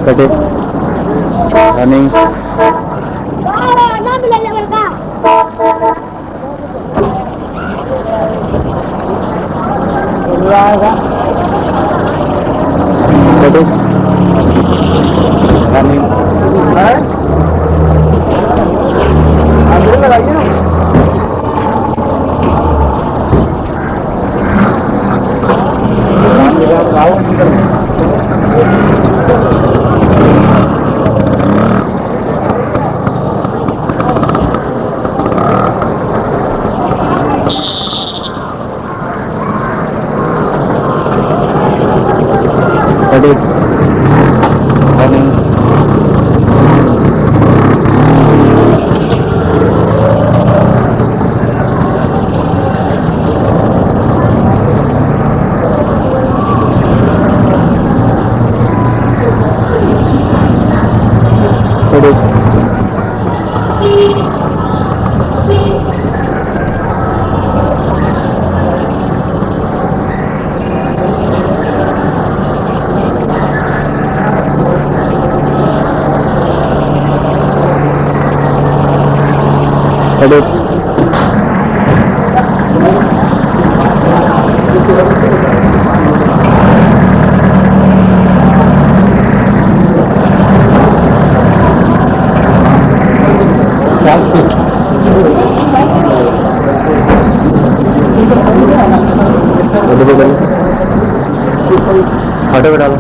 That is running. That is running. That is running. That is that is auto पे डालो।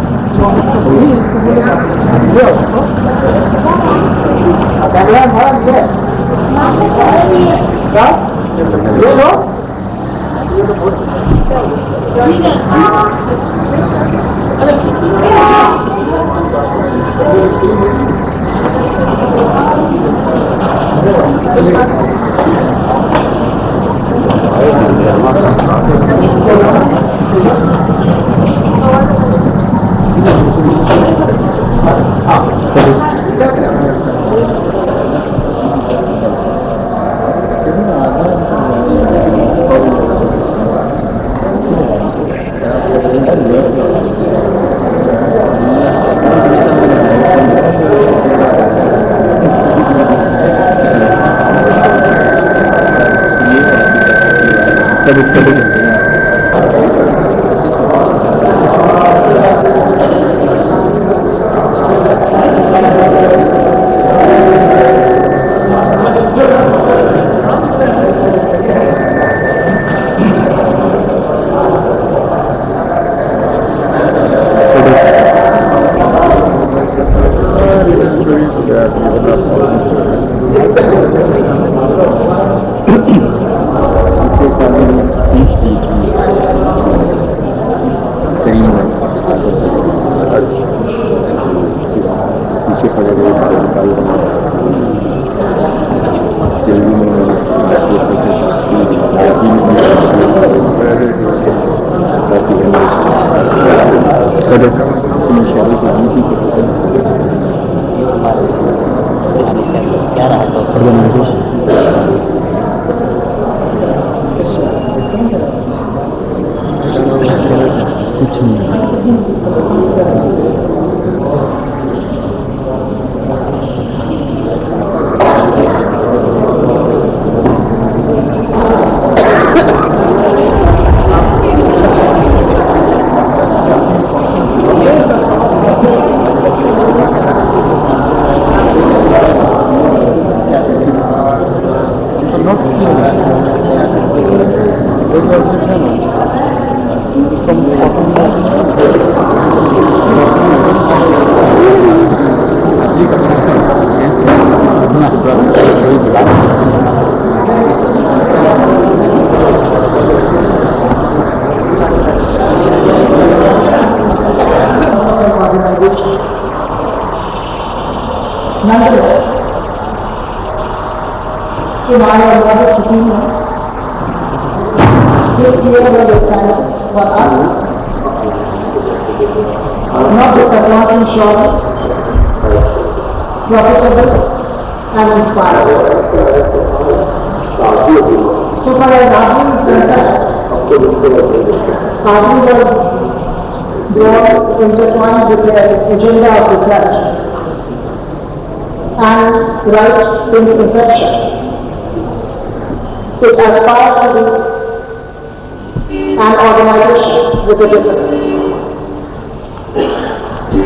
profitable and inspiring. So far as ADRI is concerned, ADRI was They are intertwined with their agenda of research and right in inception. It aspires to be an organization with a difference.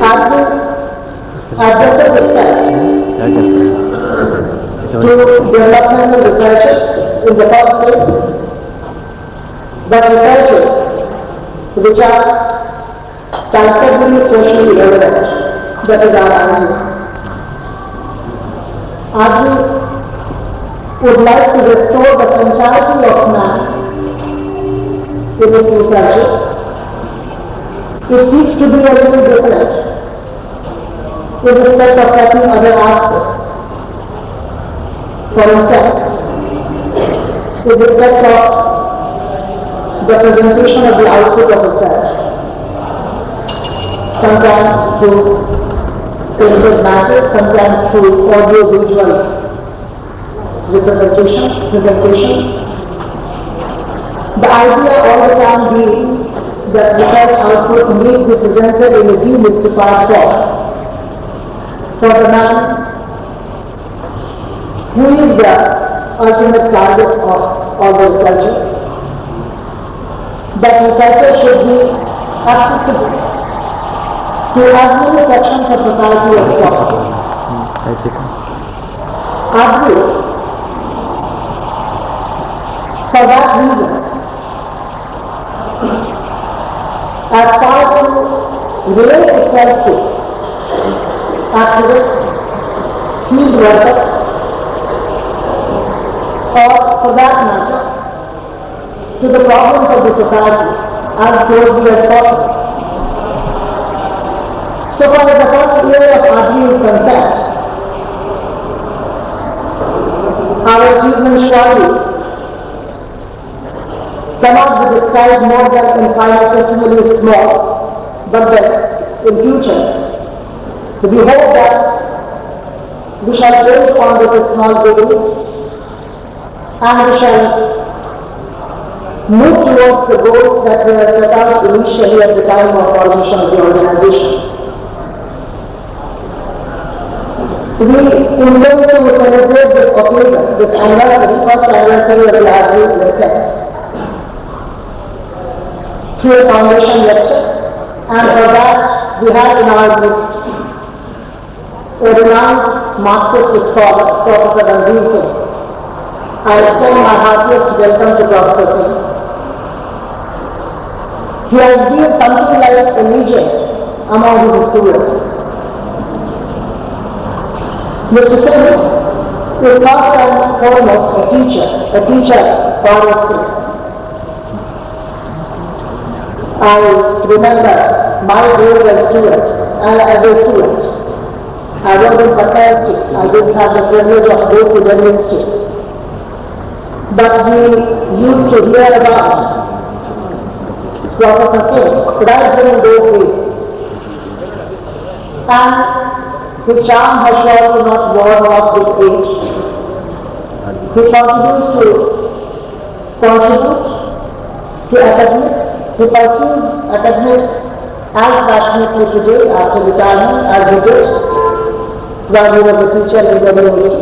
At the objective itself to developmental researchers in the first place, but researchers which are palpably socially relevant, that is our idea. ADRI would like to restore the centrality of man in its researches. It seeks to be a little different in respect of certain other aspects. For instance, with respect of the presentation of the output of research, sometimes through printed matter, sometimes through audio-visual presentations. The idea all the time being that research output needs to be presented in a demystified form for the man who is the ultimate target of all the researchers. But researchers should be accessible to as many sections of society as possible. ADRI, for that reason, aspires to relate itself to activists, field workers, or for that matter, to the problems of the society as closely as possible. So far as the first year of ADRI is concerned, our achievements surely cannot be described more than infinitesimally small, but that in future, we hope that we shall build on this small beginning and we shall move towards the goals that were set out initially at the time of formation of the organization. We intend to celebrate this occasion, this anniversary, first anniversary of the ADRI itself, through a foundation lecture, and for that we have in our midst a renowned Marxist scholar, Professor Randhir Singh. I extend my heartiest welcome to Professor Singh. He has been something like a legend among his students. Mr. Singh is first and foremost a teacher for his Singh. I remember my days as a student. I was in faculty. I didn't have the privilege of going to the institute. But we used to hear about Professor Singh right during those days. And his charm has surely not worn off with age. He continues to contribute to academics. He pursues academics as passionately today after retirement as he did while he was a teacher in the university.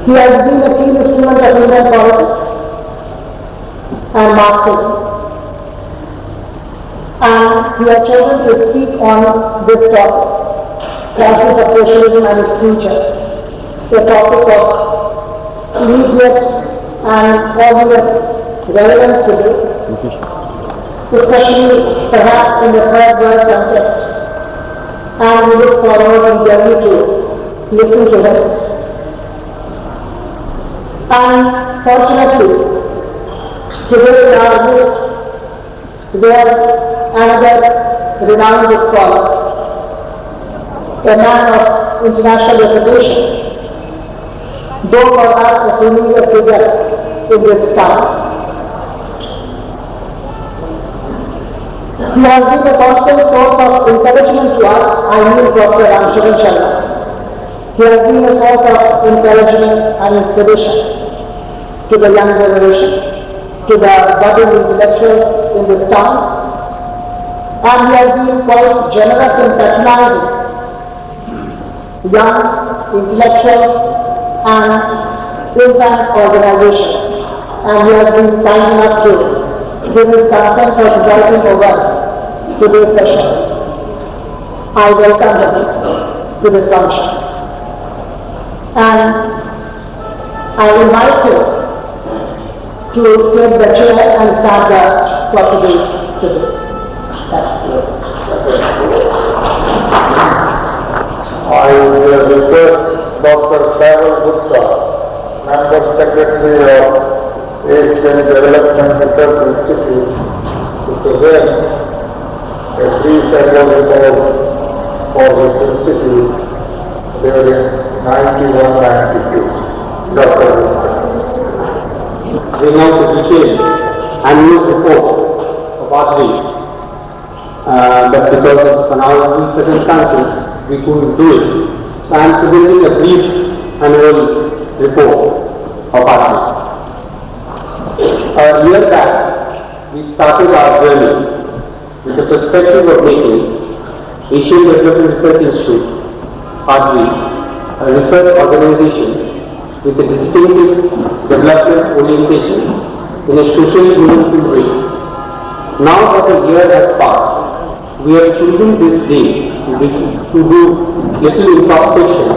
He has been a key instrument of Indian politics and Marxism. And we have chosen to speak on this topic, classes of socialism and its future, a topic of immediate and obvious relevance today, especially perhaps in the third world context. And we look forward eagerly to listen to him. And fortunately, today in our midst, there another renowned scholar, a man of international reputation, though for us a familiar figure in this town. He has been a constant source of encouragement to us. I mean Dr. Randhir Singh. He has been a source of encouragement and inspiration to the young generation, to the budding intellectuals in this town, and he has been quite generous in patronizing young intellectuals and infant organizations, and he has been kind enough to give his consent for presiding over today's session. I welcome him to this function, and I invite you to take the chair and start the proceedings today. I will request Dr. Travel Gupta, Member Secretary of Asian Development Research Institute, to present a brief annual report for this institute during 91-92. Dr. Gupta. We now to detail annual report of ADRI, but because of financial circumstances, we couldn't do it. So I am presenting a brief annual report of ADRI. A year back, we started our journey with the perspective of making Asian Development Research Institute, ADRI, a research organization with a distinctive development orientation in a socially meaningful way. Now that a year has passed, we are choosing this day to do little introspection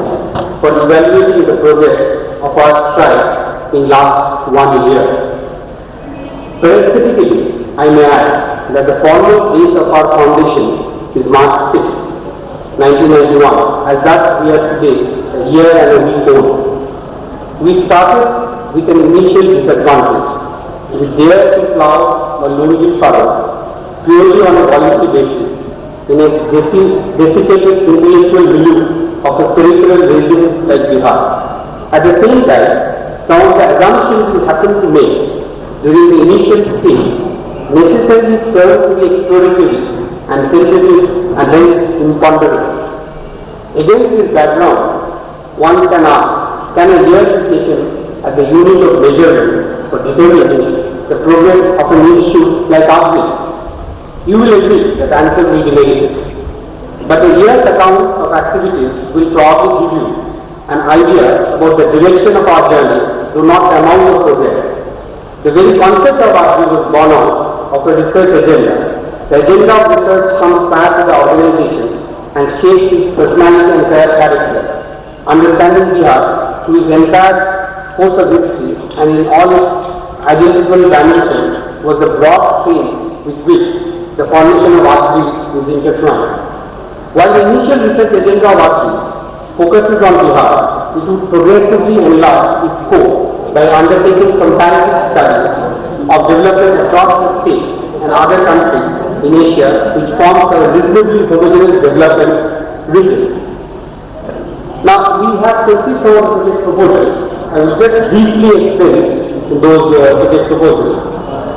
for evaluating the progress of our stride in last 1 year. Parenthetically, I may add that the formal date of our foundation is March 6, 1991, as thus we are today a year and a week old. We started with an initial disadvantage. We dared to plow a lonely furrow purely on a voluntary basis in a desiccated intellectual milieu of a peripheral region like Bihar. At the same time, some of the assumptions we happened to make during the initial phase necessarily turned to be exploratory and tentative and hence imponderable. Against this background, one can ask, can a year be taken as a unit of measurement for determining the progress of an institute like ours? You will agree that the answer will be negative. But a year's account of activities will probably give you an idea about the direction of our journey, though not the amount of progress. The very concept of ADRI was born out of a research agenda. The agenda of research comes back to the organization and shapes its personality and character. Understanding Bihar through its entire course of history and in all its identical dimensions was the broad frame with which the formation of ADRI is intertwined. While the initial research agenda of ADRI focuses on Bihar, it would progressively enlarge its scope by undertaking comparative studies of development across the state and other countries in Asia, which forms a reasonably homogeneous development region. Now, we have 24 project proposals. I will just briefly explain those project proposals.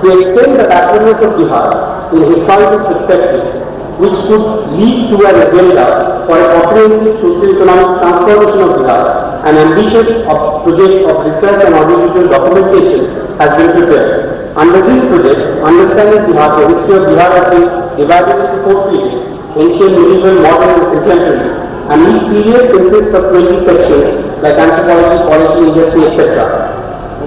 To explain the patronage of Bihar in a historical perspective, which should lead to an agenda for a comprehensive socio-economic transformation of Bihar, an ambitious project of research and audiovisual documentation has been prepared. Under this project, understanding Bihar, the history of Bihar has been divided into 4 periods: ancient, medieval, modern, and contemporary. And each period consists of 20 sections like anthropology, polity, industry, etc.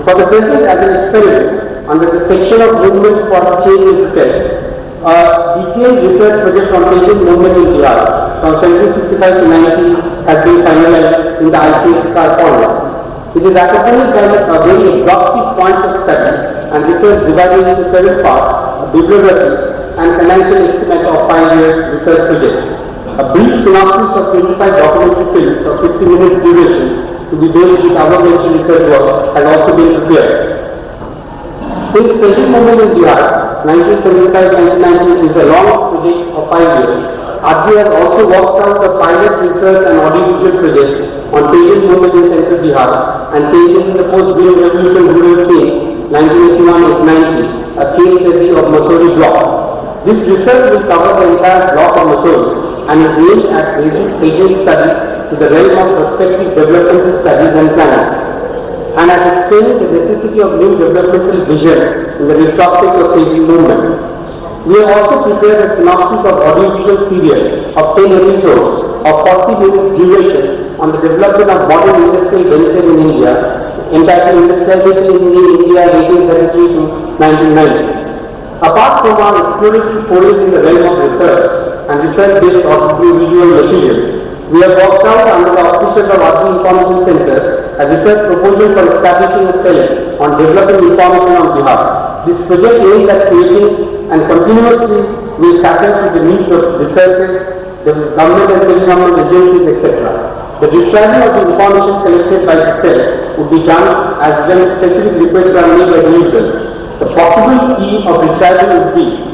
For the present, as an experiment, under the section of movement for change in research, a detailed research project on Asian movement in Bihar from 1765 to 90 has been finalized in the ICSR format. It is accompanied by a very exhaustive point of study and research divided into 7 parts: a bibliography and financial estimate of 5 years research project. A brief synopsis of 25 documentary films of 50 minutes duration to be based with our mentioned research work has also been prepared. Since Asian movement in Bihar, 1975-1990 is a long project of 5 years, ADRI has also worked out a pilot research and audiovisual project on Asian movement in central Bihar and changes in the post-Green Revolution rural scene 1981-90, a case study of Mussoorie block. This research will cover the entire block of Mussoorie and is aimed at bringing Asian studies to the realm of prospective developmental studies and planning, and at explaining the necessity of new developmental vision in the retrospect of Asian movement. We have also prepared a synopsis of audiovisual serial of 10 episodes of 40 minutes duration on the development of modern industrial venture in India, entitled Industrialization in India 1833 to 1990. Apart from our exploratory forays in the realm of research and research-based audiovisual materials, we have worked out under the auspices of ADRI Information Center a research proposal for establishing a cell on developing information on Bihar. This project aims at creating and continuously will cater to the needs of researchers, the government and semi-government agencies, etc. The distribution of the information collected by the cell would be done as when specific requests are made by the users. The possible key of retrieving would be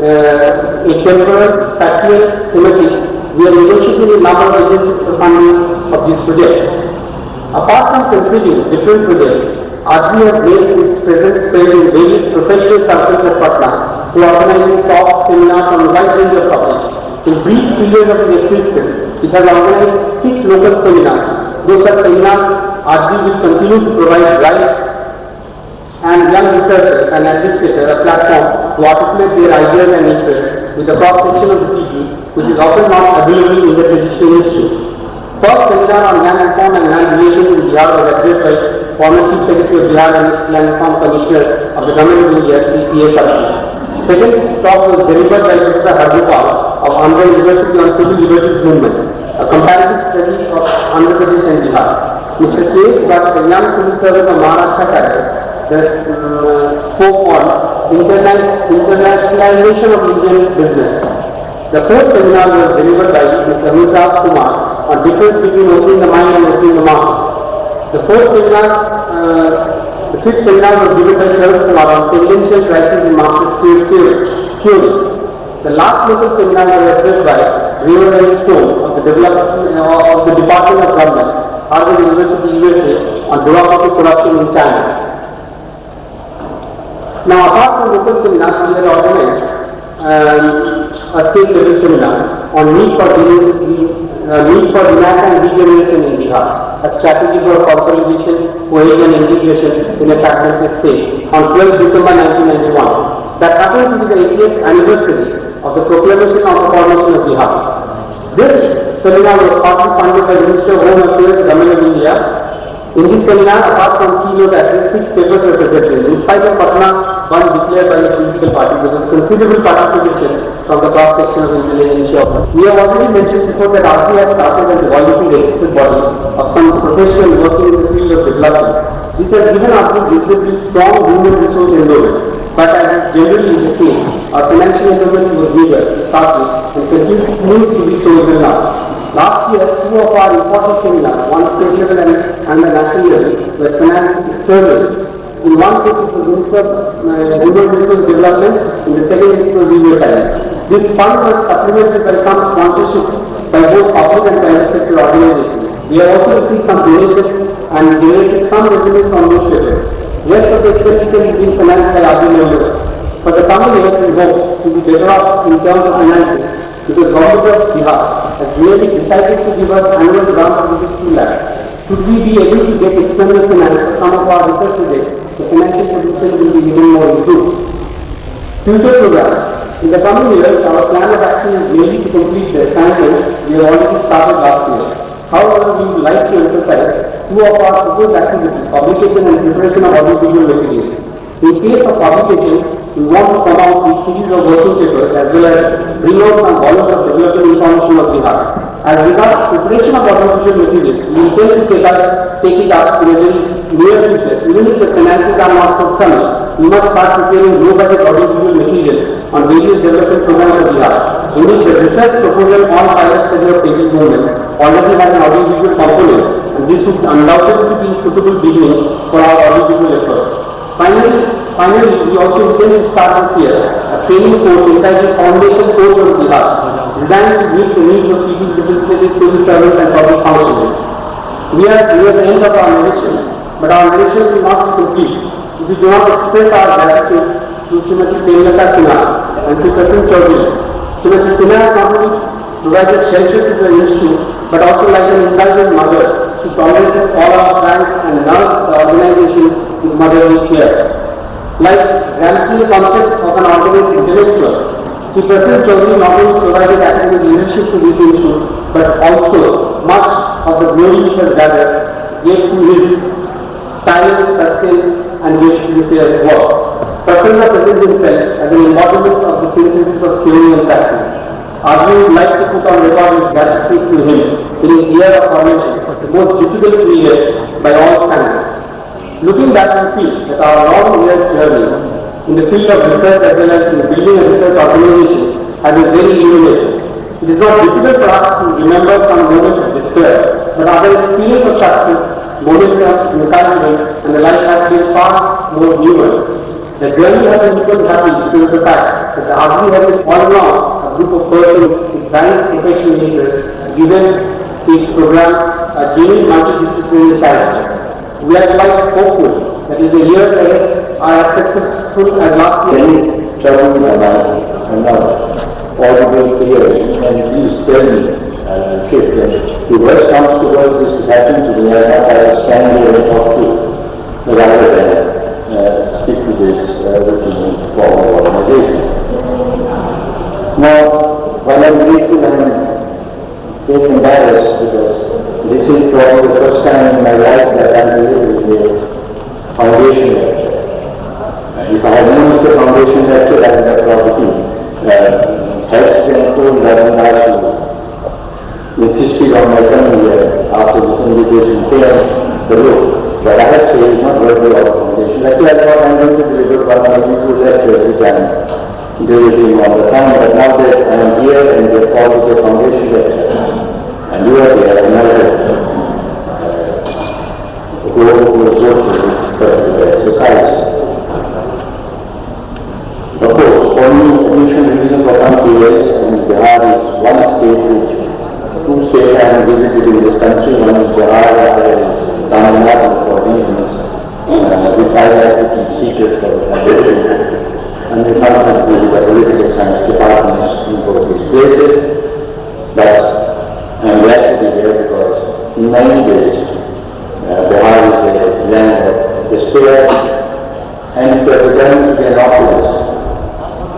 a temporal, spatial, thematic. We are negotiating a number of agencies for funding of this project. Apart from considering different projects, ADRI has made its presence felt in various professional circles of Patna to organizing talks, seminars on a wide range of topics. In brief period of its existence, it has organized 6 local seminars. Those are seminars ADRI will continue to provide rights and young researchers and administrators a platform to articulate their ideas and interests with a cross-section of the people, which is often not available in the traditional institute. First seminar on land reform and land relations in Bihar was addressed by former Chief Secretary of Bihar and Land Reform Commissioner of the Government of India, C.P.A. Sarkar. Second talk was delivered by Mr. Hargopal of Andhra University on Civil Liberties Movement, a comparative study of Andhra Pradesh and Bihar. Mr. K. got a young civil servant of Maharashtra cadre that spoke on internationalization of Indian business. The fourth seminar was delivered by Mr. Amitabh Kumar on difference between opening the mind and opening the market. The fifth seminar was given by Sharad Kumar on tangential crisis in Marxist theory. The last local seminar was addressed by Randhir Singh of the Department of Government, Harvard University, USA, on bureaucratic corruption in China. Now, apart from local seminars, we have organized a state level seminar on need for demand and regeneration in Bihar, a strategy for consolidation, cohesion and integration in a fragmented state on 12 December 1991. That happens to be the 80th anniversary of the proclamation of the formation of Bihar. This seminar was partly funded by the Minister of Home Affairs, Government of India. In this seminar, apart from keynote address, 6 papers were presented. In spite of Patna, one declared by a political party, there was considerable participation from the cross-section of intelligentsia. We have already mentioned before that ADRI has started as a voluntary registered body of some professionals working in the field of development. This has given ADRI reasonably strong human resource endowment, but as generally is the case, our financial endowment was meager to start with and continues to be so even now. Last year, 2 of our important seminars, one state level and the national level, were financed externally. In one case, it was Minister of Human Resource Development, in the second it was USAID. This fund was supplemented by some sponsorship by both public and private sector organizations. We have also received some donations and generated some revenues from those papers. Rest of the expenditure is being financed by ADRI members. For the coming years, we hope to be better off in terms of finances, because Government of Bihar has really decided to give us annual grant of 2 lakhs. Should we be able to get external finance for some of our research projects, the financial position will be even more improved. Future programs. In the coming years, our plan of action is mainly to complete the assignments we have already started last year. However, we would like to emphasize 2 of our proposed activities, publication and preparation of audiovisual materials. In case of publication, we want to come out with series of working papers as well as bring out some volumes of development information of Bihar. As regards preparation of audiovisual materials, we intend to take it up in a very near future. Even if the finances are not forthcoming, we must start preparing low-budget audiovisual materials on various development programs of Bihar. Indeed, the research proposal on higher study of patient movement already has an audiovisual component, and this would undoubtedly be a suitable beginning for our audiovisual efforts. Finally, we also intend to start this year a training course entitled Foundation Course of Bihar, designed to meet the needs of people with disabilities, civil servants and public functionaries. We are near the end of our narration, but our narration will not be complete if we do not express our gratitude to Srimati Premlata Sinha and to Sachin Chaudhary. Srimati Sinha has not only provided shelter to the institute, but also like an indulgent mother, she tolerated all our plans and nursed the organization with motherly care. Like granting the concept of an organized intellectual, he President Chaudhary not only provided academic leadership to these institutes, but also much of the glory he has gathered gave to his silent, sustained, and gave to his work. Professor presents himself as an embodiment of the synthesis of theory and practice. ADRI would like to put on record his gratitude to him in his year of formation, the most difficult period by all standards. Looking back, we feel that our long year journey in the field of research as well as in building a research organization has been very illuminating. It is not difficult for us to remember some moments of despair, but our experience of success, moments of encouragement, and the like has been far more numerous. The journey has been equally happy because of the fact that the ADRI has been all along a group of persons with various professional interests given its program a genuine multidisciplinary character. We are quite hopeful that in the years ahead are as successful as last year. Any trouble in my life, I'm not audible clear, and please tell me, Kit, that the worst comes to worst, this is happening to me, I have to stand here and talk to you, rather than stick to this routine form of organization. Now, while I'm grateful, I'm very embarrassed because this is probably the first time in my life that I'm delivering a foundation lecture. If I had known it's a foundation lecture, I would have probably helped them told that I should insisted on my coming here after this invitation came the room. But I have to say it's not worthy of foundation. Actually, I thought I'm going to deliver one of my usual lectures which I'm delivering all the time, but now that I'm here and they're called it a foundation lecture, and you are there, and I have go over the exercise. Of course, only admission reason for some periods, and Bihar is one state which two states I have visited in this country, one is Bihar, the other is Tamil Nadu for reasons which I have to keep secret for a little bit. And we sometimes do the political science departments in both these places, but I am glad to be here because in many ways Bihar is a land of despair, and if you are determined to be an optimist,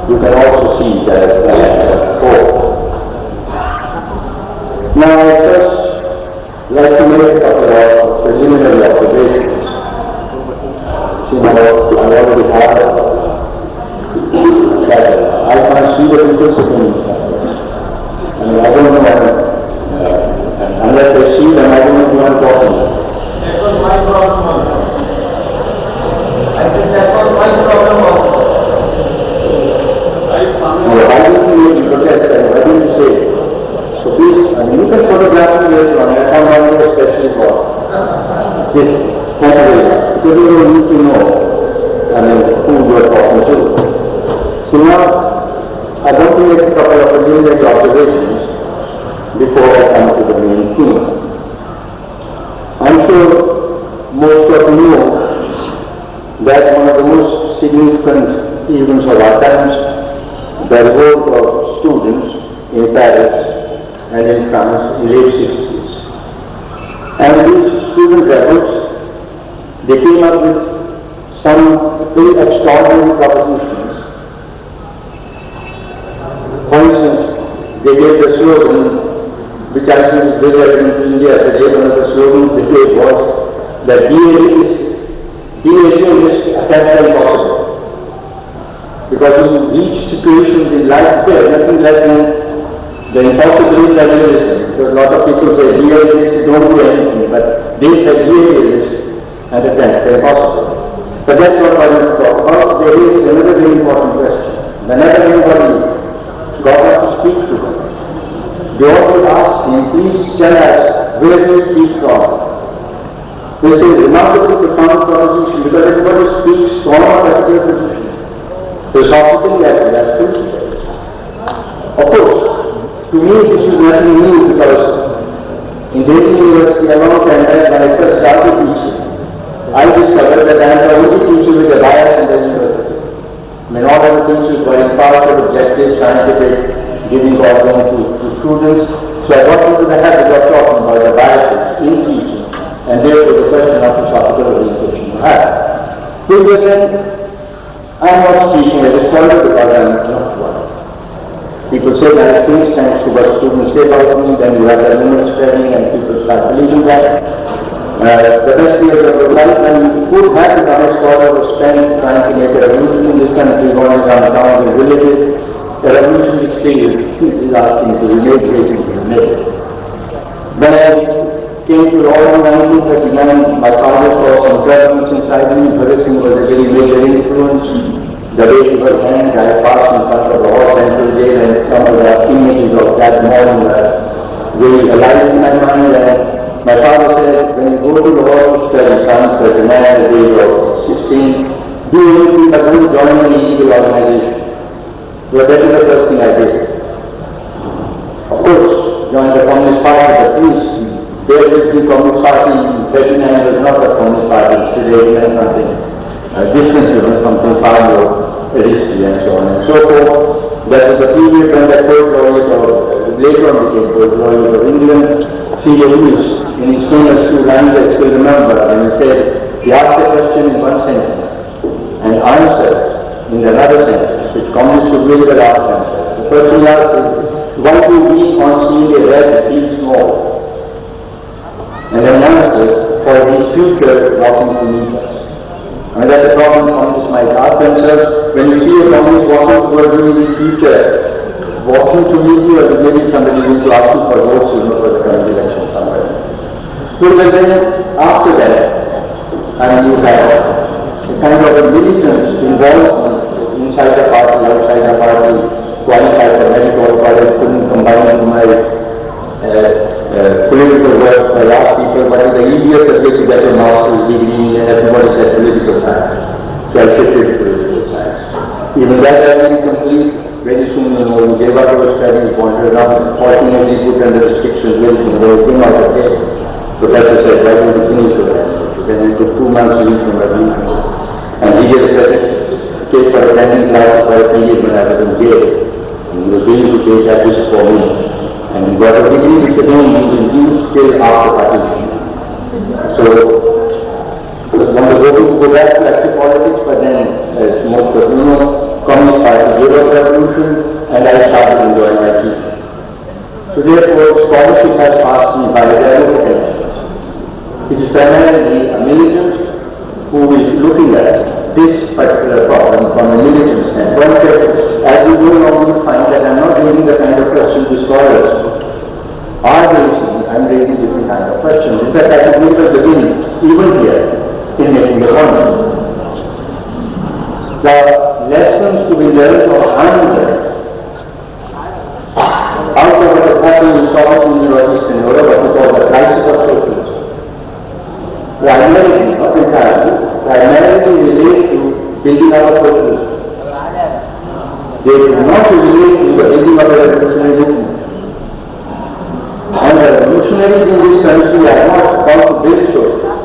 you can also see that as a land of hope. Now I first like to make a couple of preliminary observations. See, now I already have I can't see the people sitting in front of us. I mean, I don't know, unless I see them, I don't know who I'm talking about. That was my problem. I think that was my problem also. Why didn't you protest them? Why didn't you say? So please, I mean, you can photograph me later on. I found one more especially for this photograph, because you don't need to know, I mean, who you are talking to. So now, I want to make a couple of preliminary observations before I come to the main theme. I'm sure most of you know that one of the most significant events of our times, the revolt of students in Paris and in France in the late 60s. And these student rebels, they came up with some very extraordinary propositions. For instance, they gave the slogan, which I think is very evident in India today. One of the slogans they gave was that be a realist, attempt the impossible. Because you reach situations in life where nothing less than the impossibility of realism. Because a lot of people say be a realist, don't do anything, but they say be a realist and attempt the impossible. But that's not what I want to talk about. There is another very important question. Whenever anybody got up to speak to them, they always asked him, please tell us where do you speak from? This is a remarkably profound proposition because everybody speaks from a particular position. Philosophically as well as principles. Of course, to me this is nothing new because in Delhi University along the time when I first started teaching, I discovered that I am the only teacher with a bias in the university. I mean, all other teachers were impartial, objective, scientific, giving guidance to students. So I got into the habit of talking about the biases in teaching, and therefore the question of philosophical orientation you have. Then I am not speaking as a scholar because I am not one. People say nice things, thanks to what students say about me, then you have the limit spreading and people start believing that. The best years of your life, and you could have become a scholar or spend trying to make a revolution in this country, going around towns and villages. The revolution which is asking to be made, waiting to be made. When I came to law in 1939, my father saw some judgments inside me. Randhir Singh was a very major influence. The way he was hanged, I passed in front of the Hall Central Jail, and some of the images of that morning were very alive in my mind. And my father said, when you go to the hall to study science as a man at the age of 16, do anything but don't join any evil organization. So that is the first thing I did. Of course, join the Communist Party, but please, there with the Communist Party in 39 was not the Communist Party. Today it has nothing different, something far more risky and so on and so forth. That was the period when the court lawyers, or later on became court lawyers of England, C.A. Lewis, in his famous two lines I still remember, when he said, he asked a question in one sentence and answered in another sentence, which communists would really the last answer. The person he asked is, why do we on seeing a red feel small? And then answered, for his future walking to meet us. I mean, that's a problem communists might ask themselves. When you see a communist walking towards you in the future, walking to meet you, or maybe somebody who will ask you for votes, for the current election somewhere. So then after that, you have a kind of a militant involvement inside the party, outside the party, qualified for medical college, couldn't combine into my political work. I asked people what is the easiest way to get a master's degree, and everybody said political science. So I shifted to political science. Even that I didn't complete. Very soon, we gave up our studies, wandered around, fortunately put under restrictions, very soon, they came out of jail. Professor said, why don't you finish your research? Then he took 2 months leave from revolution. And he gave a certificate for attending classes for a period when I was in jail. And he was willing to take that risk for me. And he got a degree which again he will use still after partition. So, one was hoping to go back to active politics, but then, as most of you know, Communist Party gave up revolution, and I started enjoying my teaching. So therefore, scholarship has passed me by a level of attention. It is primarily a militant who is looking at this particular problem from a militant standpoint. As we go along, you will find that I am not raising the kind of questions the scholars are raising. I am raising different kind of questions. In fact, I have made the beginning, even here, in making the point. The lessons to be learned or unlearned out of what has happened in Soviet Union or Eastern Europe, what we call the crisis of socialism, primarily, not entirely, primarily relate to building up of socialism. They do not relate to the building of a revolutionary movement. And the revolutionaries in this country are not about to build socialism.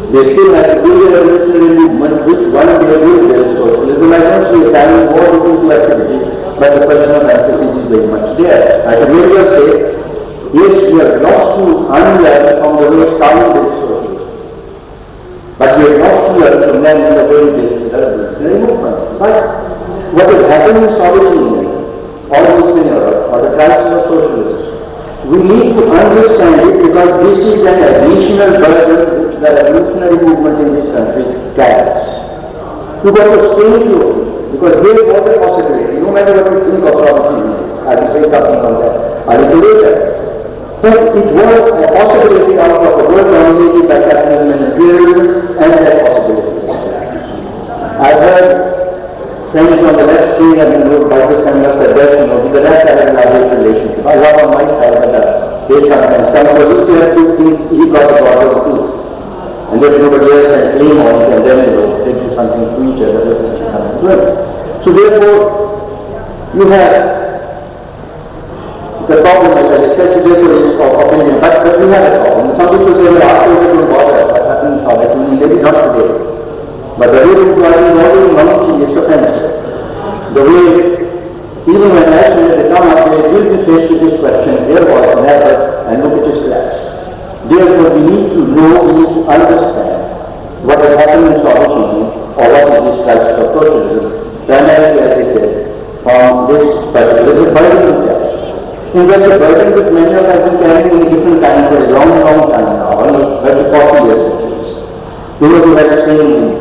They still have to build a revolutionary movement, which one day will build socialism. I don't see a time more into activity, but the question of emphasis is very much there. I can very well say, yes, we have lost to unlearn from the way Stalin built socialism. But we have lost to learn from them in the way he built the revolutionary movement. But what has happened in Soviet Union, or Eastern Europe, or the crisis of socialism, we need to understand it because this is an additional burden which the revolutionary movement in this country carries. You've got to explain to you, because there was a possibility, no matter what you think of Soviet Union, I will say something on that a little later, but it was a possibility out of a world dominated by capitalism and imperialism, and that possibility. I've heard friends on the left say, I mean, by this kind of the death, with the left I have an obvious relationship. I love on my side, but they sometimes come for this year to think he got the border of truth. And if nobody else can claim on it, and then they do something to each other, this is something good. So therefore, you have the problem, as I said, therefore is of opinion, but we have a problem. Some people say, well, after we don't bother what happened in Soviet Union, maybe not today. But the way people are involving money is offensive. The way, even when nationalists they come up, they will be faced with this question, there was an effort, and look at this class. Therefore, we need to know, we need to understand what has happened in Soviet Union, or what is this crisis of socialism, primarily, as I said, from this particular burden of cash. In fact, the burden that many of us have been carrying in different times for a long, long time now, almost 30, 40 years at least. You know, we have the same in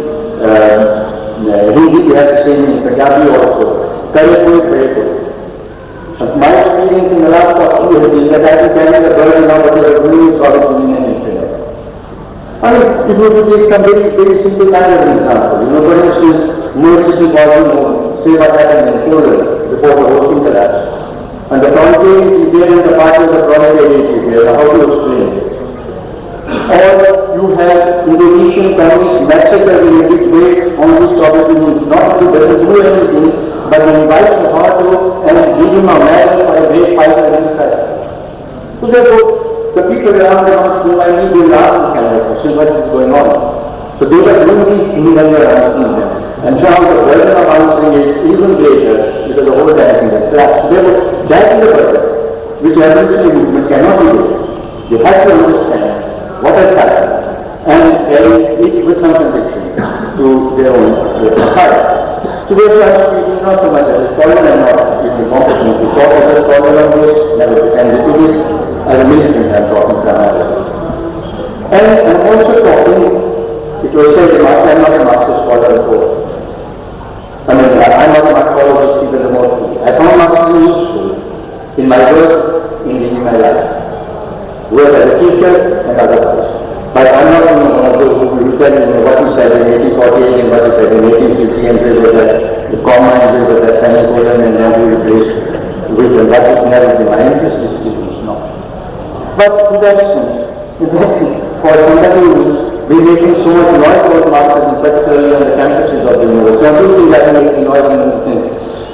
Hindi, we have the same in Punjabi also. Very good. My experience in the last 40 years is that I have been carrying the burden now that they are doing solid union and internet. I mean, if you would take some very, very simple kind of example, you know, for instance, more recent volume, say what happened in Poland before the whole thing collapsed. And the proletariat is there and the party of the proletariat is there, how to explain it? Or you have Indonesian communist massacre in a big way on this topic, not only doesn't do anything, but invites the heart and give him a medal for a great fight against that. So therefore, the people around the house who I need will ask this kind of question, what is going on? So they were doing these things and they were answering them. And now the burden of answering is even greater because the whole damn thing has collapsed. So therefore, that is the burden which revolutionary movement cannot do. They have to understand what has happened and carry it with some conviction to their own side. So therefore, I speak not so much as a scholar and not even competent to talk as a scholar on this, never pretended to this. As a militant, I'm talking primarily. And I'm also talking, it was said, I'm not a Marxist scholar at all. I mean, I'm not a Marxologist even remotely. I found Marxism useful in my work, in my life. Work as a teacher and otherwise. But I'm not one of those who will tell you what he said in 1848 and what he said in 1850 and with the comma and with the semicolon and then we replace with the that is never been my interest, this is not. But to that extent, for somebody who's been making so much noise about Marxism, particularly on the campuses of the university, I don't think that making noise on anything.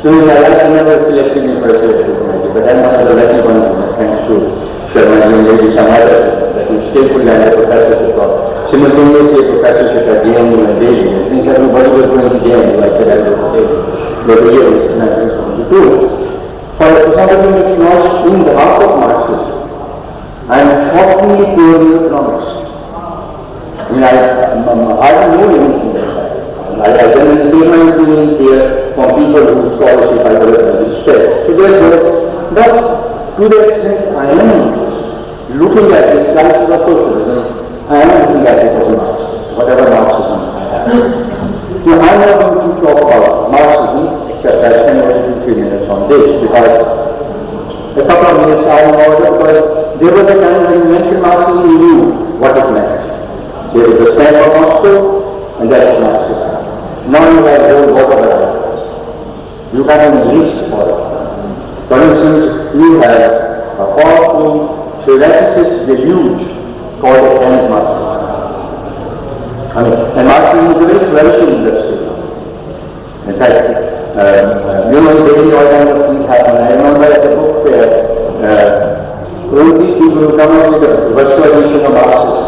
So I like to never selected me for a social committee, but I'm one of the lucky ones, thanks to Sharma and maybe some others, that we still could land a professorship of. Simultaneously a professorship at JNU and Delhi. And since everybody was going to JNU, I said I would go to Delhi. But the year is 1972. For somebody who is not in the heart of Marxism, I am shockingly poor in economics. I mean, I don't know anything like that. I generally take my opinions here from people whose scholarship I would respect. So therefore, but to the extent I am looking at this crisis of socialism, I am looking at it as a Marxist, whatever Marxism I have. So I'm not going to talk about Marxism, except I spend only 2-3 minutes on this, because a couple of minutes are in order, because there was a time when you mentioned Marxism, you knew what it meant. There is the stamp of Moscow, and that is Marxism. Now you have a whole lot of other. You have a list for it. For instance, you have a powerful theoreticist deluge called academic Marxism. I mean, and Marxism is a very flourishing industry. In fact, you know, daily all kinds of things happen. I remember at the book fair, all these people who come up with the virtual edition of Marxist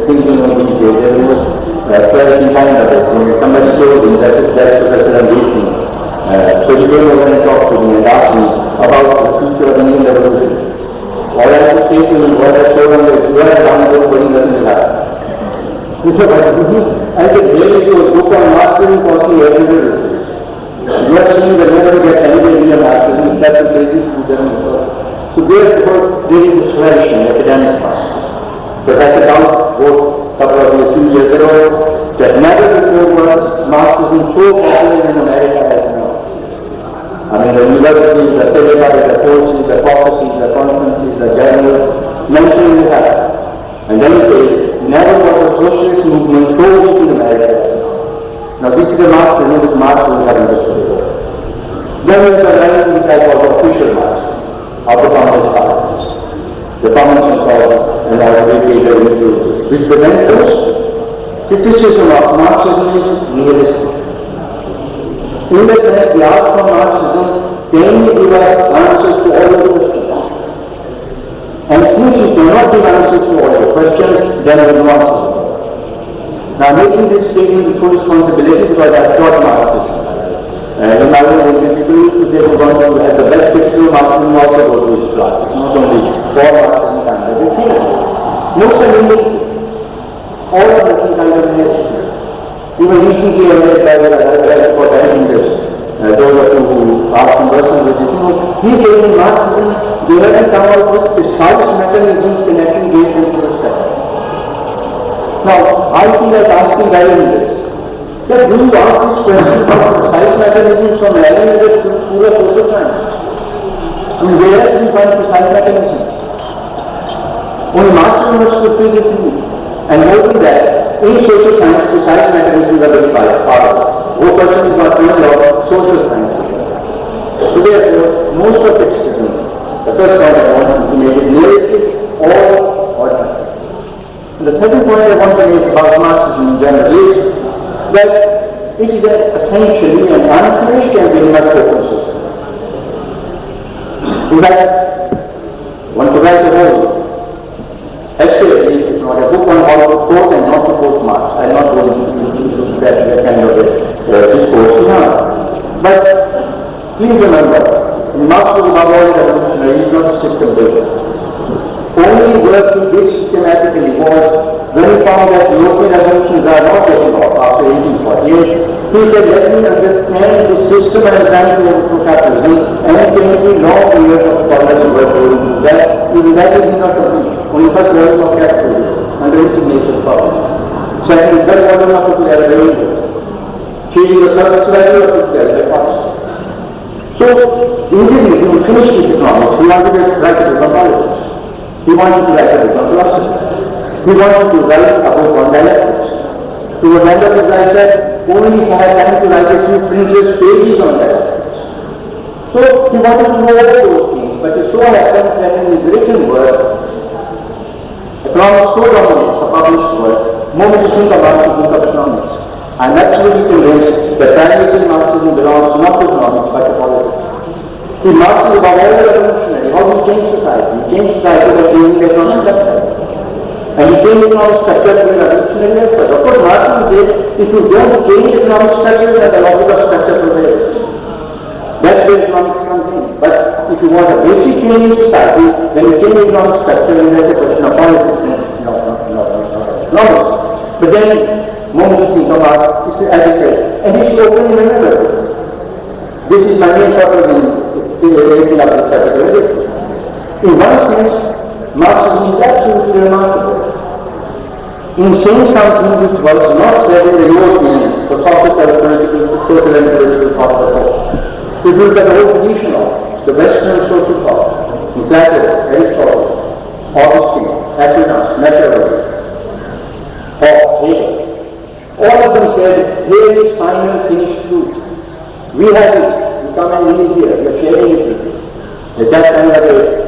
things in these days, there was 12 behind of it. Somebody told me that that's Professor Randhir. So he came over and talked to me and asked me about the future of Indian revolution. All I have to say to him, what I showed him is, you are down the road, but he doesn't have. He said, I said, really, you book on Marxism costing every day. You are seeing that nobody gets anywhere near Marxism except the basic student. So therefore, there is this flourishing academic Marxism. Professor Count wrote a few years ago that never before was Marxism so popular in America as now. I mean, the universities, the seminars, the courses, the prophecies, the conferences, the journals, mentioning that. And then he says, never was a socialist movement so weak in America as now. Now this is the Marxism which Marx will have understood before. Then there is the line which I call the official Marxism of the communist parties. The communists called and already into which prevents us. Criticism of Marxism is nihilistic. In the sense, the art from Marxism can give us answers to all of the questions. And since you cannot give answers to all the questions, then you will not. Now, making this statement with full responsibility because I taught Marxism. In my own people used to say we're going to have the best history of Marxism also go to his class. It's not only for Marxism and everything. Most are nihilistic. All of the kind of history. Even recently, I read for this, those of you who are conversant with it, he says in Marxism, they haven't come out with precise mechanisms connecting base and perspective. Now, I feel like asking Randhir this. That do you ask this question about precise mechanisms from Randhir to school of social science? I mean, where else do you find precise mechanisms? Only Marxism must fulfill this need. And more than that, in social science, precise mechanisms are very powerful. One person is not doing of social science. So therefore, most of its the first point I want to make it narrative or ordinary. The second point I want to make about Marxism in general is that it is essentially an unfinished and very much open system. In fact, one could write a whole essay, if not a book on how to quote and not to quote Marx. I am not going into that kind of discourse now. But please remember, Marx was above all revolutionary, he is not a system builder. Only work he did systematically was when he found that European revolutions are not taking off after 1848. He said, let me understand the system and trying to overthrow capitalism, and it came to long years of scholarly work to do that. Even that is not complete. Only first level of capitalism under its nature problem. Second, third level of together very good. Changing the surface value of together cost. So, immediately he finished his economics. He wanted to write a book on politics. He wanted to write a book on philosophy. He wanted to write a book on dialectics. To the end of his life said, only he had time to write a few printless pages on dialectics. So he wanted to know all those things, but it so happened that in his written work, economics so dominates the published work, most people think about the book of economics. I am absolutely convinced that primarily Marxism belongs not to economics but to politics. See, Marx is about all revolutionary. How do you change society? You change society by changing the economic structure. And you change economic structure to a revolutionary effort. Of course, Marx says, if you don't change economic structure, then the logic of structure prevails. That's where economics comes in. But if you want a basic change in society, then you change economic structure, and that's a question of politics and economics. But then, moment you think about, as I said, and he should openly remember this is my main purpose in everything of this capitalism. In one sense, Marxism is absolutely remarkable. In saying something which was not said in the European philosophical, political, social and political thought before. If you look at the whole tradition of the Western social thought, Plato, Aristotle, Augustine, Aquinas, Machiavelli, or Hegel, all of them said, here is final finished truth. We have it. You come and live here. You are sharing it with you. It's that kind of a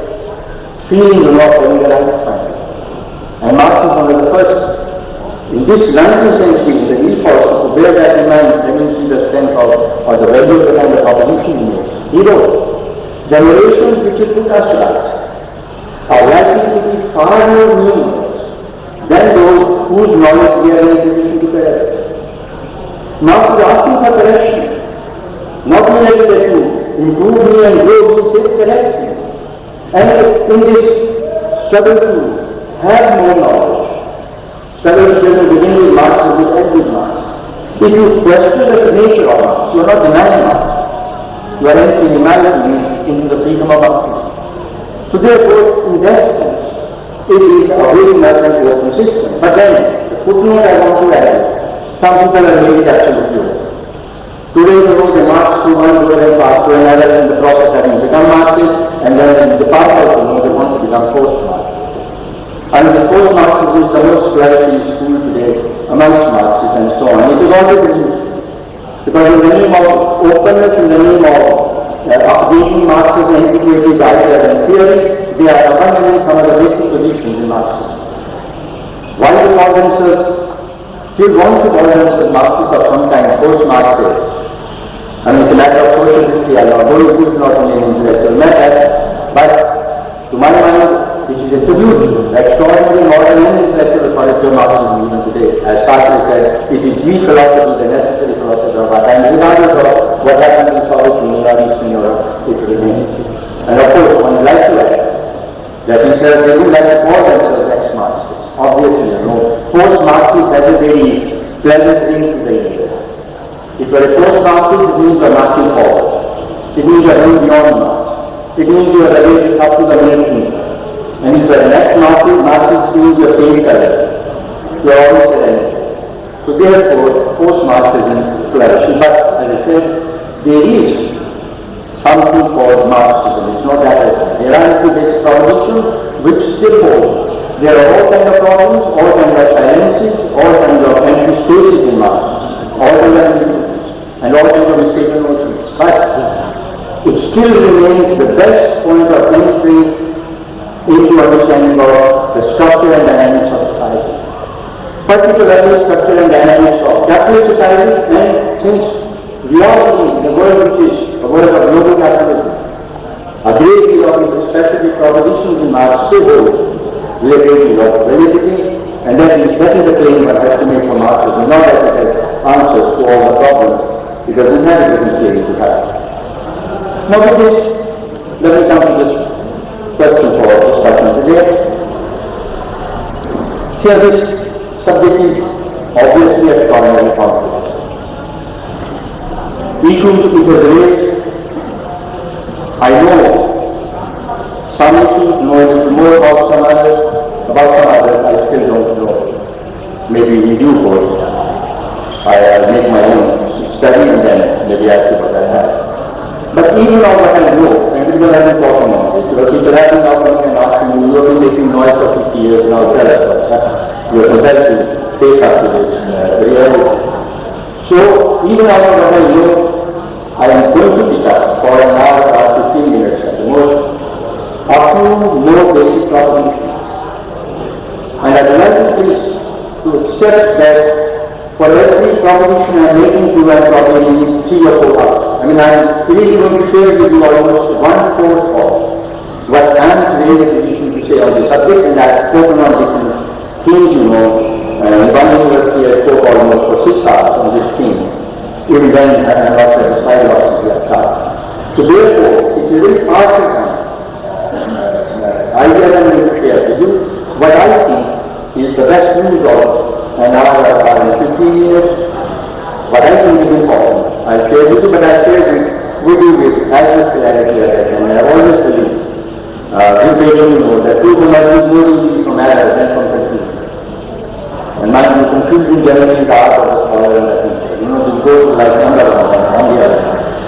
feeling of not having the right final. And Marx is one of the first. In this 19th century, the new philosopher to bear that in mind, let me see the strength of or the value of the kind of proposition he makes. He wrote, generations which it took us to write are likely to be far more numerous than those whose knowledge we are in a position to bear. Marx is asking for correction. Not merely that you improve me and grow, he says correct me. And in this struggle to have more knowledge, struggle to begin with Marx and will end with Marx. If you question the nature of Marx, you are not denying Marx. You are entering humanity into the freedom of Marxism. So therefore, in that sense, it is a very much an open system. But then, the footnote I want to add is, some people have made it absolutely open. Today, there was a Marx who one go and pass to another in the process having become Marxist, and then in the past also, they want to become post-Marxist. And the post-Marxism is the most likely school today amongst Marxists and so on. It is always a new school. Because in the name of openness, in the name of updating Marxism and integrating ideas and theory, they are abandoning some of the basic positions in Marxism. Why do call themselves, still want to call themselves Marxists of some kind, post-Marxists? I mean, it's a matter of social history. I am not going to not only an intellectual matter, but to my mind, which is a tribute, extraordinary modern and intellectual authority of Marxism even today. As Sartre said, it is the philosophy, the necessary philosophy of our time, regardless of what happened in South Europe or Eastern Europe, it remains. And of course, one would like to add that he says they would like to call themselves ex-Marxists. Obviously, post-Marxists has a very pleasant thing to the Indians. If you are a post-Marxist, it means you are marching forward. It means you are going beyond Marx. It means you are ready up to the mainstream. And if you are an ex-Marxist, Marxist means you are paying color. You are always the enemy. So therefore, post-Marxism flourishes. But as I said, there is something called Marxism. It's not that there are two basic propositions which still hold. There are all kinds of problems, all kinds of silences, all kinds of empty spaces in Marxism, all kinds of and all kinds of mistaken notions. But it still remains the best point of entry into understanding of the structure and dynamics of society. Particularly structure and dynamics of capitalist society, and since we are living in a world which is a world of global capitalism, a great deal of the specific propositions in Marx still hold with a great deal of validity, and that is the claim one has to make for Marxism, not that it has answers to all the problems. It doesn't have a different theory to have. Now with this, let me come to this question for discussion today. Here this subject is obviously extraordinary complex. Issues it was raised, I know some issues, know a little more about some others I still don't know. Maybe in due course, I'll make my own study and then maybe ask you what I have. But even on what I know, and people have been talking on this, because people have been now coming and asking me, you have been making noise for 50 years now, tell us what's happened. You are compelled to face up to this reality. So, even out of what I know, I am going to pick up for an hour or 15 minutes at the most, a few more basic propositions. And I would like to please to accept that for every proposition I am making to you, I probably need 3 or 4 hours. I mean, I am really going to share with you almost 1/4 of what I am today in a position to say on the subject, and I have spoken on different themes, you know. In one university I spoke almost for 6 hours on this theme. Even then I am not satisfied with the class. So therefore, it's a very partial idea that I am going to share with you. What I think is the best use of an hour or 15 years, what I think is important. I'll share with you, but I'll share it with you with as much clarity as I can. And I always believe, you know, that people must be more easy from error than from confusion. And my confusion generally is the art of the scholar and the teacher. You know, this goes like number one on the other.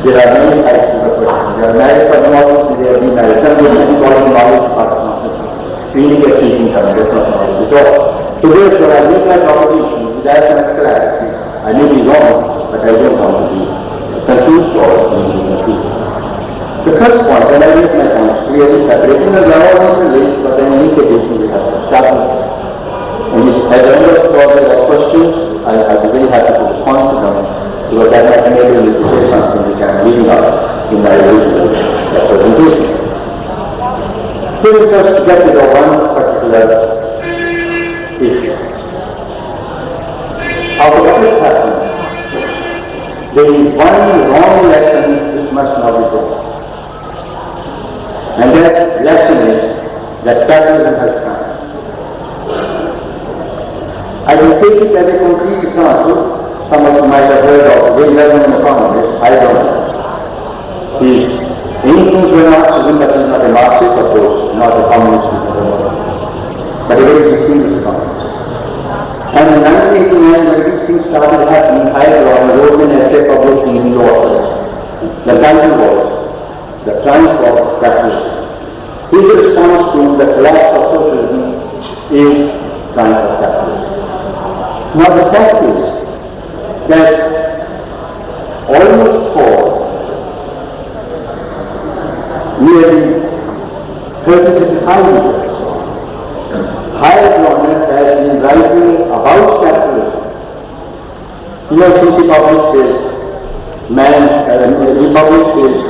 There are many types of the question. There are marriage for knowledge, there are demarriage. Some people call it knowledge part of knowledge. Really a teaching something, that's not knowledge at all. So therefore, I make my proposition with as much clarity. I may be wrong, but I don't want to be confused or confused. The first point, when I make my points clearly separating, and they are all interlinked, but then in each edition we have to start with. And at the end of the process of questions, I'll be very happy to respond to them, because that might enable me to say something which I am leaving out in my original presentation. Here we just get to the one particular issue. Out of what is happening, there is one wrong lesson which must not be taught. And that lesson is that capitalism has come. I will take it as a concrete example. Some of you might have heard of a very well-known economist, I don't know. He influenced by Marxism, but he is not a Marxist, of course, not a communist, but a very distinguished economist. And in 1989, when these things started happening, I wrote an essay published in New York. The title was The Triumph of Capitalism. His response to the collapse of socialism is triumph of capitalism. Now the fact is that almost for nearly 30-35 years, higher economists has been writing about capitalism. You know, since he published his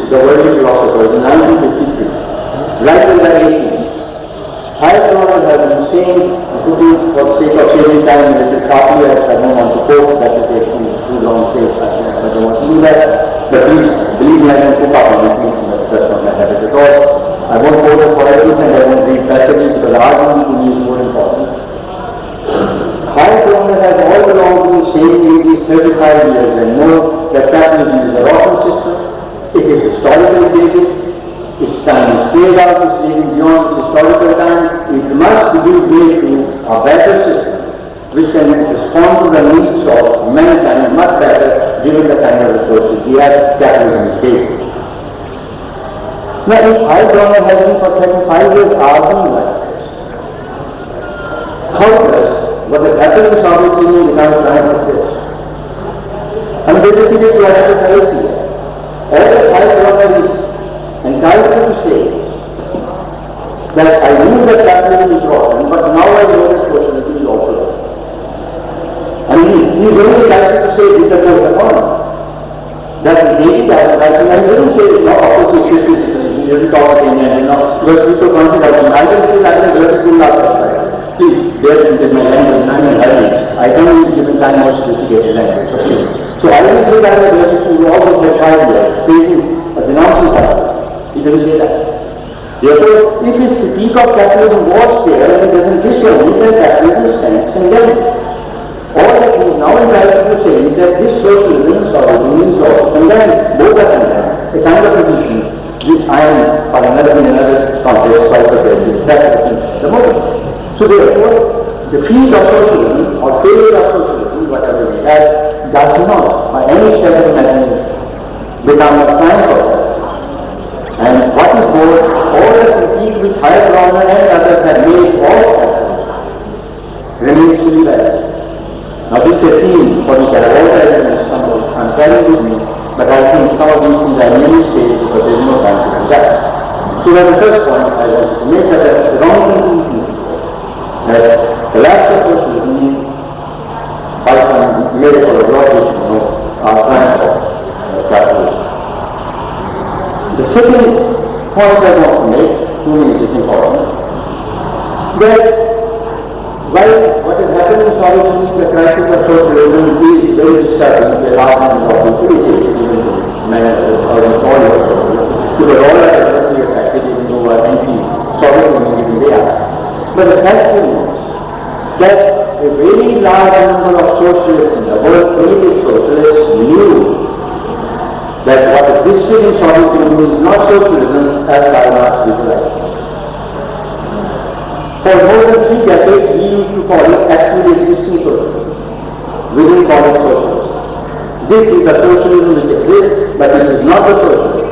The Worldly Philosophers in 1953, right in the 80s, higher economists have been saying, putting for the sake of saving time a little sharply, I don't want to quote that it takes me too long to say, I don't want to do that, but please believe me, I don't pick up on anything, that's not my habit at all. I won't quote it for everything, and I won't read passages because the argument to me is more important. Higher economists have all along been saying in time is played out, is living beyond its historical time, it must give way to a better system which can respond to the needs of mankind much better given the kind of resources we have capitalism is based. Now, if high government has been for 35 years arguing like this, how does what has happened in Soviet Union become a kind of this? And this is it to have a policy. All the high government is entitled to say that I knew that capitalism is rotten, but now I know that socialism is also rotten. I mean, he is only entitled to say this is the economy. That is daily advertising, and he doesn't say it's not opposite criticism, he doesn't talk about India, and now, because people consider that I can say that in a very good last time. Please, there is my language, I'm in a hurry. I don't need to give time more sophisticated language. Okay. So I will say that in a very good always have tried there, praising a denouncing capitalism. He doesn't say that. Therefore, if his critique of capitalism was there and it doesn't disown it, then capitalism stands condemned. All that he is now entitled to say is that this socialism is also condemned, both are condemned, a kind of position which I am, for another context, quite prepared to accept at the moment. So therefore, the field of socialism or failure of socialism, whatever we have, does not, by any step of mechanism, become a plan for that. And what is more, all the critique which higher government and others have made of capitalism remains to be valid. Now this is a theme for which I have all elements I'm carrying with me, but I think some of these things are in many stages because there is no time to do that. So that's the first point I want to make, that the wrong conclusion that the last of socialism by some miracle or glorification of our plan for capitalism. The second point I want to make, to me it is important, that while what has happened in Soviet Union, the crisis of socialism is very disturbing, the argument of the critics, even the men or the followers, because all are directly affected, even though are anti-Soviet Union, even they are. But the fact is that a very large number of socialists in the world, creative socialists, knew that what existed in Soviet Union is not socialism as Karl Marx visualized. For more than 3 decades, he used to call it actually existing socialism. We didn't call it socialism. This is the socialism which exists, but it is not the socialism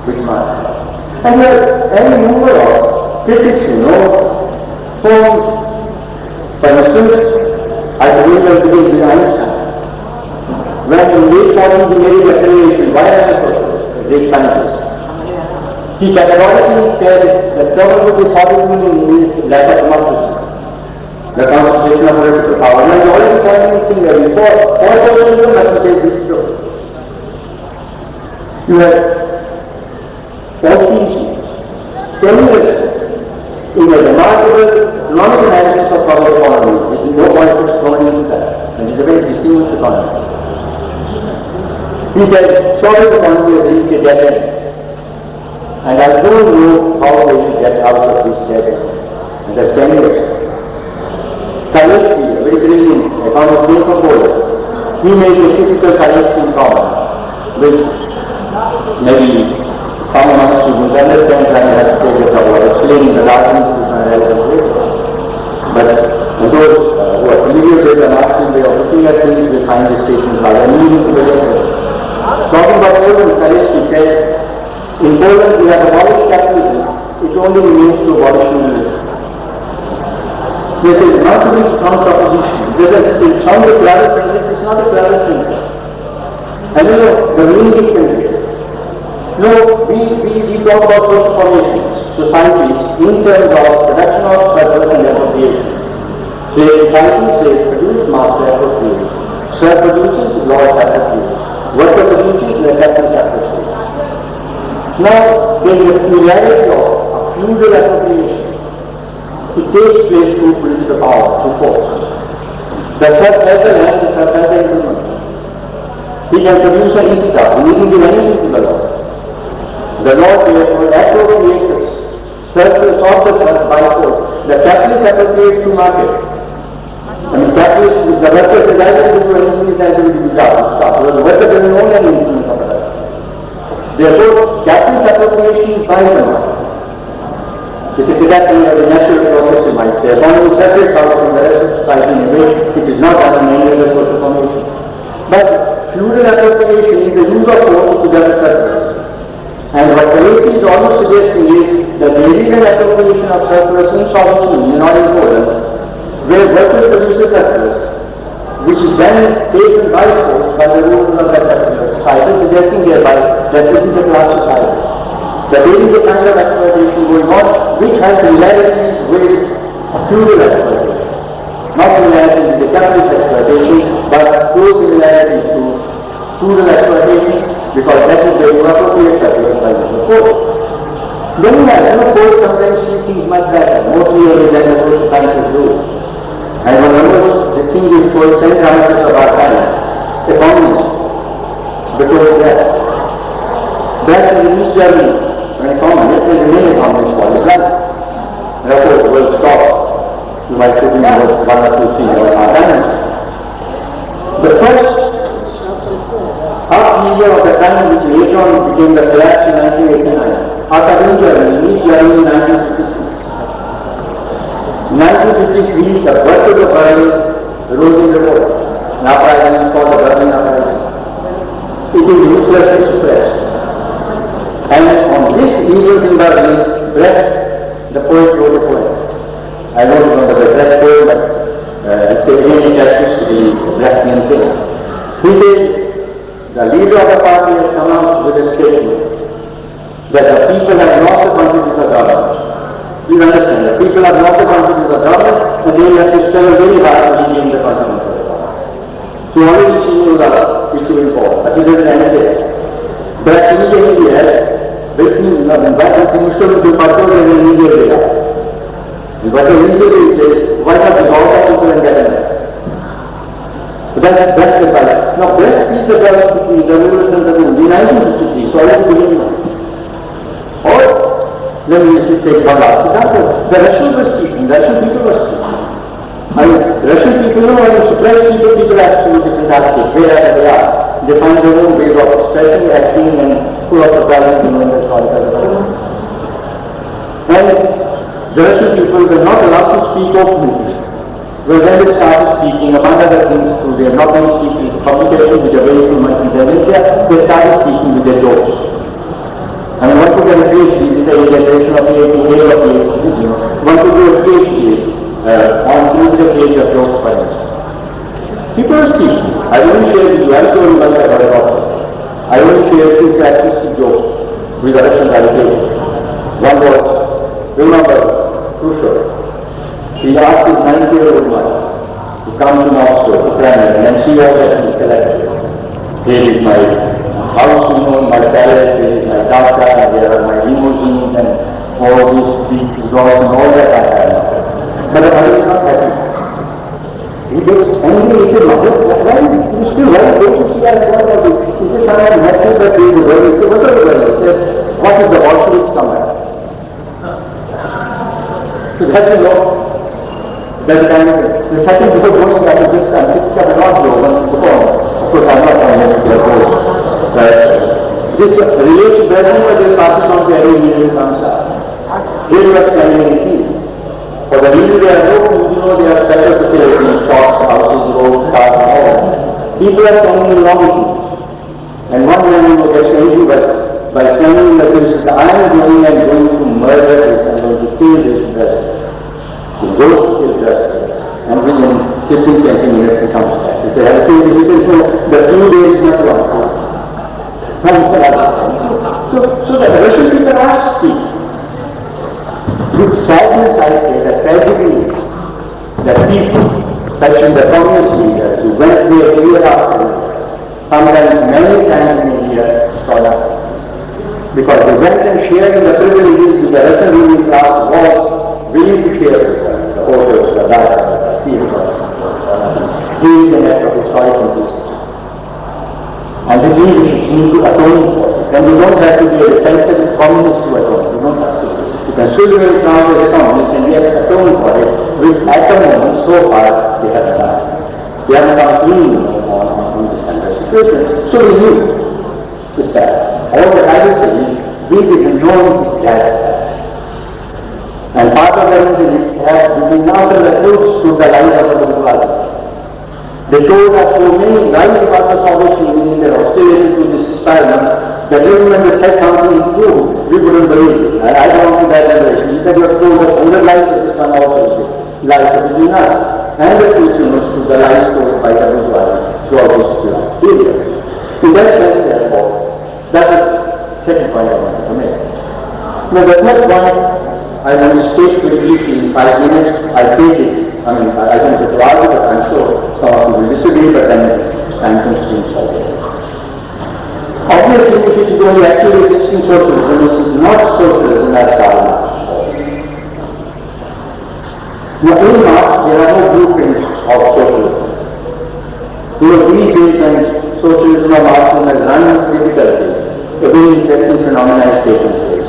which Marx has. And there are any number of critics, whom, for instance, I believe that today is Einstein. When in late 40s he made a declaration, why am I a socialist? A great scientist. He categorically said that trouble with the Soviet Union is lack of democracy, the concentration of political power. And I was already pointing this thing there before. For socialism, let me say this is true. You have Confucius telling us in a remarkable economic analysis of our economy, there is no point of throwing into that, and it is a very distinguished economy. He said, Soviet economy has reached a dead end. And I don't know how they will get out of this dead end. And that's 10 years. Kalevsky, a very brilliant economist from Poland, he made a typical Kalevsky comment, which maybe some of us students understand and have to take the trouble of explaining the large institutional relevance later. But those who are familiar with the Marxist way of looking at things will find this statement rather meaningful to the talking about Poland, Kalevsky said, in Poland we have abolished capitalism, it only remains to abolish communism. This is not to be some proposition. It sounds a clever sentence, it's not a clever sentence. And the meaning it conveys. We talk about social formations, societies, in terms of production of surplus and appropriation. Say society says produce, master appropriate. Sir produces, Lord appropriate. Worker produces, the capitalist appropriate. Now, in the reality of a feudal appropriation, it takes place through political power, through force. The serf has the land, the serf has the implement. He can produce an extra, he needn't give anything to the law. The law therefore appropriates the serf to solve the serf by force. The capitalist appropriates to market. I mean, capitalist, the worker says, I don't do anything, is going to be done. The worker doesn't own any influence of that. Therefore, capitalist appropriation is by the market. This is exactly the natural process you might say. Economy separates out from the rest of society in a way which is not done in any other social formation. But feudal appropriation is the use of force to gather surplus. And what Palesi is almost suggesting is that there is an appropriation of surplus in Soviet Union or in Poland, where workers produce a surplus, which is then taken by force by the rulers of that particular society, suggesting thereby that this is a class society. That there is a kind of exploitation going on which has similarities with feudal exploitation. Not similarities with the capitalist exploitation, but close similarities to feudal exploitation, because that is the appropriate surplus by the force. Then we have, force sometimes see things much better, more clearly than the social sciences do. And one of the most distinguished poets and dramatists of our time, economists, before that. That in East Germany, when economists, they remain economists for his life. Therefore, the world stops. You might put in about 1 or 2 things about our time. The first upheaval of the time which later on became the collapse in 1989, after in Germany, in East Germany in 1953. In 1953, the birth of the Berlin rose in revolt. An uprising is called the Berlin uprising. It is ruthlessly suppressed. And on this region in Berlin, Brecht, the poet, wrote a poem. I don't know the Brecht poem, but it's a really justice to the Brechtian thing. He says, the leader of the party has come out with a statement that the people have lost the confidence of government. You understand, the people have lost the confidence of government, and they have to struggle very hard to regain the confidence of the government. So already seen those are issue in court, but it doesn't end there. But immediately has written, invited the Muslim to participate in an immediate way. But immediately it says, why not dissolve the people and get in there? So that's the advice. Now let's see the difference between the revolution and the boom. In 1953, so already beginning now. Or, let me just take one last example. The Russian was speaking, the Russian people were speaking. I mean, Russian people know when you suppress people, people act to different aspects, wherever they are. They find their own ways of expressing, acting, and full of surprise, in the historical development. And the Russian people were not allowed to speak openly. Well, when they started speaking, among other things, through their not only speaking publications, which are very much in India, they started speaking with their jokes. I mean, one could get a PhD, this is a generation of PhD, one could do a PhD on the page of jokes, for instance. People are speaking. I will share with you, I'm sure you must have heard about it. I will share 2 characteristic jokes with the Russian radical. One was, remember, Khrushchev. He asked his 90-year-old wife to come to Moscow, Ukraine, and she was at his collective. Here is my house, my palace, here is my dacha, and there are my limousines, and all these big doors and all that I have. But the mother is not happy. He gets angry, he said, Mother, why you still want to go to see our God? He says, son, I'm happy that he is the world. He said, what are the world? He said, what is the Bolshevik somewhere? So that's the law. That kind of thing. The second before going after this time, this is not the one before. Of course, I'm not going to make it close. This relates to Brazil, but it passes on to every Indian comes up. Here you are standing in peace. For the reason there are no food, there are special facilities, shops, houses, roads, cars, and all. People are standing in long queues. And one man gets angry by standing in the queue, says, I am going to murder this, I'm going to kill this brother. He goes to kill justice, and within 15-20 minutes he comes back. He says, the 2 days is not long. So the Russian people are speaking. With sadness I say that tragedy is that people, especially the communist leaders, who went there year after year, sometimes many times in a year, saw nothing. Because they went and shared in the privileges which the Russian ruling class was willing to share with them, the hotels, the data, the theaters, here is the net of historical history. And this leadership seems to atone for it. And you don't have to be a defensive communist to atone. You don't have to. You can still be very proud as a communist and yet atone for it, which at the moment so far they haven't done. They haven't come clean on this kind of situation. So we knew this bad. all the dynasties, we didn't know this that. And part of that is that between us and the truths to the life of the bourgeoisie. They told us so many lies about the Soviet Union in their hostility to this experiment that even when they said something true, we wouldn't believe it. And I belong to that generation. He said you have told us 100 lies that this one also lies between us and the Christians to the lies told by the bourgeoisie throughout this period. In that sense, therefore, that is the second point I want to make. Now the third point, I want to state very briefly in 5 minutes. I take it. I mean, I don't have to argue, but I'm sure some of you will disagree, but then time constraints are there. Obviously, if it is only actually existing socialism, this is not socialism as Karl Marx. Now, in Marx, there are no blueprints of socialism. These days when socialism or Marxism has run into difficulty, a very interesting phenomenon is taking place.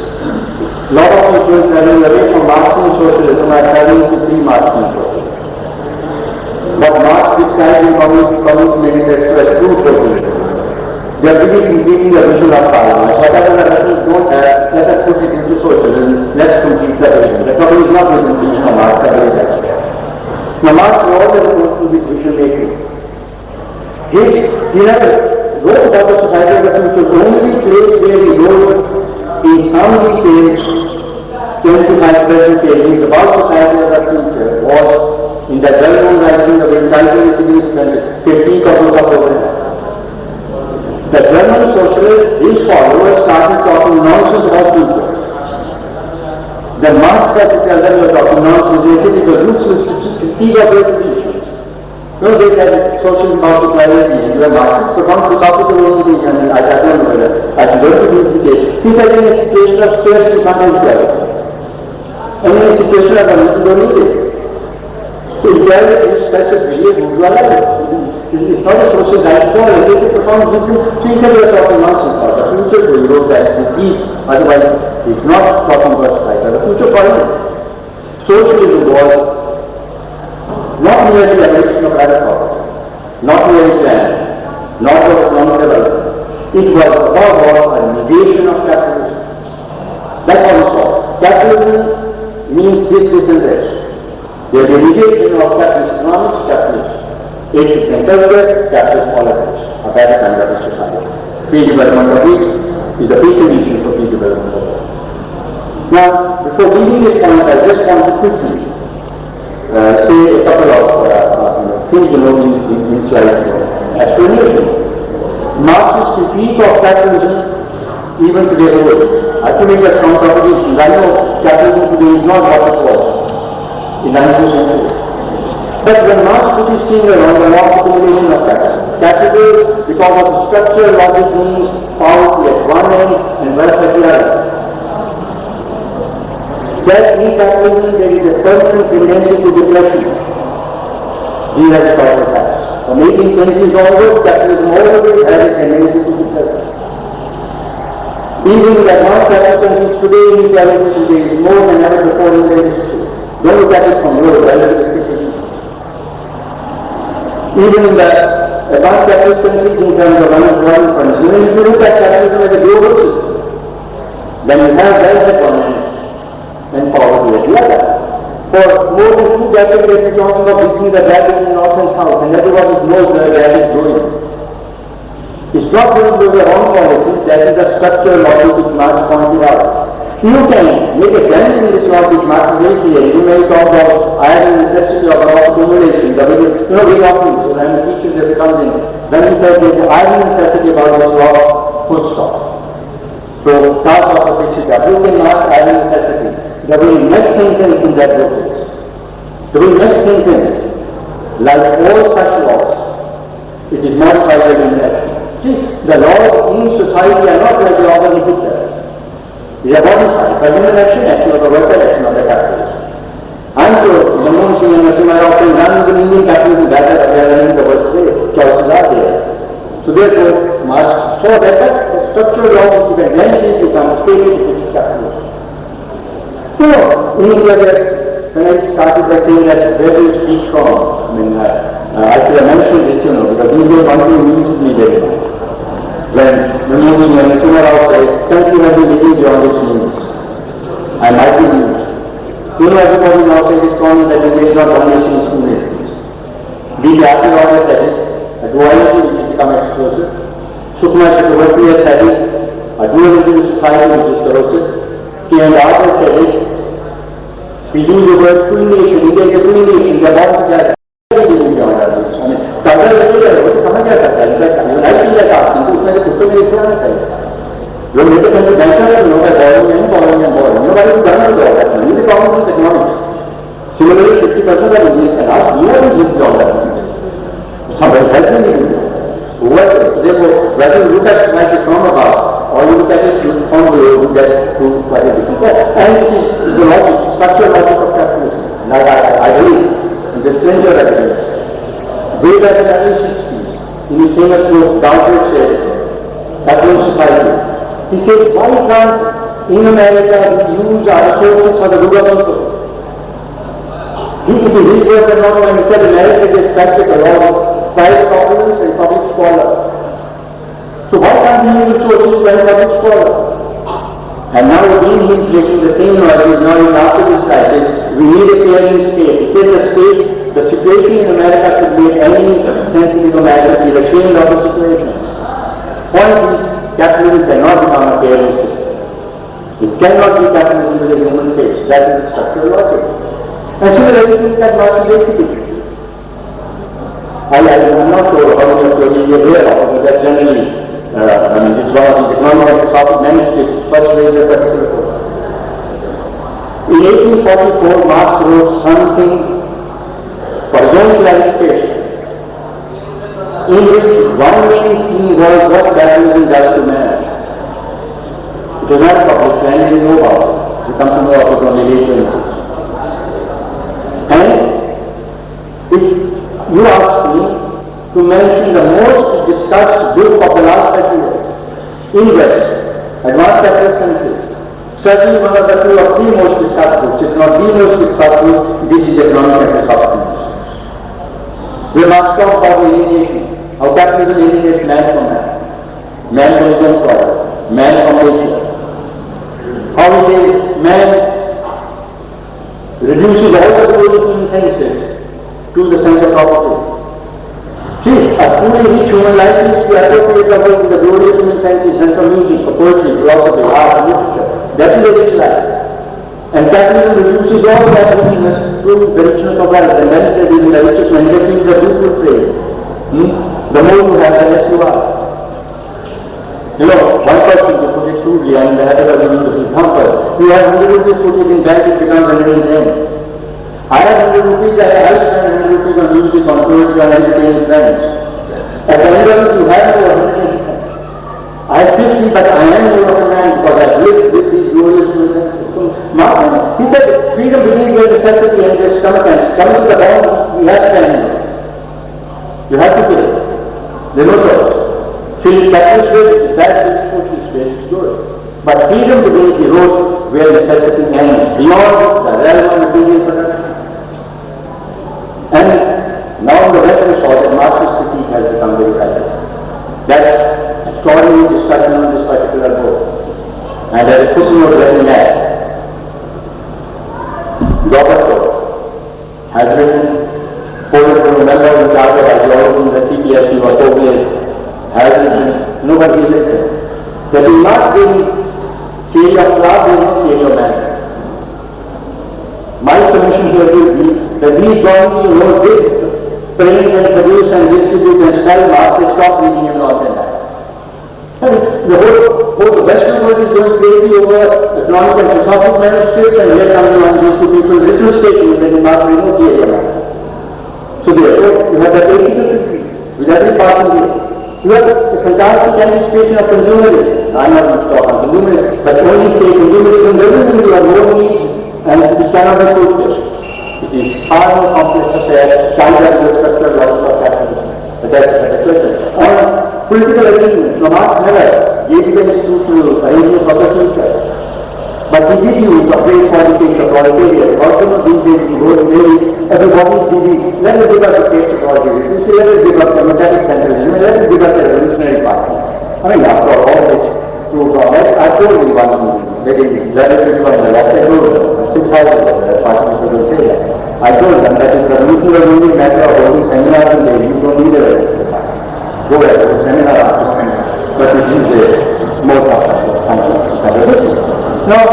A lot of people traveling away from Marxism socialism are traveling to pre-Marxism socialism. But Marx described in Communist Manifesto as true socialism. They are really completing the vision of Karl Marx. Whatever the Russians don't have, let us put it into socialism, let's complete the vision. The trouble is not with the vision of Marx, the trouble is elsewhere. Now Marx always goes to this vision making. He never wrote about the society of the future. The only place where he wrote in some detail, 25 present pages about society of the future was in the well-known writing of entitled significant 15th of October. The German socialists, his followers, started talking nonsense about future. The Marx tried to tell them they were talking nonsense, they said it was ruthless critique of their positions. No, they said social multiplicity and the Marxists, but on the topic of organization, I don't know whether I should go to this detail. He said in a situation of stress, you can't equality. And in a situation of you don't need it. So equality is stress is really a bourgeois. It's not a social life form, it is a profound wisdom. So he said we are talking nonsense about the future, so he wrote that to eat, otherwise he's not talking about society. The future for him, socialism was not merely a evolution of other problems, not merely plan, not of economic development. It was above all a negation of capitalism. That's how we saw. Capitalism means this and this. There is a negation of capitalist economics, capitalist ethics and culture, capitalist politics, a better kind of a society. Free development of it is the precondition for free development of it. Now, before leaving this point, I just want to quickly say a couple of things in slight explanation. Marxist critique of capitalism even today holds. I can make that strong proposition. I know capitalism today is not what it was in 19th century. But when Marx put his finger on the law of accumulation of capital, because of the structure, logic means poverty at one end and wealth at the other. That in capitalism there is a permanent tendency to depression. These are the powerful facts. From 1820s onwards, capitalism always has a tendency to depression. Even in the advanced capitalist countries today, inequality today is more than ever before in their history. Don't look at it from your relative perspective. Even in the advanced capitalist countries in terms of unemployment funds, even if you look at capitalism as a global system, then you have wealth at one end and poverty at the other. For more than 2 decades, we are talking about between the gap in north and south, and everybody knows the gap is growing. It's not going to be a wrong policy, that is the structural logic which Marx pointed out. You can make a dent in this logic, Marx very clear. You may talk about iron necessity of law of accumulation. We often do, and the teachers that comes in. Then he said there's an iron necessity about the law of full stop. So, start off of fix it up. You can ask iron necessity. The very next sentence in that book is, the very next sentence, like all such laws, it is modified by interaction. See, the laws in society are not like the organic itself. They are modified by human action of the worker action of the capitalist. I'm sure Manmohan Singh and Narasimha Rao can run the Indian capitalism better than the world today. Choices are there. So therefore, Marx saw that the structural law which you can guarantee to come straight into capitalism. So, in India, when I started by saying that where do you speak from? I mean, I should have mentioned this, because India one thing needs to be very nice. when moving and somewhere outside, country has been living beyond its means. I might be used. You know, everybody now says it's common that we make not donations to nations. We after order said it, a duality which become explosive. Sukma Chakravarti has said it, a dualism in society which is corrosive. He and Arthur said it. We use the word full nation, India is a full nation, they are bound together. Living beyond our means. I mean, कदर लगेगा वो तो समझ आ सकता है, लेकिन नहीं किया था किंतु उसमें तो कुछ नहीं इसलिए नहीं चाहिए। लोग लेते हैं तो बैंक में लोग borrowing and borrowing. Nobody will done it all that money. It's a common sense economics. Similarly, 50% of Indians can ask, we have to live beyond that money. Somebody help me in India. Therefore, whether you look at it like it's from above, or you look at it from below, you get to quite a different point. And it is the logic, structural logic of capitalism. Like I believe in the stranger evidence. Way back in the 1960s, in his famous book, Randhir Singh, Affluent Society, he said, why can't in America we use our resources for the good of people? It is his word and not when he said America is practical law of private providence and public squalor. So why can't we use resources for public squalor? And now again he is making the same logic, now even after this crisis, we need a caring state. He said the state, the situation in America should make any sensitive American feel ashamed of the situation. Point is, capitalism cannot become a caring system. It cannot be capitalism with a human face. That is the structural logic. And similarly, we look at Marxism. I'm not sure how many of you are aware of it, but that's generally, this is one of the economic topic manuscripts, first raised a particular point. In 1844, Marx wrote something for his own clarification, in which one main theme was what capitalism does to man. It was not published, and we know about it. We come to know of it only later in this. And if you ask me to mention the most discussed book of the last 30 years in West, advanced capitalist countries, certainly one of the two or three most discussed books, if not the most discussed book, this is Economic and Socialism. We must talk about alienation, how capitalism alienates man from man, man from his own product, man from nature. How it is man reduces all the human senses to the sense of property. See, a truly rich human life is to appropriate the glorious human senses, sense of music, of poetry, philosophy, art, and literature. That is a rich life. And capitalism reduces all that richness to the richness of wealth, and then it is in the richest man, it is a beautiful phrase. The more you have, the less you are. You know, one person, to put it crudely, and the habit of giving this example, you have 100 rupees, put it in bank, it becomes 110. I have 100 rupees, I have spent 100 rupees on music, on poetry, on entertaining friends. At the end of it, you have no 110. I have 50, but I am more of a man because I live with these glorious movements. Marxism, he said, freedom begins with necessity and there's stomach and coming to the bond, we have to pay. You have to pay. There's no choice. See, capitalist way, that is socialist way, it's good. But freedom begins, he wrote, where necessity ends, beyond the realm of material production. And now the West we saw that Marxist critique has become very rapid. That's extraordinary discussion on this particular book. And there is a footnote written there. Dr. has written, quoted from a member of the charter by George in the CPSC or Soviet, has written, nobody is written. That is not the theory of class, there is no theory of man. My submission here will be that these governments who did print and produce and distribute and sell Marx, they stop reading and all that. The whole Western world is going crazy over economic and philosophical manuscripts, and here comes along these two people little statements that in Marx there is no theory of man. So therefore, you have that 80-50 with every passing day. You have a fantastic anticipation of consumerism. I'm not going to talk on consumerism, but only say consumerism doesn't mean you have more needs and which cannot be fulfilled. It is far more complex affair, tied up with the structural logic of capitalism. But that's a question. On political arrangements, Marx never gave you an institutional arrangement for the future. But he did use a great qualification of proletariat. Also, these days he wrote really, everybody is busy. Let us give up the case of proletariat. You say, let us give up the democratic centralism, let us give up the revolutionary party. I mean, after all this, I told you one thing, that is relative from the last I told them, 6,000, party people will say that. I told them that if the revolution was only a matter of holding seminars in the you don't need a revolution party. Go ahead, hold seminar after seminar, but it is the most of the Now,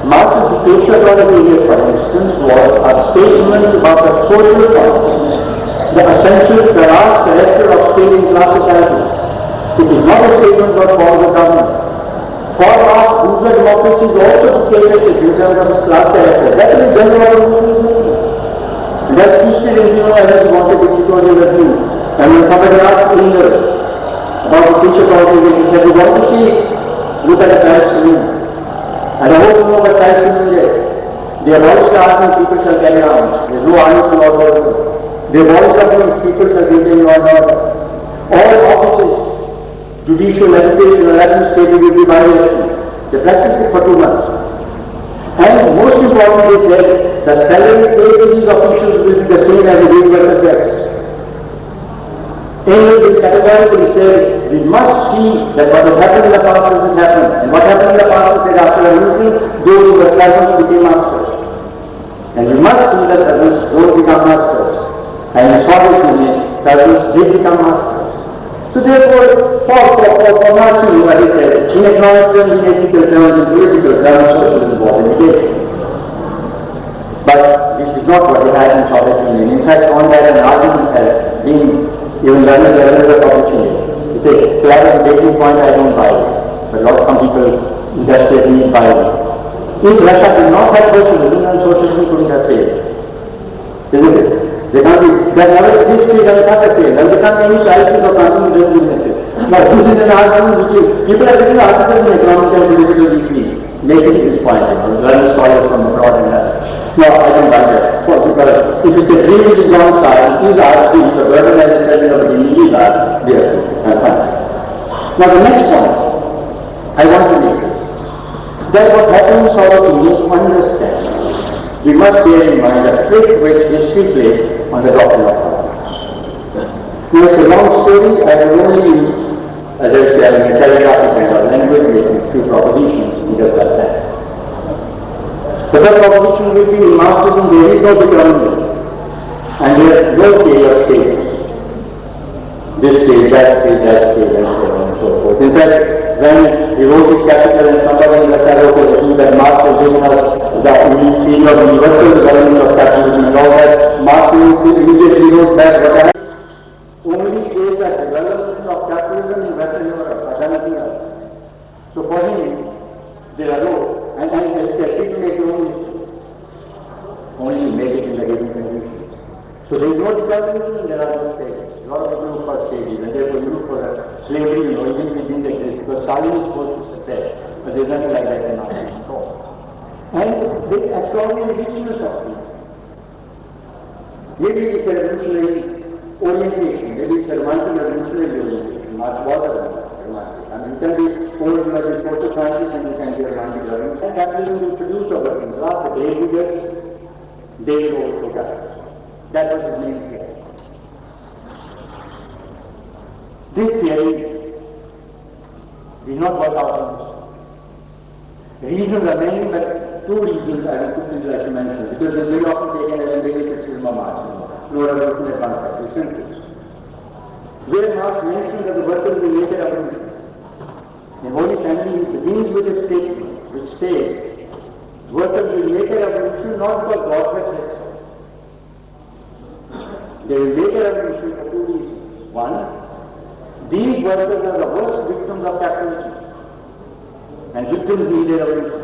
Marx's dictatorship of the period, for instance, was a statement about the social conditions, the essential character of state in classicality. It is not a statement about forms of government. For Marx, bourgeois democracy is also dictatorship in terms of its class character. That is the general revolution. And that's twisted into, I just wanted to show you the view. And when somebody asked Engel about the future policy, he said, we want to see, look at the Paris Commune. And I hope you know what Paris Commune is. They have all started and people shall carry arms. There is no army to order. They have all started and people shall give them law and order. All offices, judicial, education, and administrative will be by election. They practiced it for 2 months. And most importantly, they said the salary paid to these officials will be the same as the wage workers tax. Engel will categorically say, we must see that what has happened in the past doesn't happen. And what happened in the past is that after a revolution, those who were servants became masters. And we must see that servants don't become masters. And in Socialism, servants did become masters. So therefore, for Marxism, what he said, in economic terms, in ethical terms, in political terms, socialism was imitation. But this is not what we had in Soviet Union. In fact, on that an argument has been even learned the level of opportunity. He said, clarification point I don't buy it. But some people industrially buy it. If Russia did not have socialism, then socialism couldn't have failed. Isn't it? There never history doesn't have a fail. There can't be any crisis or something that doesn't exist. Now this is an argument which is, people are written articles in economic and political weekly, making this point, learn scholars from abroad and that. No, I don't buy that. Because if it's a dream which is on side, these are things, the burden as I said in the beginning, these are there. Now the next point I want to make is that what happens sort of in this understand, we must bear in mind the trick which history played on the doctrine of politics. Now it's a long story, I will only use, as I said, in a telegraphic kind of language, making few propositions in just like that. The first proposition will be in Marxism there is no determinism and there is no scale of states. This state, that state, that state, and so on and so forth. In fact, when he wrote his Capital and somebody in the wrote a review that Marx was giving us the theory of universal government of capitalism and all that, Marx immediately wrote back what I only is the development of capitalism in Western Europe, but nothing else. So for him, there are no, and he said, people make only make it in the given conditions. So there is no determinism and there are no stages. A lot of people look for stages and therefore you look for slavery in origin within the exist because Stalin is supposed to success, but there is nothing like that in Marxism at all. And the extraordinary richness of it. Maybe it's a revolutionary orientation, maybe it's a romantic revolutionary orientation, Marx was a romantic. I mean, you can be old like a social scientist and you can be a romantic revolution. And capitalism will produce our things. After the day leaders, they will also capitalism. That was his main theory. This theory did not work out on this. Reasons are many, but 2 reasons I will quickly like to mention, because they are very often taken as a basic criticism of Marxism, no revolutionary concept, it's simple. Where Marx mentioned that the workers will make a revolution. The Holy Family begins with a statement which says, workers will make a revolution not because God has said so. They will make a revolution for 2 reasons. One, these workers are the worst victims of capitalism, and victims need a revolution.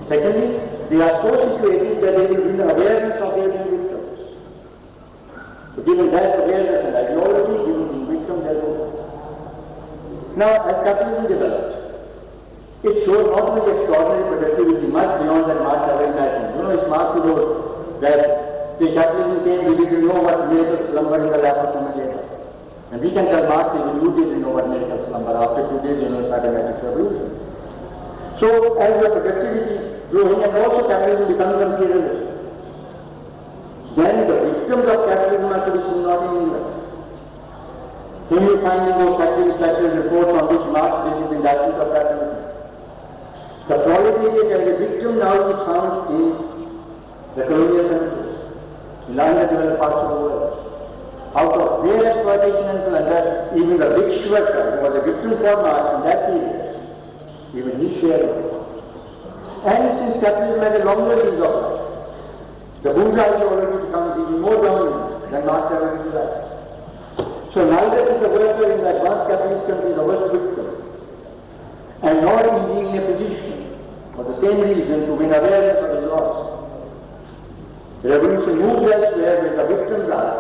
Secondly, they are so situated that they will bring the awareness of their being victims. So given that awareness and ideology, given being victims as well. Now, as capitalism develops, it shows not only extraordinary productivity, much beyond that Marx ever imagined. You know, it's Marx who wrote that the capitalism came, we didn't know what miracles slumbered in the lap of human labor. And we can tell Marx, even you didn't know what miracles slumber. After 2 days, you know, it's not a magic revolution. So, as the productivity growing and also capitalism becomes imperialist, then the victims of capitalism are to be seen not in England. Whom you find in those satisfactory reports on which Marx bases the indictment of capitalism. The proletariat as a victim now is found in the colonial countries, in underdeveloped parts of the world. Out of their exploitation and plunder, even the big Schwerter, who was a victim for Marx in that period, even he shared it. And since capitalism has a longer lease of life, the bourgeoisie already becomes even more dominant than Marx ever realized. So neither is the worker in the advanced capitalist country the worst victim, and nor is he in a position, for the same reason, to win awareness of his loss. The revolution moves elsewhere where the victims are,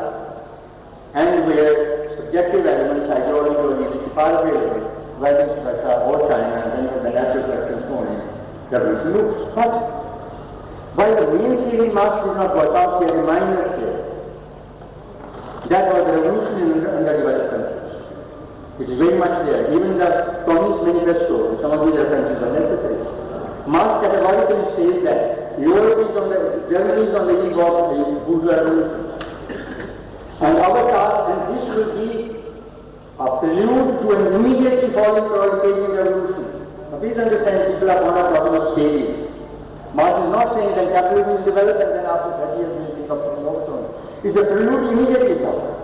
and where subjective elements, ideology, is far available, whether it's Russia or China, and then with the natural selection forming, the revolution moves. But while the mainstream Marx did not work out, he had a minor share. That was the revolution in underdeveloped countries. It is very much there. Even the Communist Manifesto, some of these other countries are necessary. Marx categorically says that Germany is on the eve of the bourgeois revolution. And our task, and this will be a prelude to an immediately following proletarian revolution. Now please understand, people are not talking of stages. Marx is not saying that capitalism is developed and then after 30 years we will become overthrown. It's a prelude immediately following.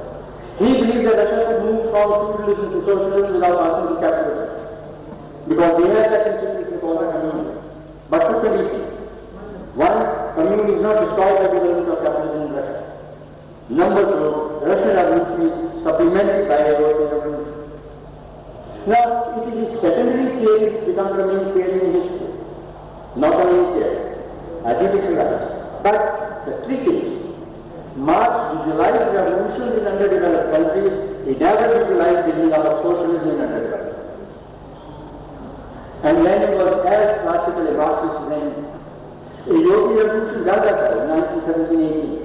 He believes that Russia could move from feudalism to socialism without passing to capitalism. Because they have that institution called the commune. But two conditions. One, commune is not destroyed by the development of capitalism in Russia. Number two, the Russian revolution is supplemented by a European revolution. Now, it is a secondary theory which becomes the main theory in history. Not the main theory, as it is right. But the trick is, Marx visualized revolutions in underdeveloped countries, he never visualized building up of socialism in underdeveloped countries. And Lenin was as classical a Marxist as any. A European revolution does that in 1917-18.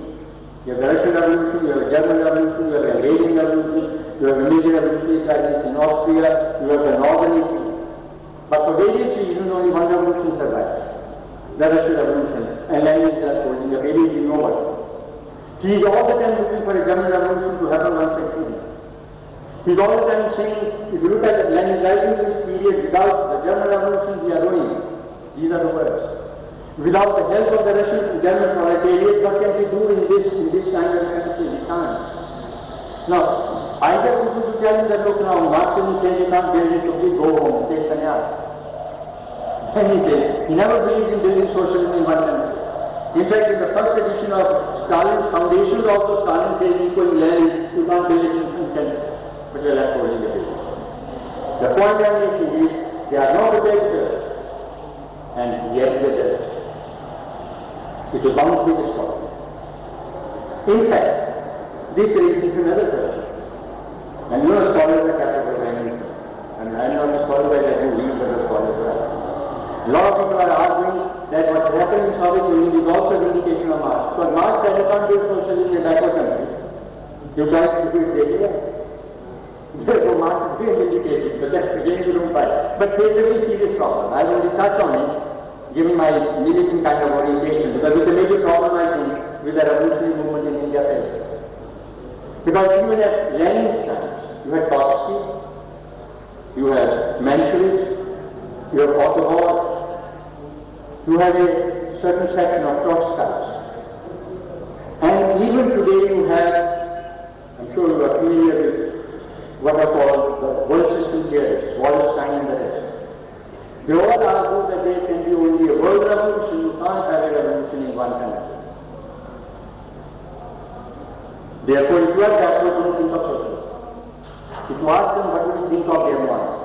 You have the Russian Revolution, you have the German Revolution, you have the Hungarian Revolution, you have a major revolutionary crisis in Austria, you have the Northern Italy. But for various reasons, only one revolution survives, the Russian Revolution. And Lenin is just holding a very, you know what. He is all the time looking for a German Revolution to happen once again. He is all the time saying, if you look at Lenin's writing in this period, without the German Revolution we are ruined. These are the words. Without the help of the Russian German proletariat, what can we do in this kind of time? Now, either people to tell him that look now, Marxism says you can't build it, so please go home, take sannyas. Then he says, he never believed in building socialism in one country. In fact, in the first edition of Stalin's Foundations, also Stalin says equal Lenin, you can't build it in country, but you are left holding the building. The point I'm making is, they are not prepared, and yet they are. It is bound to be destroyed. In fact, this raises another question. And you are a scholar of the capital of anything. And I am not a scholar by that you read, but a scholar of that. A lot of people are arguing that what happened in Soviet Union is also an indication of Marx. Because Marx said you can't build socialism in a backward country. You can't do it there. Therefore Marx is being indicated, but that's again you don't fight. But there's a very serious problem. I will only touch on it, given my militant kind of orientation, because it's a major problem I think with the revolutionary movement in India faced. Because even at Lenin's time, you had Trotsky, you had Menshevik, you have Otto, you have a certain section of Trotskyites. And even today you have, I'm sure you are familiar with what are called the world system theorists, Wallerstein and the rest. They all argue that there can be only a world revolution, you can't have a revolution in one country. Therefore, if you are backward, don't think of socialism. If you ask them what would you think of their minds,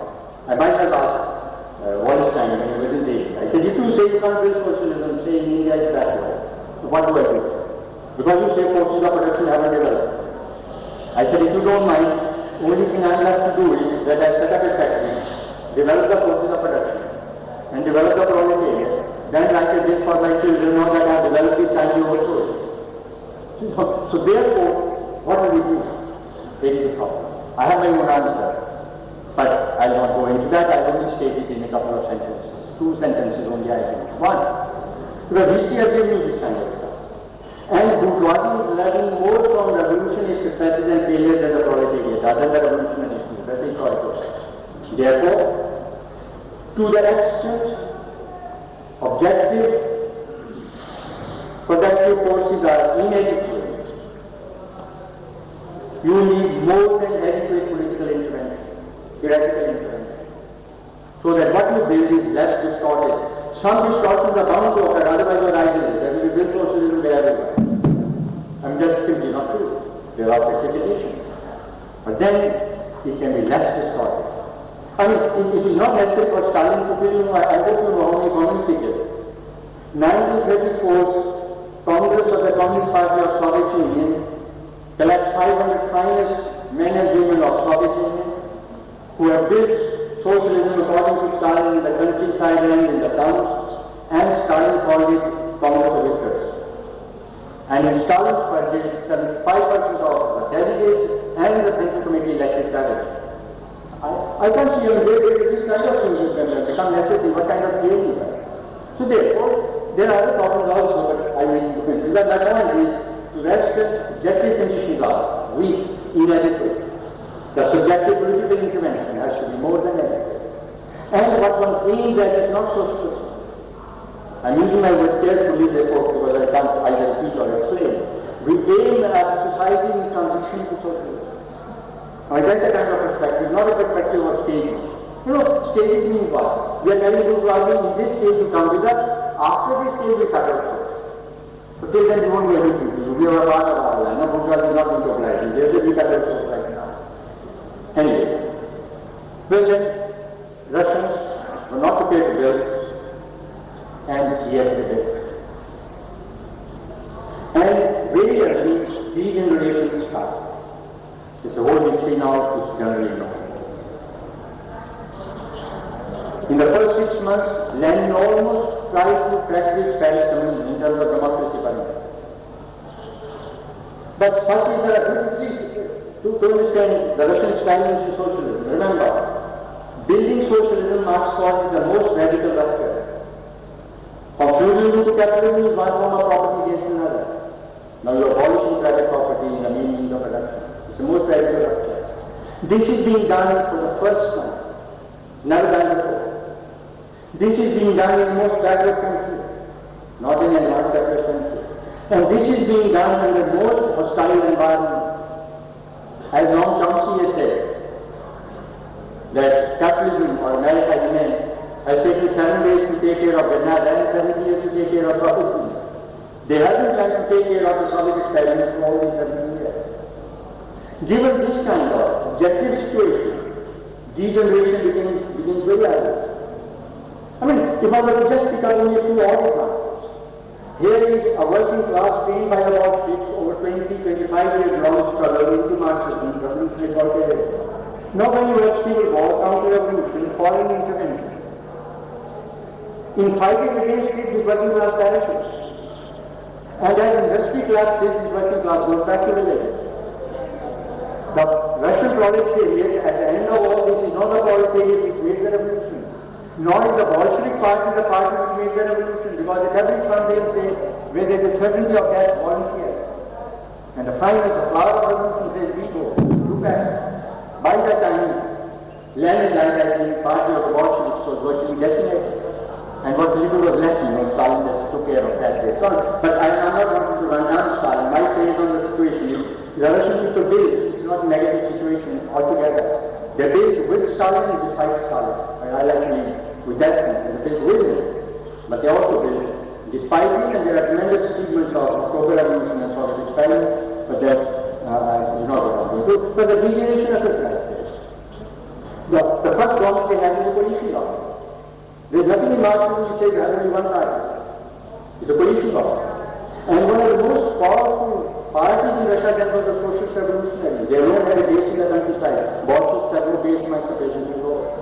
I might have asked Wallerstein when he was in the I said, if you say you can't build socialism, say India is backward, so what do I do? Because you say forces of production haven't developed. I said, if you don't mind, only thing I have to do is that I set up a factory, develop the forces of production, and develop the proletariat. Then I can wait for my children know that I have developed this time overthrow. So therefore, what do we do? There is a problem. I have my own answer, but I will not go into that. I will only state it in a couple of sentences. 2 sentences only I think. One, because history has given you this kind of stuff. And who bourgeoisie is learning more from revolutionary successes and failures than the proletariat, other than the revolutionary schools. That's the historical fact. Therefore, to the extent objective productive forces are inadequate, you need more than adequate political intervention, theoretical intervention, so that what you build is less distorted. Some distortions are bound to occur, otherwise you are idealist. There will be built socialism everywhere. I mean, that's simply not true. There are precipitations. But then it can be less distorted. I mean, it is not necessary for Stalin to tell you, I hope you know how many communists he did. 1934's Congress of the Communist Party of Soviet Union collects 500 finest men and women of Soviet Union who have built socialism according to Stalin in the countryside and in the towns, and Stalin called it Congress of Victors. And in Stalin's party, 75% of the delegates and the Central Committee elected directly. I can't see this kind of things will become necessary, what kind of game is that? So therefore, there are other problems also, but I mean, because my point is, to that extent, objective conditions are weak, inadequate. The subjective political intervention has to be more than adequate. And what one aims at is not so specific. I'm using my words carefully, therefore, because I can't either speak or explain. We aim at society in transition to socialism. Now, that's a kind of perspective, not a perspective of staging. You know, staging means what? We are telling bourgeoisie, in this stage you come with us, after this stage we cut out. So till then you won't be able to do. We are a part of our life. No, bourgeoisie is not going to oblige you. Therefore we cut out right now. Anyway, well then, Russians were not prepared to build, and yet they did. And very early, these relations start. It's a whole history now, it's generally known. In the first 6 months, Lenin almost tried to practice Paris Communism in terms of democracy parameters. But such is to understand the Russian style into socialism. Remember, building socialism, Marx called it the most radical rupture. From feudalism to capitalism is one form of property against another. Now you are abolishing private property in the meaning of production. It's the most radical rupture. This is being done for the first time. Never done before. This is being done in the most backward country, not in an advanced backward country. And this is being done in the most hostile environment. As Noam Chomsky has said, that capitalism or America has taken 7 days to take care of Vietnam and 7 years to take care of Pakistan. They haven't tried to take care of the Soviet experiment for all these 7 years. Given this kind of objective situation, degeneration begins very early. I mean, if I were to just pick up only a few odd examples, here is a working class trained by the Bolsheviks over 20-25 years long struggle into Marxism, revolutionary proletariat. Now when you have civil war, counter-revolution, foreign intervention, in fighting against it, the working class perishes. And as industry collapses, the working class goes back to village. The Russian proletariat, at the end of all this, is not the proletariat which made the revolution, nor is the Bolshevik party the party which made the revolution, because at every front they will say, where there is certainty of death, volunteers. And the finals, the flower of revolution says, we go, do better. By that time, Lenin, like I think, party of the Bolsheviks was virtually decimated. And what little was left, Stalin just took care of that. But I'm not wanting to run down Stalin. My take on the situation is, the Russian people build, it's not a negative situation altogether. They build with Stalin and despite Stalin. I like to mean with that sense, they build with him. But they also build despite him, and there are tremendous achievements of October Revolution and Soviet experiment, but that is not what I'm going to do. But the degeneration occurs like this. The first government they have is a coalition government. There is nothing in Marxism which says there has only one party. It's a coalition government. And one of the most powerful parties in Russia then was the Socialist Revolutionary. They alone had a base in the countryside. Bolsheviks have no base in my sufficient to go.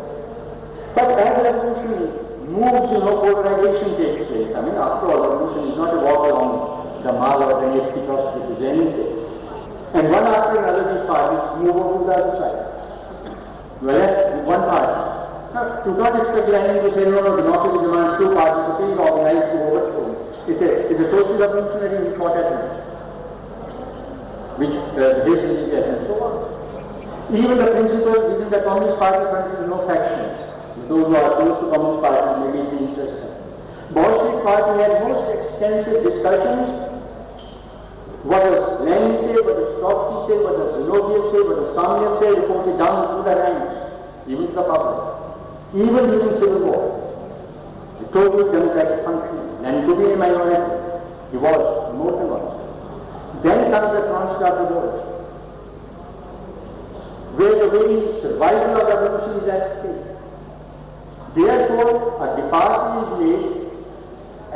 But as the revolution moves, polarization takes place. I mean, after all, revolution is not a walk along the mall or the Nevsky Prospect, which is any say. And one after another, these parties move over to the other side. You are left with one party. You can't expect Lenin to say, no, democracy demands two parties, so please organize to overthrow. It's a social revolutionary who shot at him. which Randhir Singh and so on. Even the principle within the Communist Party, for instance, no factions. Those who are close to Communist Party may be interested. Bolshevik Party had most extensive discussions. What does Lenin say, what does Trotsky say, what does Zinoviev say, what does Samyev say, reported down through the ranks, even to the public. Even during Civil War, the total democratic functioning, and to be a minority, he was more than once. Then comes the Transcar revolt, where the very survival of the revolution is at stake. Therefore, a departure is made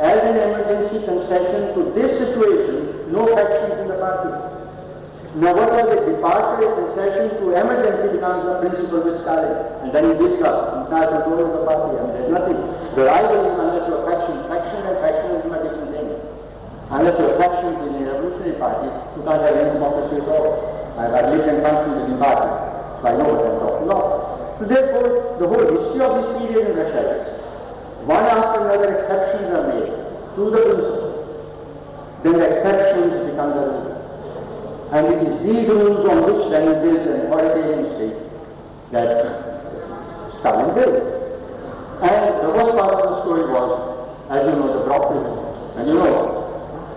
as an emergency concession to this situation, no factions in the party. Now what was the departure, a concession to emergency becomes the principle with Stalin. And then he gives up, entire control of the party, and there's nothing. The rival is unless you're faction. Faction and factionalism are different things. Unless you're factions in a revolutionary party, you can't have any democracy at all. I've lived and functioned in party, so I know what I'm talking about. So therefore, the whole history of this period in Russia is one after another exceptions are made to the principle. Then the exceptions become the rule. And it is these rules on which then it builds an authoritarian state that Stalin built. And the worst part of the story was, as you know, the Brockism. And you know,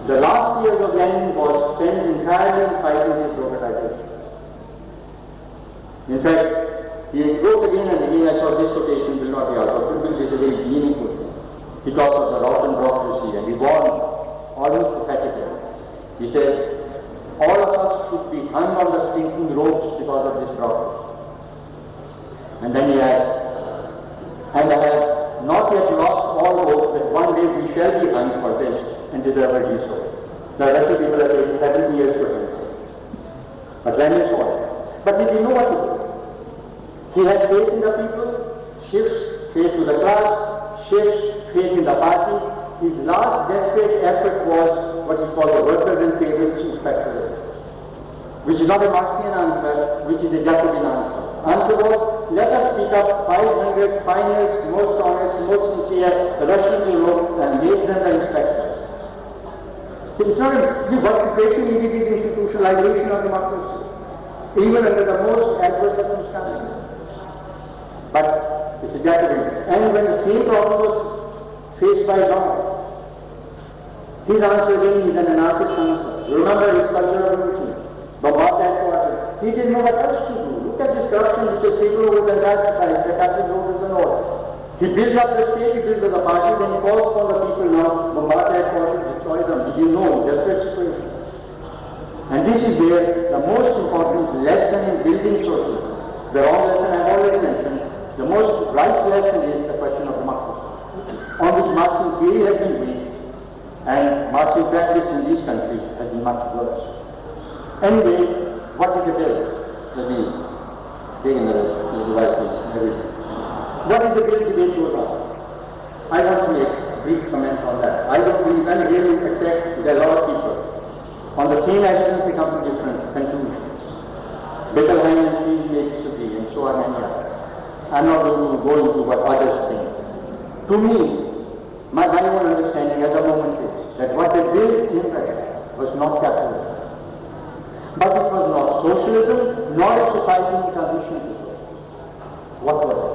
the last years of Lenin was spent entirely in fighting his prototyping. In fact, he wrote again and again, I thought this quotation will not be out of it, but it is a very meaningful thing. He talks of the rotten bureaucracy and he warned almost pathetically. He said, all of us should be hung on the stinking ropes because of this bureaucracy. And then he adds, and I have not yet lost all hope that one day we shall be hung for this and deservedly so. The Russian people have taken 70 years to do. But Lenin saw it. But he didn't know what to do. He had faith in the people, shifts faith to the class, shifts faith in the party. His last desperate effort was what he called the workers and patrons inspectorate, which is not a Marxian answer, which is a Jacobin answer. Answer was, let us pick up 500 finest, most honest, most sincere Russian Europe and make them the inspectors. So it's not a diversification, it is institutionalization of democracy, even under the most adverse circumstances. But it's a Jacobin. And when the same problem was faced by God, his answer again is an anarchist answer. Remember his cultural revolution, bombard that quarter. He didn't know what else to do. Look at this corruption which is taken over the Catholic, the Catholic over the north. He builds up the state, he builds up the party, then he calls for the people now, bombard that quarter, destroy them. He didn't know, desperate situation. And this is where the most important lesson in building socialism, the wrong lesson I've already mentioned, the most right lesson is the question of democracy, on which Marxist theory has been weak, and Marxist practice in these countries has been much worse. Anyway, what is the bill? Let me take another device, please. What is the bill debate goes on? I want to make a brief comment on that. I don't believe any really attack there are a lot of people. On the same evidence, they come to different conclusions. Bettelheim and Fried may disagree, and so are many others. I'm not going to go into what others think. To me, my own understanding at the moment is that what they built in Russia was not capitalism. But it was not socialism, nor a society in transition to socialism. What was it?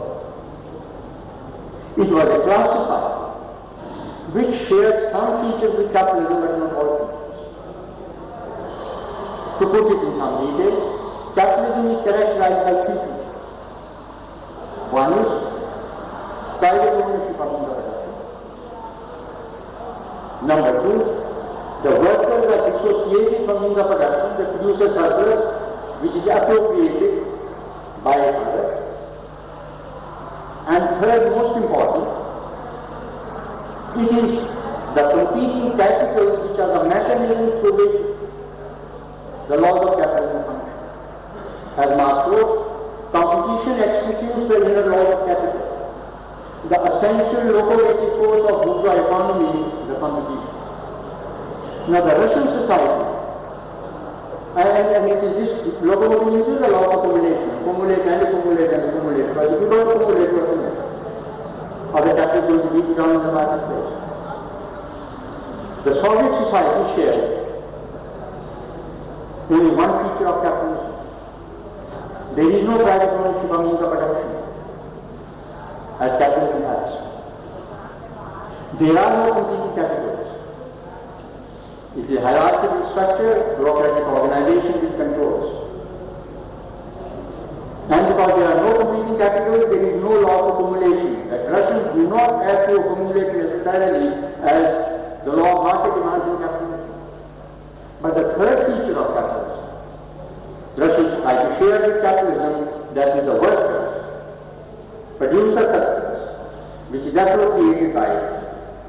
It was a class society which shared some features with capitalism but not all features. To put it in some detail, capitalism is characterized by three features. One is private ownership of the production. Number two, the workers are dissociated from the production, the producer surplus, which is appropriated by others. And third, most important, it is the competing capitals which are the mechanisms through which the laws of capitalism function. As Marx wrote, competition executes the inner laws of capital. The essential locomotive force of bourgeois economy is the competition. Now the Russian society, and it is this locomotive is the law of accumulation, accumulate and accumulate and accumulate. But if you don't accumulate, you accumulate. Or the capital is going to be down in the marketplace. The Soviet society shared only one feature of capitalism. There is no private ownership of means of production, as capitalism has. There are no competing capitals. It is a hierarchical structure, bureaucratic organization which controls. And because there are no competing capitals, there is no law of accumulation. That Russians do not have to accumulate necessarily as the law of market demands in capitalism. But the third feature of capitalism, Russians try to share with capitalism, that is the workers produce a substance which is appropriated by,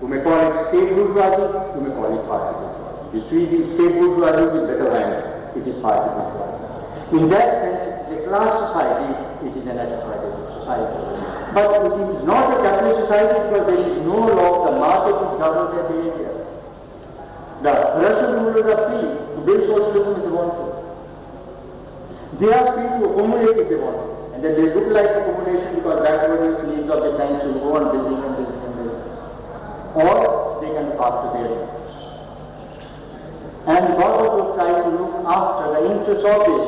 you may call it state bourgeoisie, you may call it party bourgeoisie. You see the state bourgeoisie with better language, it is party bourgeoisie. In that sense, it is a class society, it is an exploitative society. But it is not a capitalist society because there is no law of the market which governs their behavior. The Russian rulers are free to build socialism if they want to. They are free to accumulate if they want to. And then they look like accumulation because backwardness leaves of the time to go on building and building and building. Or they can pass to their interests. And Gorbachev was trying to look after the interests of this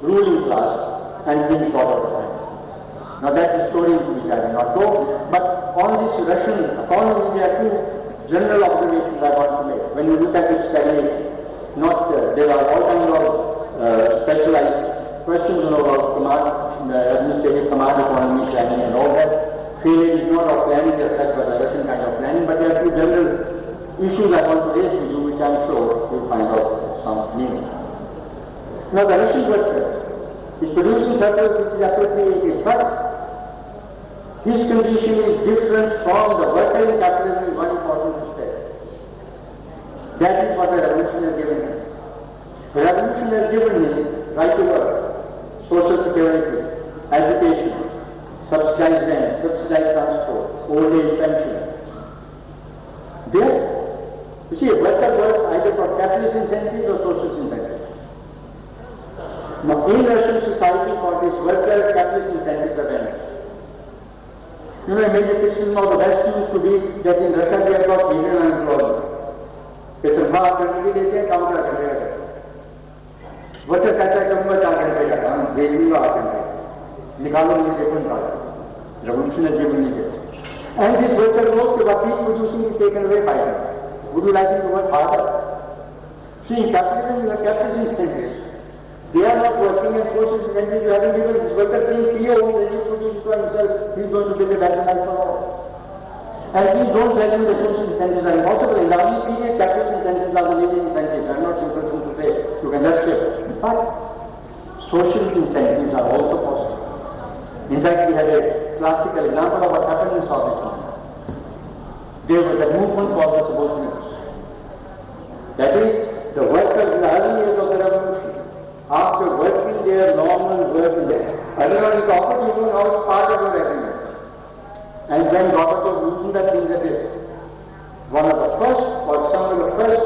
ruling class and bring it out of time. Now that's the story which I will not go, but on this Russian economy there are two general observations I want to make. When you look at this stagnation, there are all kinds of specialized questions about command, administrative command economy planning and all that. Failure is not of planning as such, but a Russian kind of planning, but there are two general issues I want to raise with you, which I am sure you will find out some meaning. Now the Russian worker is producing surplus which is appropriated, but his condition is different from the worker in capitalism in one important respect. That is what the revolution has given him. The revolution has given him right to work, social security, education, subsidized rent, subsidized transport, old age pension. There, you see, a worker works either for capitalist incentives or social incentives. Now, in Russian society, for this worker, capitalist incentives are vanished. You know, a major criticism of the West used to be that in Russia they have got hidden unemployment. कि तनख्वाह करने भी देते हैं, काम 4 घंटे का करते हैं। वर्कर कहता है करूँगा 4 घंटे का काम, दे दूँगा 8 घंटे, निकालो मुझे देखो निकालो। Revolution has given me this. And this worker knows that what he is producing is taken away by him. Would you like him to work harder? See, in capitalism, you have capitalist incentives. They are not working and social incentives you haven't given. This worker thinks he owns and he's producing for himself, he's going to build a better life for all. And we don't tell him the social incentives are impossible. In the early period, capitalist incentives are the leading incentives. I'm not simple to say, you can just say. But social incentives are also possible. In fact, we have a classical example of what happened in Soviet Union. There was a movement called the Socialism. That is, the workers in the early years of the revolution, after working their normal work in there, earlier it offered you now it's part of your agreement. And when Gorbachev loosened that thing that is one of the first or some of the first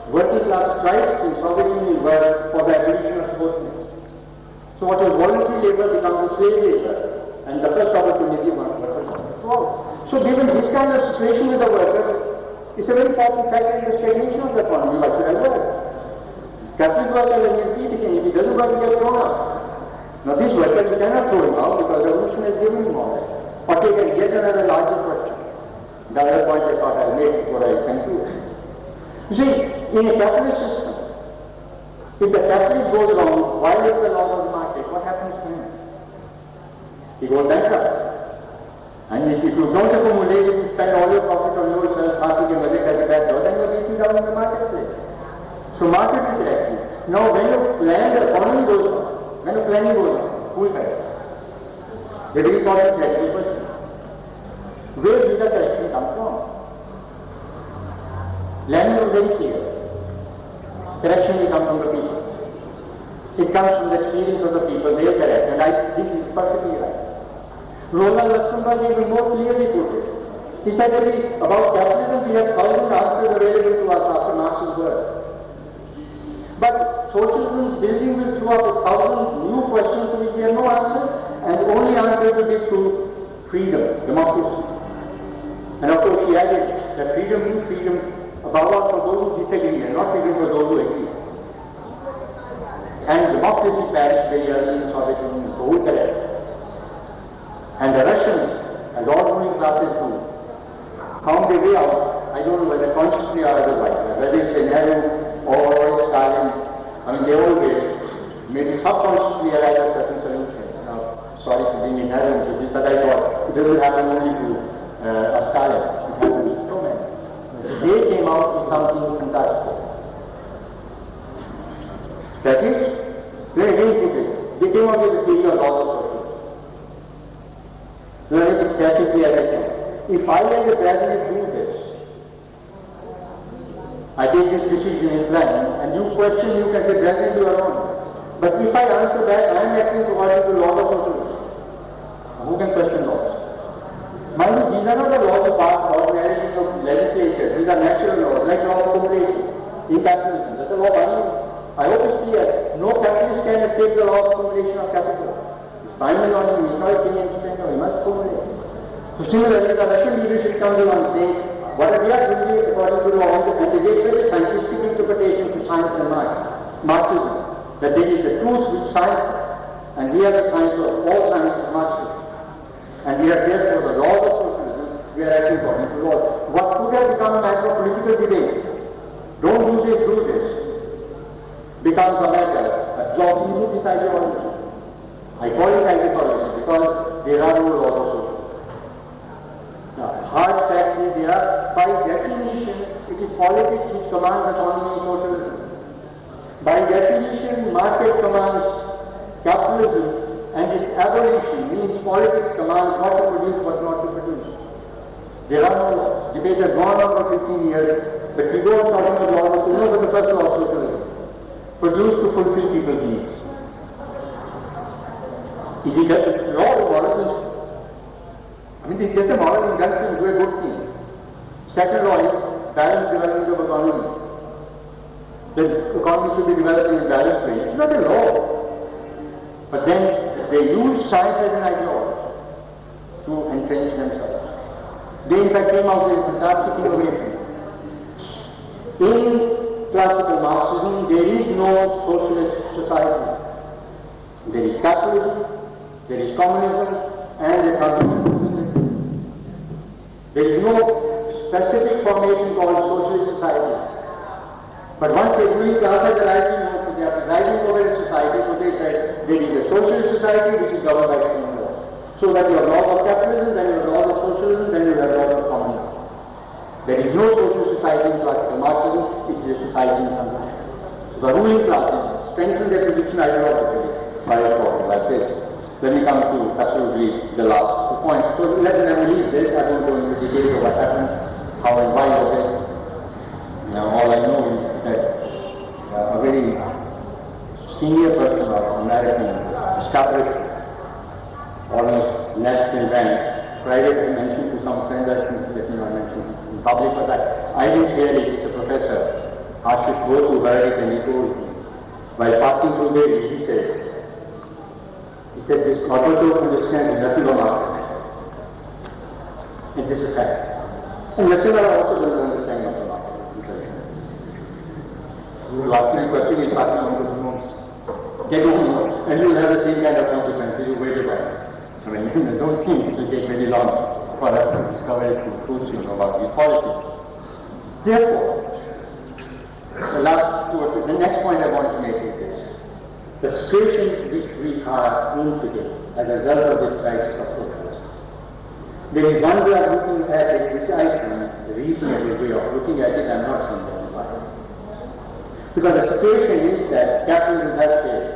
working class strikes in Soviet Union were for the abolition of sportsmen. So what was voluntary labor becomes a slave labor, and the first opportunity was workers. So given this kind of situation with the workers, it's a very important factor in the stagnation of the economy. Why should I work? Capitalist worker when he if he doesn't work, he gets thrown out. Now these workers, you cannot throw him out because the revolution has given him all that. Or take yet another larger question. The other point I thought I'll make before I conclude. You see, in a capitalist system, if the capitalist goes wrong, violates the laws of the market, what happens to him? He goes bankrupt. And if you don't accumulate, if you spend all your profit on yourself, then you're wasting down in the marketplace. So market is reactive. Now when you plan, the economy goes on. When the planning goes on, who will correct? The very important question. Where did the correction come from? Lenin was very clear. Correction will come from the people. It comes from the experience of the people. They are correct. And I think this is perfectly right. Roland Luxemburg even more clearly put it. He said that about capitalism we have 1,000 answers available to us after Marx's work. But socialism's building will throw up 1,000 new questions to which we have no answer, and the only answer will be through freedom, democracy. And of course he added that freedom means freedom above all for those who disagree and not freedom for those who agree. and democracy perished very early in the Soviet Union, so who correct? And the Russians, as all ruling classes do, found their way out, I don't know whether consciously or otherwise, whether it's Nehru or Stalin, I mean they always maybe subconsciously arrive at certain solutions. Sorry for being inherent to this, but I thought it doesn't happen only to Stalin, it happens to so many. They came out with something fantastic. That is, let me put it, they came out with the theory of laws of socialism. Let me classically as I can. If I as a president do this, I take this decision in plan, and you question, you can say, President, you are wrong. But if I answer back, I am acting according to the laws of socialism. Who can question laws? Mind you, these are not the laws of ordinary of legislature. These are natural laws, like law of accumulation in capitalism. That's a law binding. I hope it's clear. No capitalist can escape the law of accumulation of capital. It's binding on him. He's not a king and spender. He must accumulate. So similarly, the Russian leadership comes along saying, what we are doing according to law, and they give such a scientific interpretation to science and Marxism, that there is a truth which science has, and we are the science of all sciences, Marxism. And we are therefore the laws of socialism, we are acting according to laws. What could have become a matter of political debate, don't do this, do this, becomes a matter absorbed into this ideology. I call it ideology because there are no laws of socialism. Now, hard fact is there, by definition, it is politics which commands autonomy in socialism. By definition, market commands capitalism, and its abolition means politics commands what to produce, what not to produce. There are no laws. Debate has gone on for 15 years, but we go on talking about laws of socialism, but the first law of socialism. Produce to fulfill people's needs. Is it a law of moral? I mean, it's just a moral injunction to a good thing. Second law is balanced development of economy. The economy should be developed in a balanced way. It's not a law. But then they use science as an ideology to entrench themselves. They in fact came out with a fantastic innovation. In classical Marxism, there is no socialist society. There is capitalism, there is communism, and the communism. There is no specific formation called socialist society. But once the ruling class has arrived in they are presiding over a society, so they said there is a socialist society which is governed by external laws. So that you have laws of capitalism, then you have laws of socialism, then you have laws of communism. There is no social society in classical Marxism, it is a society in consumption. So the ruling classes strengthen their position ideologically by a problem like this. Then we come to absolutely the last point. So let me leave this, I won't go into details of what happened, how and why was it. All I know is that a very senior person of American established almost national rank, private mentioned to some friends, I think let me not mention in public, but I didn't hear it, it's a professor, Ashish Bose, who heard it and he told me. While passing through there, he said, this auto understand is nothing but market. It is a fact. And Nassimara also doesn't understand of the market. You will ask me a question, he's passing on to the notes. Get over notes, and you will have the same kind of consequences you waited by. I mean, don't think it will take very long for us to discover a truth about these policies. Therefore, the next point I want to make is this. The situation which we are in today as a result of this crisis of socialism. There is one way of looking at it which I think the reasonable way of looking at it, I am not saying that is right. Because the situation is that capitalism has failed.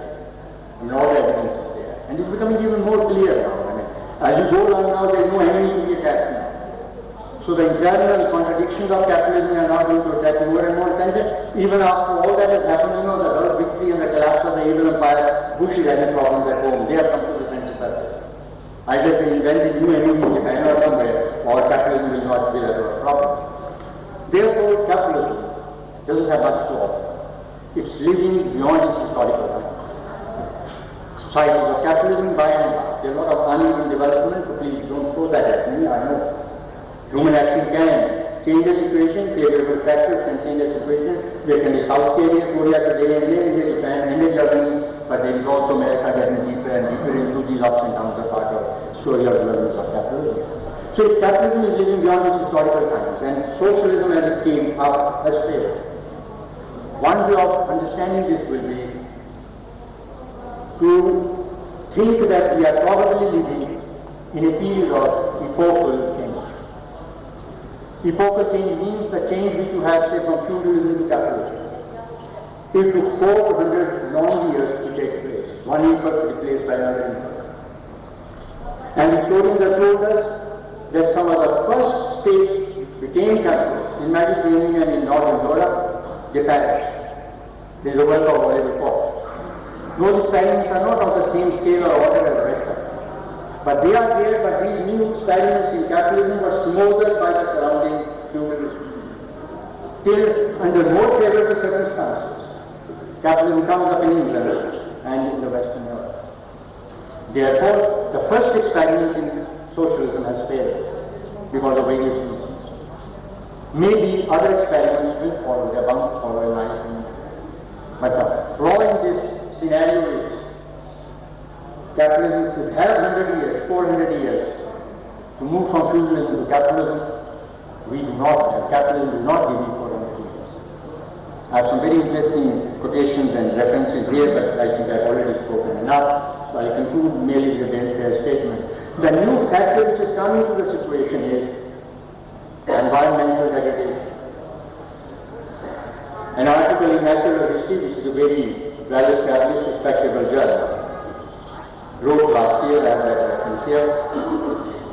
I mean, all the evidence is there. And it's becoming even more clear now. I mean, as you go along now, there is no enemy to be attacked now. So the internal contradictions of capitalism are not going to attract more and more attention. Even after all that has happened, the world victory and the collapse of the evil empire, Bush is having problems at home. They have come to the center surface. Either they invent a new enemy in Japan or somewhere, or capitalism will not be a problem. Therefore, capitalism doesn't have much to offer. It's living beyond its historical time. Societies of capitalism, by and large, there are a lot of uneven development, so please don't throw that at me, I know. Human action can change the situation, favorable factors can change the situation, There can be South Korea today, and there is Japan, and there is Germany, but there is also America getting deeper and deeper into these ups and downs are part of the story of development of capitalism. So if capitalism is living beyond its historical times, and socialism as it came up has failed. One way of understanding this will be to think that we are probably living in a period of epochal change. Epochal change means the change which you have, say, from feudalism to capitalism. It took 400 long years to take place. One epoch replaced by another epoch. And historians have told us that some of the first states which became capitalists in Mediterranean and in Northern Europe, they perished. There is a work of Oliver Fox. Those experiments are not of the same scale or order as the rest of them. But they are there, but these new experiments in capitalism were smothered by the surrounding feudalism. Till under more favorable circumstances, capitalism comes up in England and in the Western Europe. Therefore, the first experiment in socialism has failed because of various reasons. Maybe other experiments will follow, they are bound to follow in my opinion. But the flaw in this scenario is capitalism could have 100 years, 400 years to move from feudalism to capitalism. We do not have. Capitalism does not give you 400 years. I have some very interesting quotations and references here, but I think I've already spoken enough, so I conclude merely with a statement. The new factor which is coming to the situation is environmental degradation. An article in Natural History, which is a very well-established, respectable journal, wrote last year, as I reference here,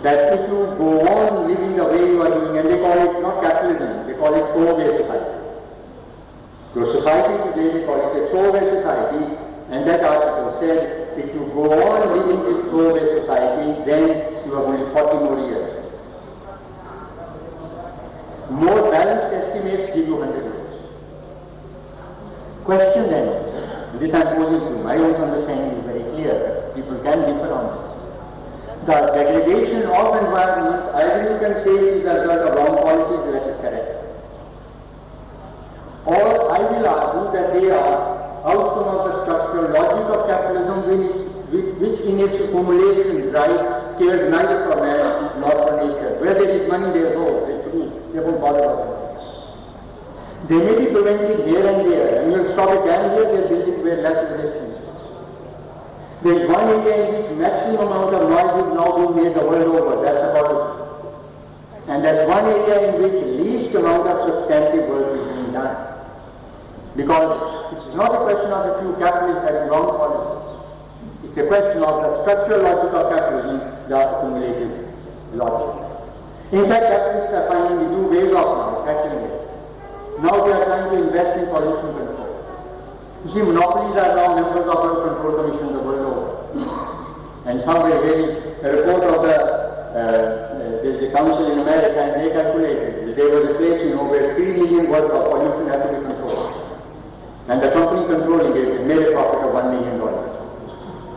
that if you go on living the way you are doing, and they call it not capitalism, they call it throwaway society. Your society today, they call it a throwaway society, and that article said, if you go on living this throwaway society, then you have only 40 more years. More balanced estimates give you 100 years. Question then, this I am posing to, my own understanding is very clear, people can differ on this. The degradation of environment, either you can say is the result of wrong policies, that is correct. Or I will argue that they are outcome of the structural logic of capitalism, which in its accumulation drive cared neither for man nor for nature. Where there is money, there is hope, they produce, they won't bother about it. They may be prevented here and there, and you will stop a dam here, they build it where less resistance. There is one area in which maximum amount of noise is now being made the world over, that's about it. And that's one area in which least amount of substantive work is being done. Because it is not a question of a few capitalists having wrong policies. It's a question of the structural logic of capitalism, the accumulated logic. In fact, capitalists are finding new ways of now tackling it. Now they are trying to invest in pollution control. You see, monopolies are now members of our control commission the world over. And somewhere there is a report of there is a council in America, and they calculated that there was a place, where 3 million worth of pollution had to be controlled. And the company controlling it made a profit of $1 million.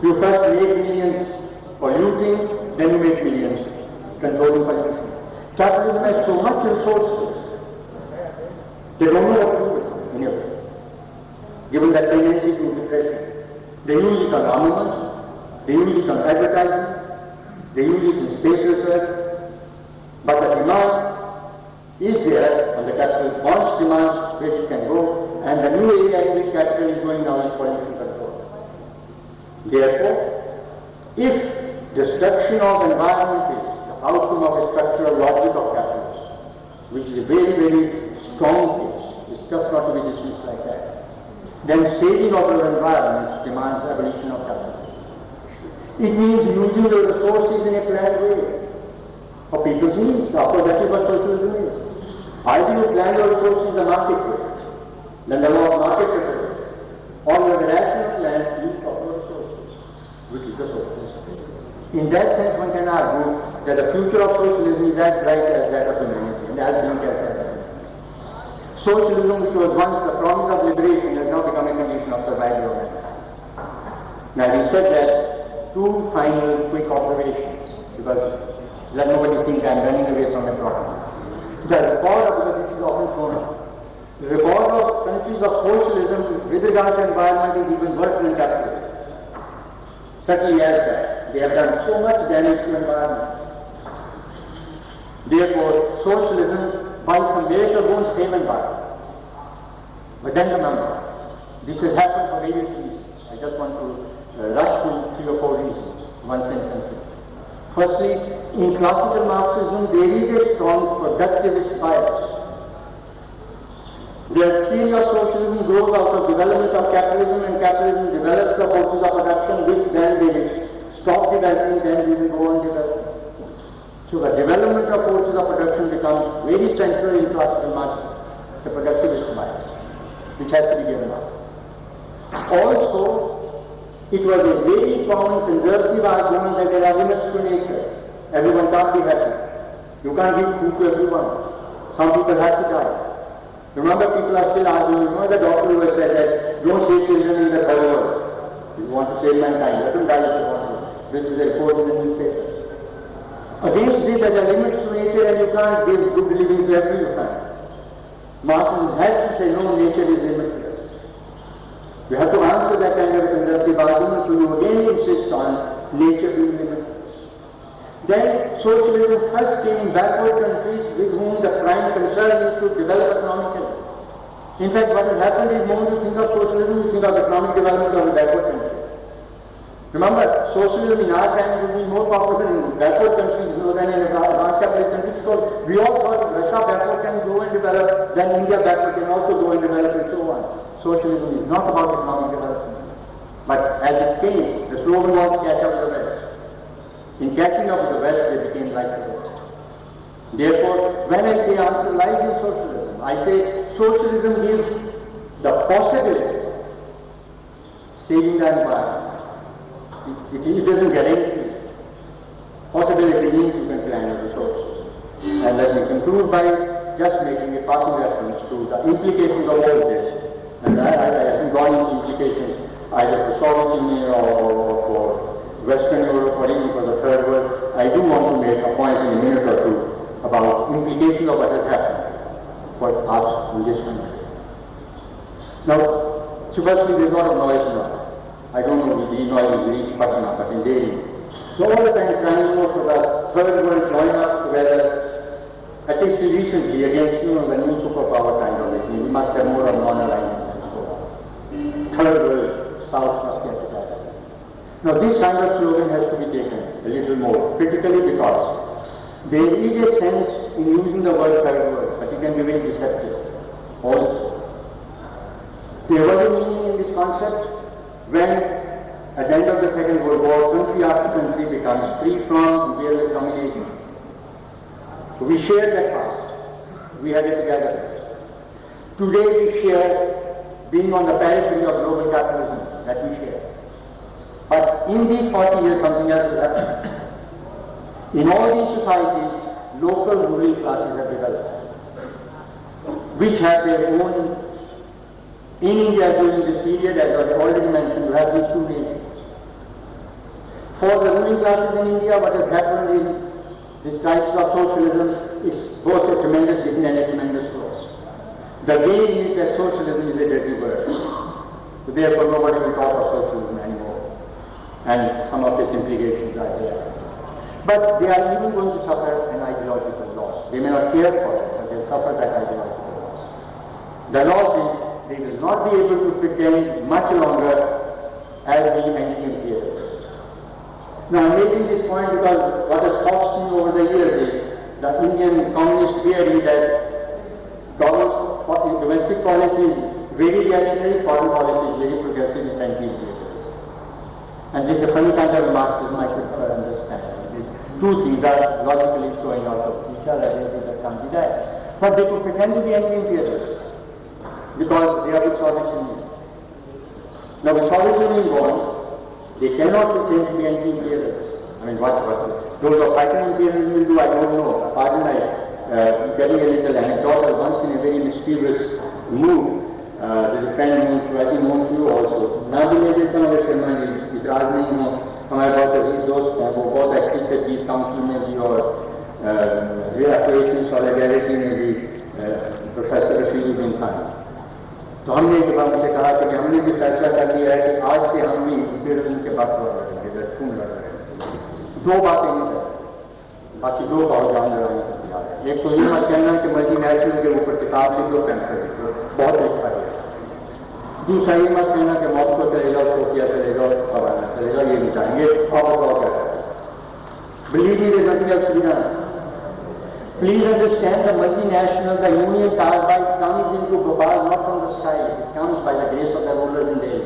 You first make millions polluting, then you make millions controlling pollution. Capitalism has so much resources, they don't know what to do with them anyway. Given that tendency to depression, they use it on armaments, they use it on advertising, they use it in space research, but the demand is there, and the capital wants demands where it can go, and the new area in which capital is going now is pollution control. Therefore, if destruction of environment is the outcome of a structural logic of capitalism, which is a very, very strong case, it's just not to be dismissed like that, then saving of our environment demands abolition of capitalism. It means using the resources in a planned way for people's needs. Of course, that is what socialism is. Either you plan your resources in the market way, then the law of market way, or you have a rational plan use of your resources, which is the socialist. In that sense, one can argue that the future of socialism is as bright as that of humanity, and as bleak as that of humanity. Socialism, which was once the promise of liberation, has now become a condition of survival of mankind. Now, having said that, two final quick observations, because let nobody think I am running away from the problem. The record of, because this is often thrown out, the record of opportunities of socialism with regard to environment is even worse than capitalism. Certainly as that. They have done so much damage to environment. Therefore, socialism by some miracle won't save environment. But then remember, this has happened for various reasons. I just want to rush through 3 or 4 reasons. One sentence. Firstly, in classical Marxism, there is a strong productivist bias. The theory of socialism grows out of development of capitalism, and capitalism develops the forces of production, which then they stop developing, then we will go on developing. So the development of forces of production becomes very central in classical Marxism. It's a productivist bias, which has to be given up. Also, it was a very common conservative argument that there are limits to nature. Everyone can't be happy. You can't give food to everyone. Some people have to die. Remember, people are still arguing. Remember the doctor who has said that don't save children in the third world. You want to save mankind, let them die if they want to. This is a report in the newspaper. Against this, there are limits to nature, and you can't give good living to every human. Marxism has to say no, nature is limitless. You have to answer that kind of conservative argument, so you again insist on nature being limitless. Then socialism first came in backward countries with whom the prime concern is to develop economically. In fact, what has happened is more you think of socialism, you think of economic development of a backward country. Remember, socialism in our time will be more popular in backward countries than in advanced capitalist countries, because we all thought Russia backward can grow and develop, then India backward can also grow and develop, and so on. Socialism is not about economic development. But as it came, the slogan was catch up with the West. In catching up with the West, they became like the West. Therefore, when I say answer lies in socialism, I say socialism gives the possibility of saving the environment. It doesn't guarantee. Possibility means you can plan your resources. And let me conclude by just making a passing reference to the implications of all this. And I haven't gone into implications either for Soviet Union or for Western Europe or even for the Third World. I do want to make a point in a minute or two about implications of what has happened for us in this country. Now, so firstly, there's a lot of noise now. I don't know if the noise will reach Patna, but in Delhi. So all the time trying for the Third World join up together, at least recently, against the new superpower kind of thing. We must have more of non-alignment and so on. Third World, South must get together. Now this kind of slogan has to be taken a little more critically, because there is a sense in using the word third world, but it can be very deceptive also. There was a meaning in this concept when at the end of the Second World War, country after country becomes free from imperial domination. So we shared that past. We had it together. Today we share being on the periphery of global capitalism that we share. But in these 40 years, something else has happened. In all these societies, local ruling classes have developed, which have their own. In India, during this period, as I already mentioned, you have these two nations. For the ruling classes in India, what has happened in this crisis of socialism is both a tremendous gain and a tremendous loss. The gain is that socialism is a dirty word. So therefore, nobody will talk of socialism anymore. And some of its implications are there. But they are even going to suffer an ideological loss. They may not care for it, but they will suffer that ideological loss. The loss is they will not be able to pretend much longer as being anti-imperialists. Now I'm making this point because what has cost me over the years is the Indian communist theory that domestic policy is very reactionary, foreign policy is very progressive, and anti-imperialist. And this is a funny kind of Marxism I could never understand. These two things are logically flowing out of each other, that can't be that. But they could pretend to be anti-imperialists because they are with Soviet Union. Now with Soviet Union gone, they cannot pretend to be anti-imperialists. I mean, what those who are fighting imperialism will do, I don't know. Pardon my getting a little anecdotal. Once in a very mischievous mood, there's a friend who I think known to you also. Now we made some of the ceremony, इतराज नहीं हो हमारे पास अजीज दोस्त हैं वो बहुत active थे piece council में भी और रिएक्टिवेशन सॉलिडारिटी में भी प्रोफेसर रशीद उद्दीन खान तो हमने एक बार उनसे कहा कि हमने भी फैसला कर लिया है कि आज से हम भी इंपीरियलिज्म के बाद लड़ेंगे, खून लड़ रहे हैं। दो बातें नहीं करते, बाकी दो बहुत जान लड़ाई। एक तो ये मत कहना कि मल्टीनेशनल के ऊपर किताब लिख दो, पेंसिल लिख दो, बहुत अच्छा है। दूसरा ये मत कहना कि मॉस्को चलेगा, सोफिया चलेगा, हवाना चलेगा, ये नहीं चाहेंगे। और क्या है, believe me, there is nothing else to be done. Please understand, the multinational, the union carbide comes into Bhopal not from the sky, it comes by the grace of the rulers in Delhi.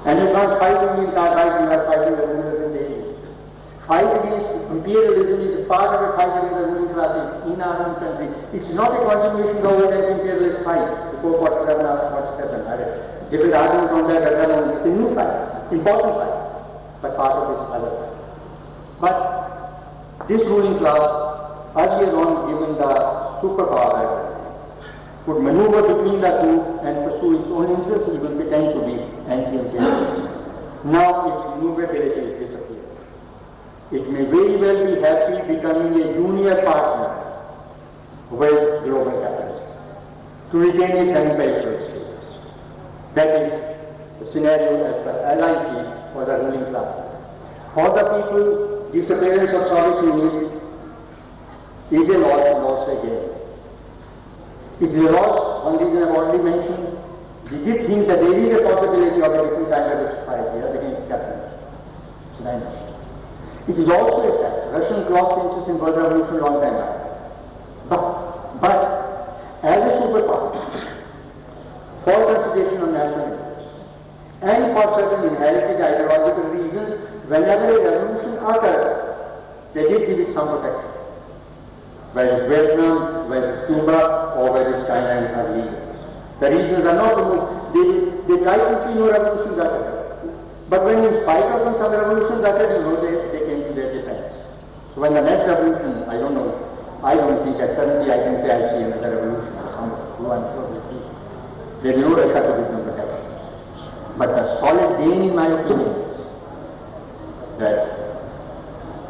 And you can't fight union carbide, you are fighting the rulers in Delhi. Fight against imperialism is part of a fight against the ruling classes in our own country. It's not a continuation of the old imperialist fight before 47 or 47. Different arguments on that, it's a new fight, important fight, but part of this other fight. But this ruling class, earlier on given the superpower, could maneuver between the two and pursue its own interests, even pretend to be anti-imperialist. Now its maneuverability is disappeared. It may very well be happy becoming a junior partner with global capitalism to retain its agricultural status. That is the scenario as per LIC for the ruling class. For the people, disappearance of Soviet Union is a loss again. It's a loss, one reason I've already mentioned. We did think that there is a possibility of a different kind of society against capitalism. It is also a fact, Russians lost interest in world revolution long time ago. But as a superpower, for consideration of national interests, and for certain inherited ideological reasons, whenever a revolution occurred, they did give it some protection. Whether it's Vietnam, whether it's Cuba, or whether it's China and other regions. The reasons are not they try to see no revolution that occurred. But when in spite of some revolution that occurred, they came to their defense. So when the next revolution, I don't think at 70 I can say I see another revolution or something, who I'm sure will see. There is no Russia to become protection. But the solid gain in my opinion is that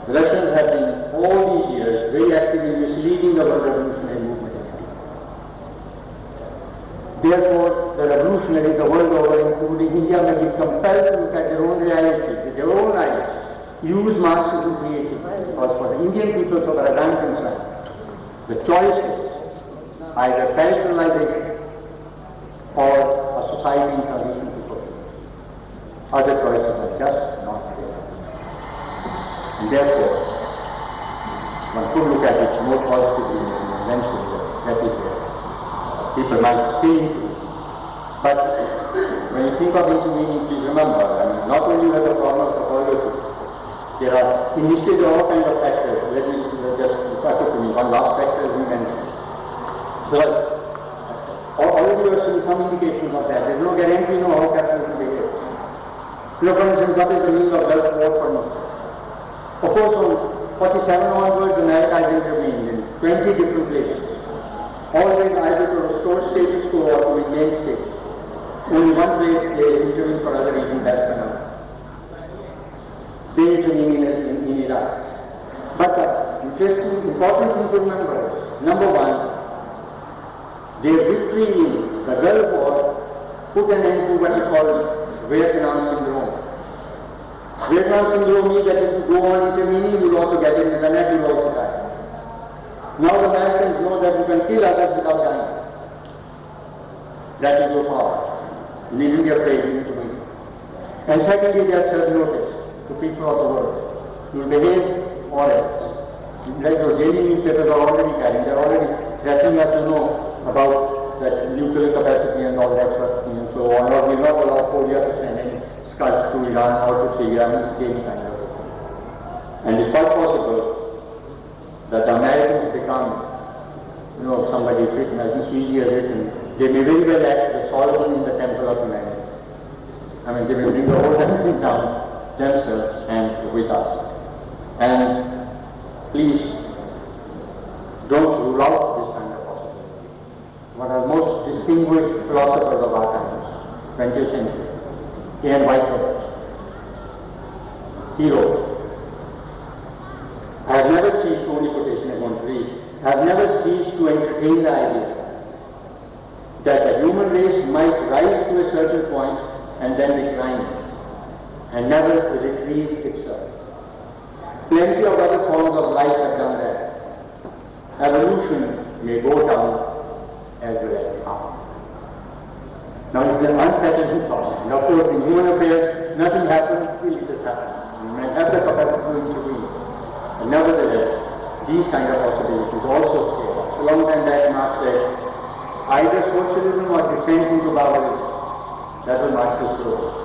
the Russians have been all these years very actively misleading the world revolutionary movement in India. Therefore, the revolutionaries the world over, including India, may be compelled to look at their own reality, with their own eyes, use Marxism creatively. Because for the Indian people, so far as I am concerned, the choice is either territorialization or a society in transition to socialism. Other choices are just not there. And therefore, one could look at it more positively than that is there. People might stay into it. But when you think of intervening, please remember, not only have the problems of politics, there are, in history there are all kinds of factors. Let me just refer to me one last factor we mentioned. But already you are seeing some indications of that. There is no guarantee of how capitalism behaves. For instance, what is the meaning of Gulf War for me? Of course, from 47 onwards, America has intervened in 20 different places. Always either to restore status quo or to maintain status. Only one place they intervene for other reasons, that's another. They intervene in Iraq. But the important thing to remember is, number one, their victory in the Gulf War put an end to what is called Vietnam syndrome. Vietnam syndrome means that if you go on intervening, you will also get it in the net, you will also die. Now the Americans know that you can kill others without dying. That is your power. You needn't be afraid, you need to be. And secondly, they have served notice to people of the world. You will behave or else. Like those daily newspapers are already carrying, they are already letting us know about that nuclear capacity and all that sort of thing and so on, or we will not allow Korea to send any scuds to Iran or to Syria, any kind of thing. And it's quite possible that the Americans become, somebody written, as Mr. Easy has written, they may very well act as Solomon in the temple of humanity. They may bring the whole thing down themselves and with us. And please, don't rule out this kind of possibility. One of the most distinguished philosophers of our times, 20th century, Ian Whitehead, he wrote, I have never ceased, only quotation I want to read, I have never ceased to entertain the idea that the human race might rise to a certain point and then decline and never retrieve itself. Plenty of other forms of life have done that. Evolution may go down as well as up. Now it's an uncertain thought. And of course in human affairs, nothing happens till it has happened. You may have the capacity to intervene. But nevertheless, these kind of possibilities also scale up. A long time back Marx said, either socialism or descent into barbarism. That was Marx's approach.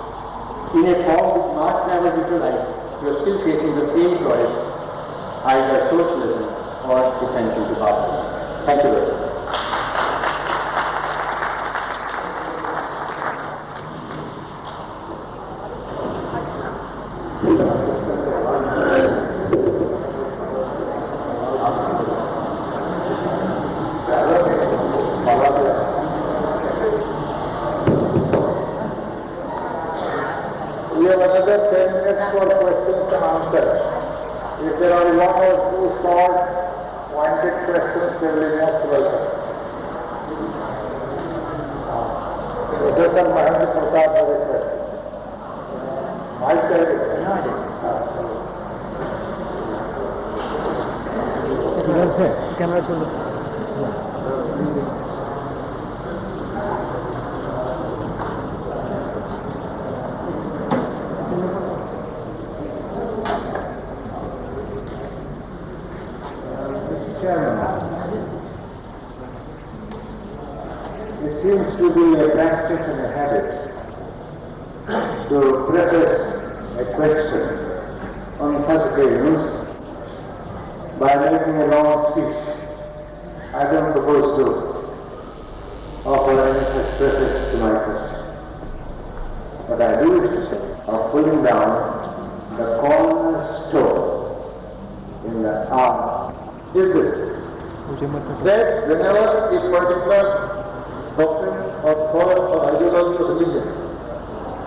In a form which Marx never utilized, we are still facing the same choice, either socialism or descent into barbarism. Thank you very much. We have another 10 minutes for questions and answers. If there are one or two short, pointed questions, they will be most welcome. Professor Mahendra Prasad has a question. Might tell you. Camera छोड़ दो Mr. Chairman, it seems to be a practice and a habit to preface a question on such occasions by making a long speech. I don't propose to offer any such preface to my question. But I do wish to say of pulling down the cornerstone in the arm is this, that whenever a particular doctrine or thought or ideology of religion,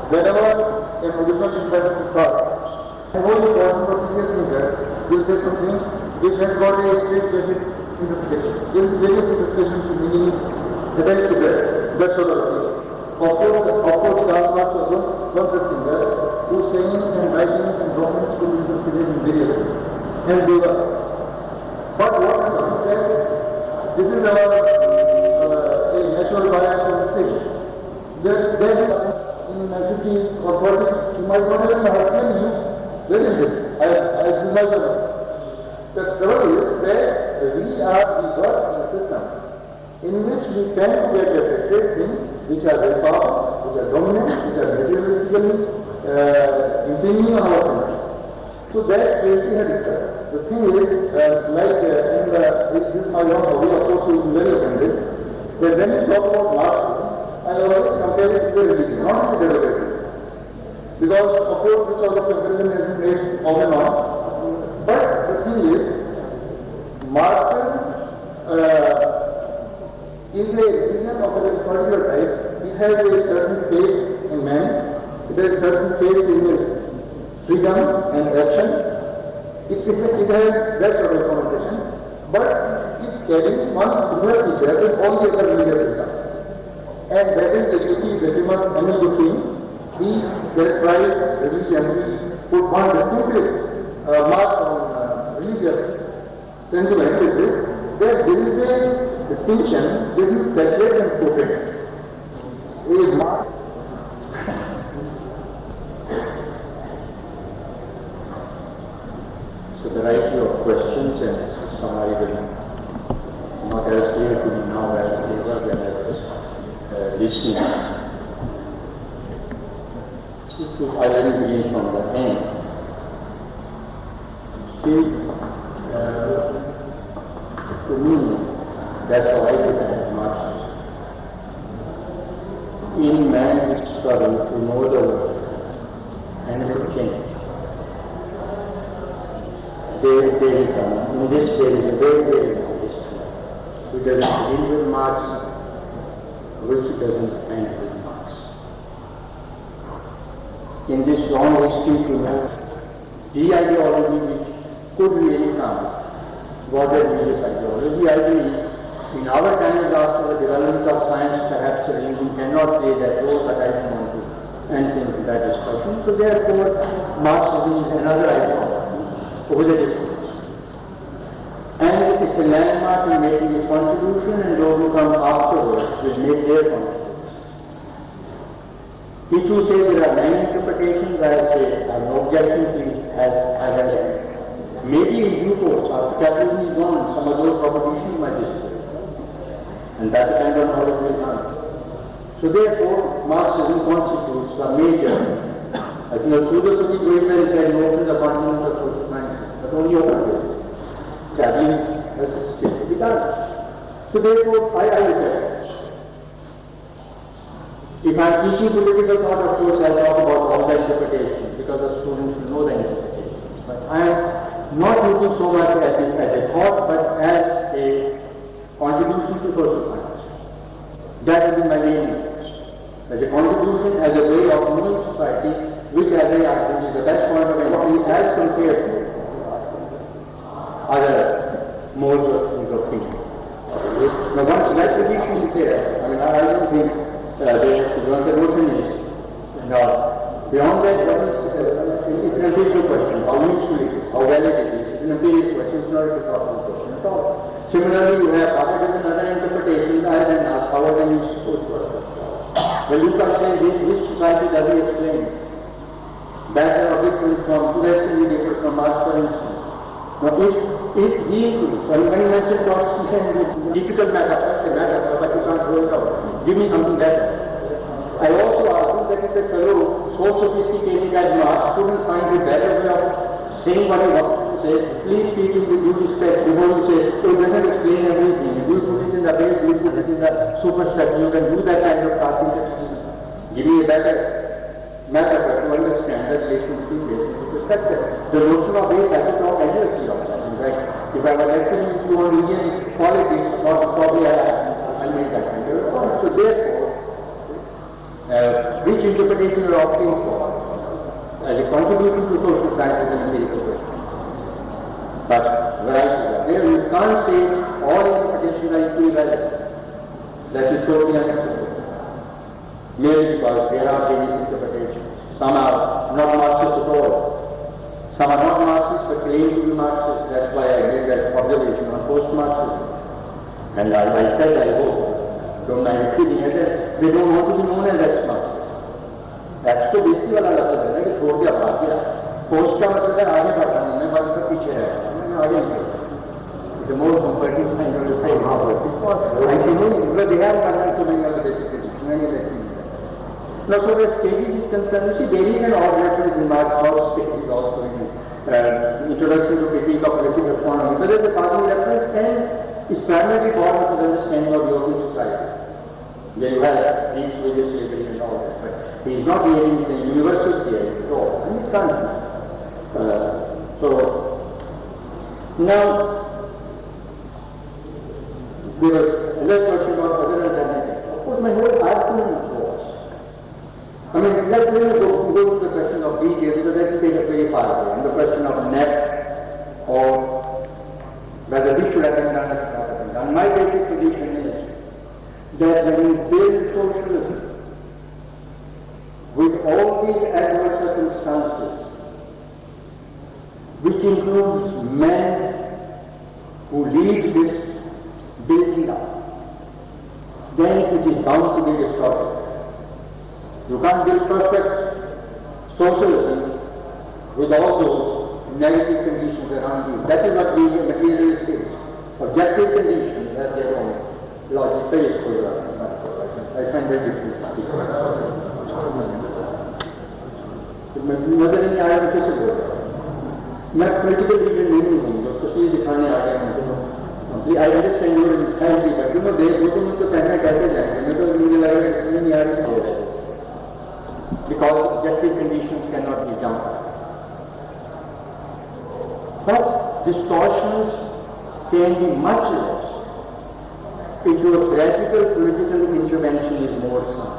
whenever a movement is present to thought, the whole important procedure thinker will say something which has got a straight interpretation. This various interpretations to meaning attached to that sort of thing. Of course, Karl Marx was one such thinker whose sayings and writings and documents could be interpreted in various ways. And they were. But what has been said, this is our a natural bias of the thing. There in 50s or 40s, you might not even have seen you. Where is it? I realize that. The trouble is that we got in a system in which we tend to get affected things which are very powerful, which are dominant, which are materialistically impinging on our thinking. So that crazy has occurred. The thing is, this is my own hobby, of course you will be very offended, that when you talk about Marxism, I always compare it to the religion, not to the derogatory. Because of course this sort of comparison has been made off and on. But the thing is, Marxism is a religion of a particular type. It has a certain faith in man, it has a certain faith in his freedom and action. It has that sort of connotation, but it carries one similar feature in all the other religious systems. And that is the duty that we must handle between we characterize religion, we put one distinctive mark on religious sentiment is this, that there is a distinction between sacred and profane. A mark So the variety of questions and summary will not as clear to me now as they were when I was listening. If I will begin from the end, still to me, that's how I look at Marxism. In man's struggle to know the world and to change, there is in this there is a very, very long history. It doesn't begin with Marx, which doesn't end with Marx. In this long history to know the ideology which could really come was a religious ideology. I believe in our times after the development of science, perhaps not play that role, but I don't want to enter into that discussion. So therefore, Marxism is another ideology over the difference. And it's a landmark in making its contribution, and those who come afterwards will make their contribution. If you say there are many interpretations, I say I have no objection to it as I said. Maybe in due course, after capitalism is gone, some of those propositions might disappear. And that depends on how it will come. So therefore, Marxism constitutes a major, I think Socialism is very well said, open the continent of social mindset, but only open it. Capitalism has still to be done. So therefore, I look at it. If I am teaching political thought, of course, I talk about all the interpretations because the students will know the interpretations. But I am not looking so much at it as a thought, but as a contribution to social science. That will be my main interest. As a contribution, as a way of knowing society, which as I argue is the best point of entry as compared to other modes of thinking. Now once that tradition is there, I mean, I don't think once the notion is, beyond that, it's an empirical question, how useful it is, how valid it is. It's an empirical question, it's not a philosophical question at all. Similarly, you have other interpretations, I then ask, how are they supposed to work? Well, you can say this society doesn't explain. That are different from, drastically different from Marx, for instance. Now, if he includes, when you mention Trotsky, difficult metaphor, but you can't roll it out. Give me something better. I also argue that if a fellow so sophisticated as Marx couldn't find a better way of saying what he wants to say, please treat him with due respect. Before you say, it doesn't explain everything. If you put it in the base, you put it in the superstructure, you can do that kind of carpentry. Give me a better metaphor to understand the relation between base and superstructure. The notion of base has to talk endlessly of that. In fact, if I were lecturing you on Indian politics, probably I'll make that kind of point. So therefore, which interpretation are opting for as a contribution to social science is an empirical question. But variety there, you can't say all interpretations are equally valid. That is totally unacceptable. Merely because there are various interpretations. Some are not Marxist at all. Some are not Marxist but claim to be Marxist. That's why I made that observation on post-Marxism. And I said, I hope, don't mind repeating it, they don't want to be known as ex-Marxists. That's तो basic वाला लफ्ज़ है ना कि छोड़ दिया भाग गया पोस्ट का मतलब है आगे बढ़ना नहीं बस उसका पीछे है आगे नहीं the more comforting kind of say how I say no because they have done so many other basic things many other things now so as stages is concerned you see there is an order in Marx how state is also in introduction to critique of political economy but as a passing reference and is primarily born of the understanding of European society where you have these various slavery and all that but he is not dealing with the universal theory at all, and it can't be. So, now, there was another question about other alternatives. Of course, my whole argument was, I mean, let's go to the question of details, because that will take us very far away, and the question of net, or whether this should have been done or should not have been done. My basic position is that when you build socialism, with all these adverse circumstances, which includes men who lead this building up, then it is bound to be destroyed. You can't build perfect socialism with all those negative conditions around you. That is what being a materialist is. Objective conditions have their own logic. Very useful. I find very difficult. नजर नहीं आया तो कैसे बोल रहा मैं political leader नहीं हूँ जो कुछ भी दिखाने आ गए हैं I understand your intensity but you know they वो तो मुझको कहना कहते जाएंगे मैं तो मुझे लग रहा है इसमें नहीं आ रही है because objective conditions can not be jumped but distortions can be much less if your practical political intervention is more some.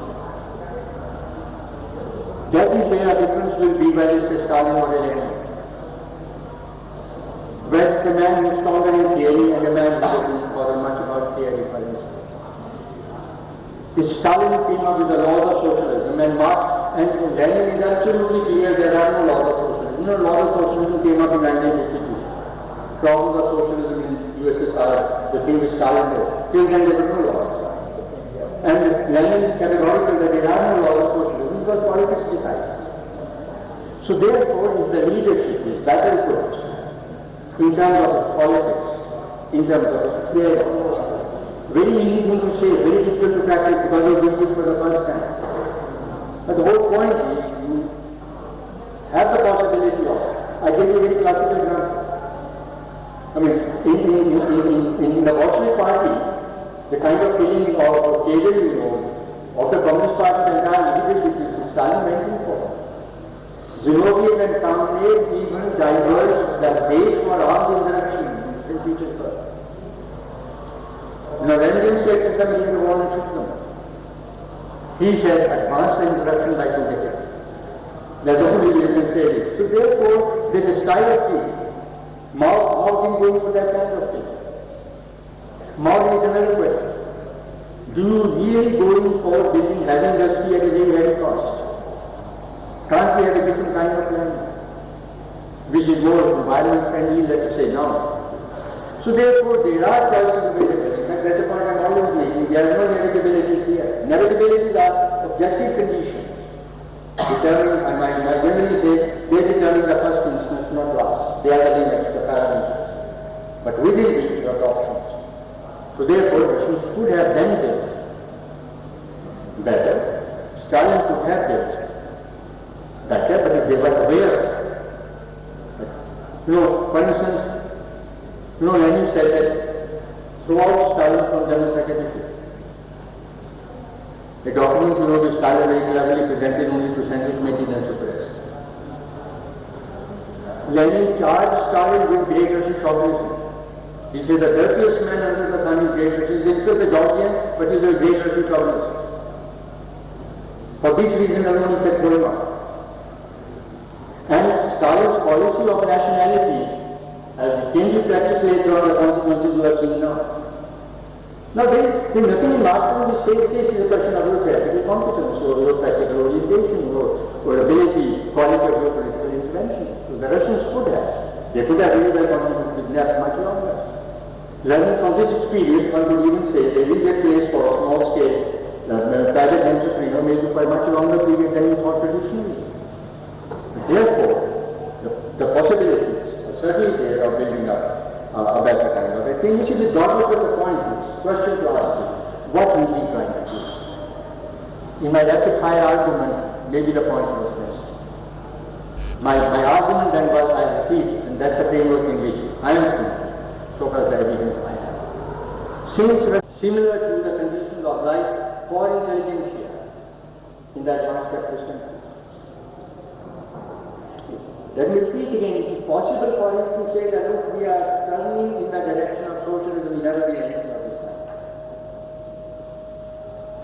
That is where a difference will be whether it's a Stalin or a Lenin. Whether it's a man who is stronger in theory and a man who doesn't bother much about theory, for instance. If Stalin came with the laws of socialism, and Lenin is absolutely clear there are no laws of socialism. You know, laws of socialism came up in 1952. Problems of socialism in USSR, the thing which Stalin did. Till then there was no laws. And Lenin is categorical that there are no laws of socialism because politics decides. So therefore, if the leadership is better equipped in terms of politics, in terms of prayer, very easy thing to say, very difficult to practice because you do this for the first time. But the whole point is you have the possibility of, I give you a very classical example. I mean, in the Bolshevik party, the kind of feeling of cadre, of the Communist Party, the entire leadership is Stalin mentioned for. Zinoviev and Kamenev even diverged the base for armed insurrection in future first. Randhir said to them, if you want to shoot them. He said, advance the insurrection by 2 decades. That's the only way you can say it. So therefore, there is a style of thing. Mao been going for that kind of thing. Mao is another question. Do you really go in for building having industry at a very high cost? Can't we have a different kind of plan? Which is more environment friendly, let us say now. So therefore, there are choices available. In fact, that's the point I'm always making. There are no inevitabilities here. Inevitabilities are objective conditions. Determining, I generally say, they determine the first instance, not last. They are the limits, the parameters. But within these, you have options. So therefore, Russians could have then built better. Stalin could have built better, but if they were aware. For instance, Lenin said that throughout Stalin from General Secretary, the documents, the Stalin very cleverly presented only to Central Committee and suppressed. Lenin charged Stalin with great Russian chauvinism. He said the dirtiest man under the sun is great Russian. He is a Georgian, but he is a great Russian chauvinist. For this reason alone he said throw him out. And Stalin's policy of nationality, as it came to practice later on, the consequences you are seeing now. Now there is nothing in Marxism which says this is a question of your practical competence or your practical orientation or ability, quality of your political intervention. So the Russians could have. They could have really well contributed with that much longer. Learning from this experience, one could even say there is a place for a small scale private entrepreneur maybe for a much longer period than you thought traditionally. Therefore, the possibilities are certainly there of building up a better kind of a thing, which is regardless of the point is, question to ask is, what is he trying to do? In my rapid fire argument, maybe the point was missed. My argument then was, I repeat, and that's the framework in which I am thinking, so far as the evidence I have. Since similar to the conditions of life for intelligentsia in the advanced capitalist countries. Let me repeat again, it is possible for us to say that if we are turning in the direction of socialism, we never be anything of this kind.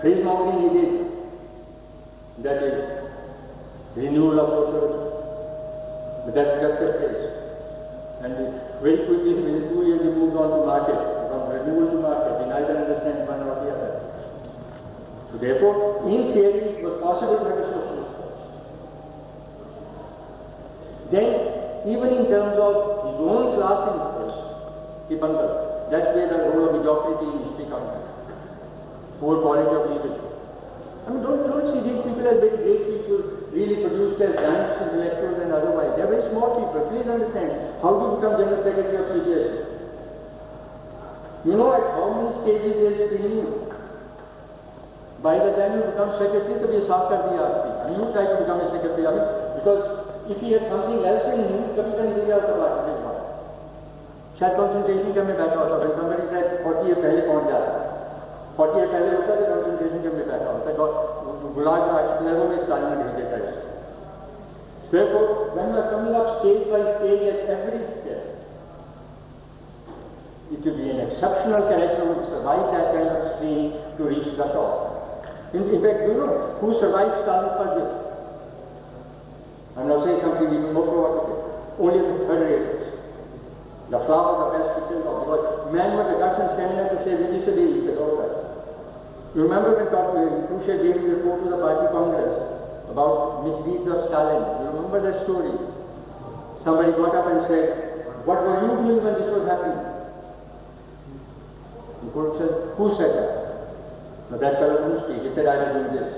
Free-mounting it is, that is, renewal of socialism. But that's just a phase. And very quickly, within 2 years, we moved on to market, from renewal to market. We neither understand one or the other. So therefore, in theory, it was possible to have a socialist force. Then, even in terms of his own class interest, that's where the role of mediocrity in history comes in. Poor quality of leadership. I mean, don't see these people as very great people, really produced as giants, intellectuals and otherwise. They are very small people. Please understand, how to become General Secretary of CPS? You know at how many stages there is training? By the time you become secretary, to be a soft at the RP. And you try to become a secretary, because if he has something else in him, कभी तो निकल जाता है बात में। शायद concentration cam में बैठा होता है, somebody said 40 years पहले पहुंच जाता है, 40 years पहले होता है तो concentration कैम में बैठा होता है, गुलाग का level में चालना नहीं देता है। Therefore, when we are coming up stage by stage at every step, it will be an exceptional character who will survive that kind of strain to reach the top. In fact, you know who survived Stalin for this? I'm now saying something even more provocative. Only the third raters. The flower, the best to kill of, because man with the guts and stamina to say we disagree, he said, all right. You remember when Khrushchev gave a report to the party congress about misdeeds of Stalin? You remember that story? Somebody got up and said, "What were you doing when this was happening?" And Khrushchev said, "Who said that?" No, that fellow didn't speak. He said, "I was doing this."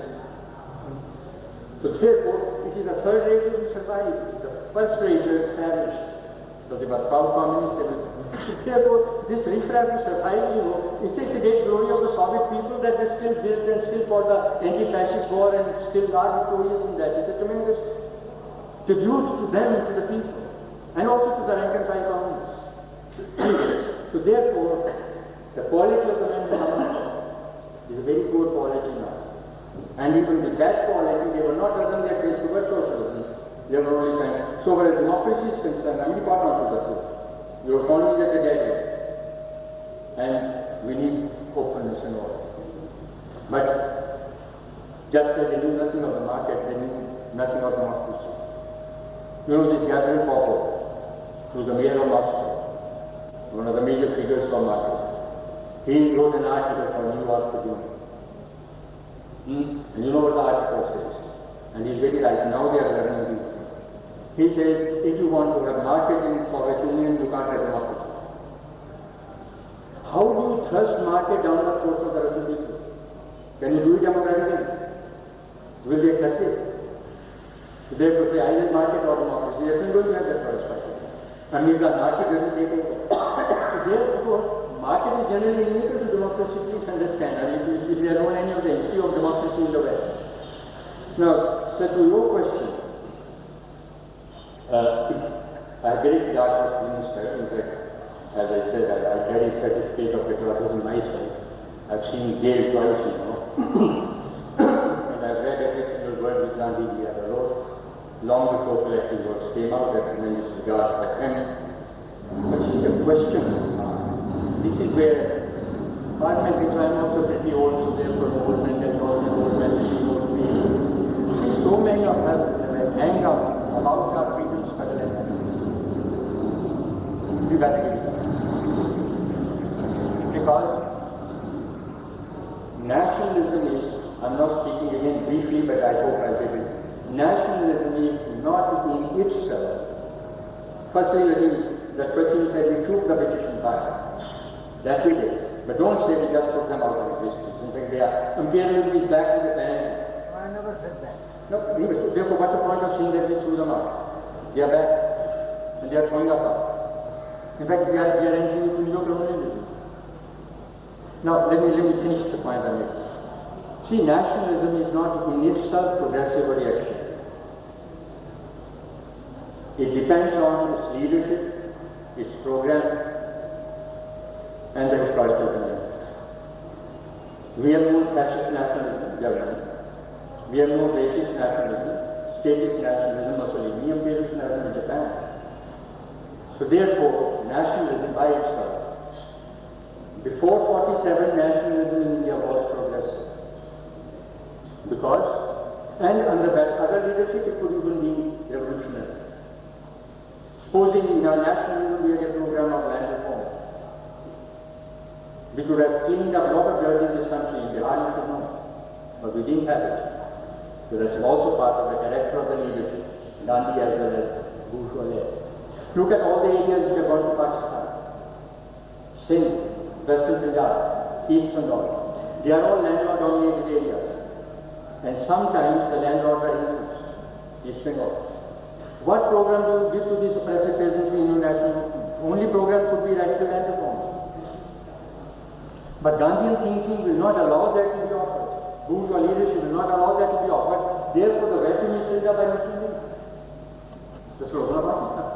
So therefore, it is the third race who survived. It is the first race that perished. So they were proud communists. They were. So therefore, this riffraff who survived, it's a great glory of the Soviet people that they still built and still fought the anti-fascist war and still are victorious in that. It's a tremendous tribute to them and to the people, and also to the rank and file communists. So therefore, the quality of the men who come is a very poor quality now. And even with that quality, they were not turning their face towards socialism. They were only saying, so where democracy is concerned, I'm really part of the truth. Your economy is at a dead end. And we need openness and all. But just as they knew nothing of the market, they knew nothing of democracy. You know, this Gabriel Popper, who's the mayor of Moscow, one of the major figures for market, he wrote an article for New York Tribune. And you know what the article says. And he's very right. Now they are learning this. He says, if you want to have market in Soviet Union, you can't have democracy. How do you thrust market down the throat of the Russian people? Can you do it democratically? Will they accept it? So therefore say, either market or democracy. They are going to have that first fight. I mean, the market doesn't take over. So therefore, market is generally inimical to democracy. Please understand. I mean, if they don't any of the history of democracy in the West. Now, so to your question, I very large of minister. In fact, as I said, I carry certificate of patriotism myself. I've seen Gale twice, and I've read every single word which Randhir wrote long before collective works came out. That tremendous regard for him. But see, the question, this is where parliamentary time also pretty old, so therefore old men can talk and old men see old people. See, so many of us hang out about our freedom struggle and we got to give it up. Because nationalism is, I'm not speaking again briefly, but I hope I get it. Nationalism is not in itself. Firstly, the question said we took the British Empire. That we did. But don't say we just put them out of existence. In fact, they are imperialism is back to the time. I never said that. No, therefore, what's the point of saying that we threw them out? They are back, and they are throwing us out. In fact, we are entering into neo-colonialism. Now, let me finish the point I made. See, nationalism is not in itself progressive or reactionary. It depends on its leadership, its program, and the historical conditions. We have no fascist nationalism, government. We have no racist nationalism, statist nationalism, Mussolini, imperialist nationalism in Japan. So therefore, nationalism by itself, before 47, nationalism in India was progressive. Because, and under that other leadership, it could even be revolutionary. Supposing in our nationalism we had a program of land reform, which would have cleaned up a lot of dirt in this country, in Bihar you should know, but we didn't have it. So that's also part of the character of the leadership, Gandhi as well as bourgeois. Look at all the areas which have gone to Pakistan. Sindh, Western Punjab, East Bengal. They are all landlord dominated areas. And sometimes the landlords are Hindus, East Bengal. What program do you give to these oppressive peasants in your national movement? Only program could be radical land reform. But Gandhian thinking will not allow that to be offered. Bourgeois leadership will not allow that to be offered. Therefore, the vacuum is filled up by Muslims. The slogan of Pakistan.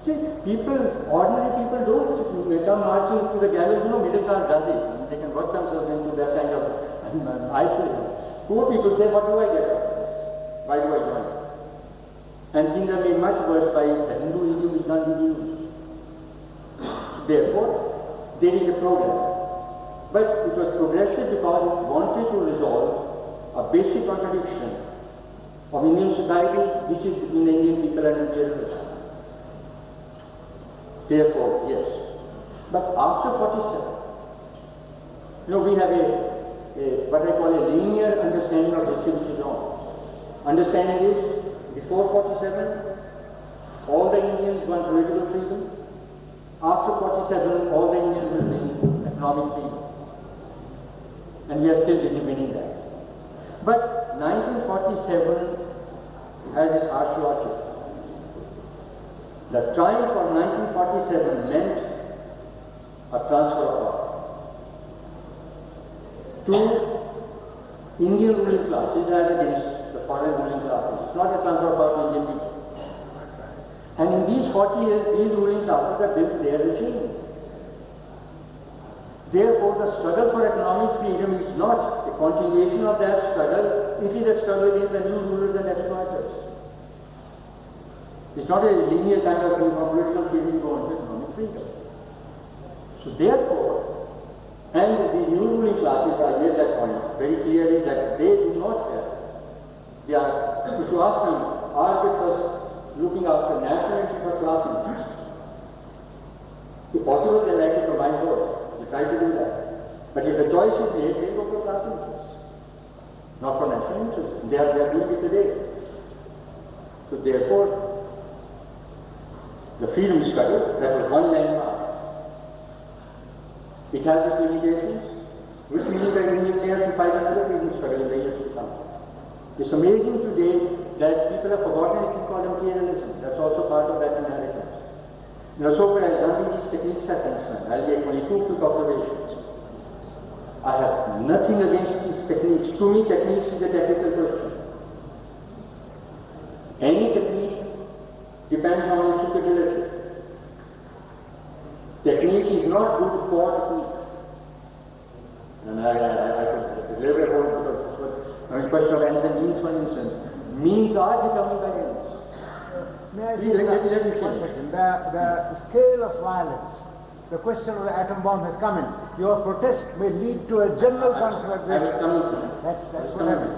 See, people, ordinary people don't come marching to the gallows. Middle class does it. They can work themselves into that kind of isolation. Poor people say, what do I get out of this? Why do I join? And things are made much worse by the Hindu idiom which Gandhi used. Therefore, there is a program. But it was progressive because it wanted to resolve a basic contradiction of Indian society, which is between the Indian people and imperialism. Therefore, yes. But after 47, we have a what I call a linear understanding of distributive norms. Understanding is, before 47, all the Indians want political freedom. After 47, all the Indians will need economic freedom. And we are still winning that. But 1947 has its harsh logic. The triumph of 1947 meant a transfer of power to Indian ruling classes as against the foreign ruling classes. It's not a transfer of power to Indian people. And in these 40 years, these ruling classes have built their regime. Therefore, the struggle for economic freedom is not a continuation of that struggle, it is a struggle against the new rulers and exploiters. It's not a linear kind of political freedom going to economic freedom. So therefore, and the new ruling classes, I made that point very clearly that they do not have. They are, if you ask them, are they first looking after national interest or class interest? If possible, they like to combine both. They try to do that. But if the choice is made, they go for class interest, not for national interest. They are doing it today. So therefore, the freedom struggle, that was one landmark. It has its limitations, which means that Indian players will fight another freedom struggle in the years to come. It's amazing today that people have forgotten a thing called imperialism. That's also part of that inheritance. So far as these techniques are concerned, I'll make only two quick observations. I have nothing against these techniques. To me, techniques is a technical question. Any technique depends on its suitability. Technique is not good for technique. And I could deliver a whole question of ends and means, for instance. Means are determined by ends. May I say let me one second. The scale of violence, the question of the atom bomb has come in. Your protest may lead to a general conflagration. That's what I mean.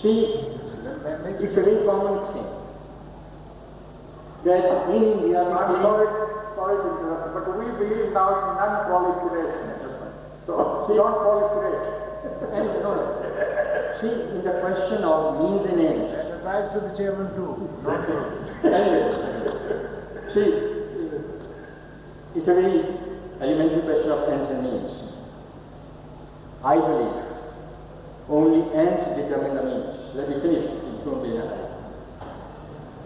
See, it's a very common thing that in India, Sorry to interrupt, but we believe now in non-proliferation. So don't proliferate. and no, see, in the question of means and ends. That applies to the chairman too. Not to Anyway, see, it's a very elementary question of ends and means. I believe only ends determine the means. Let me finish. It won't be enough.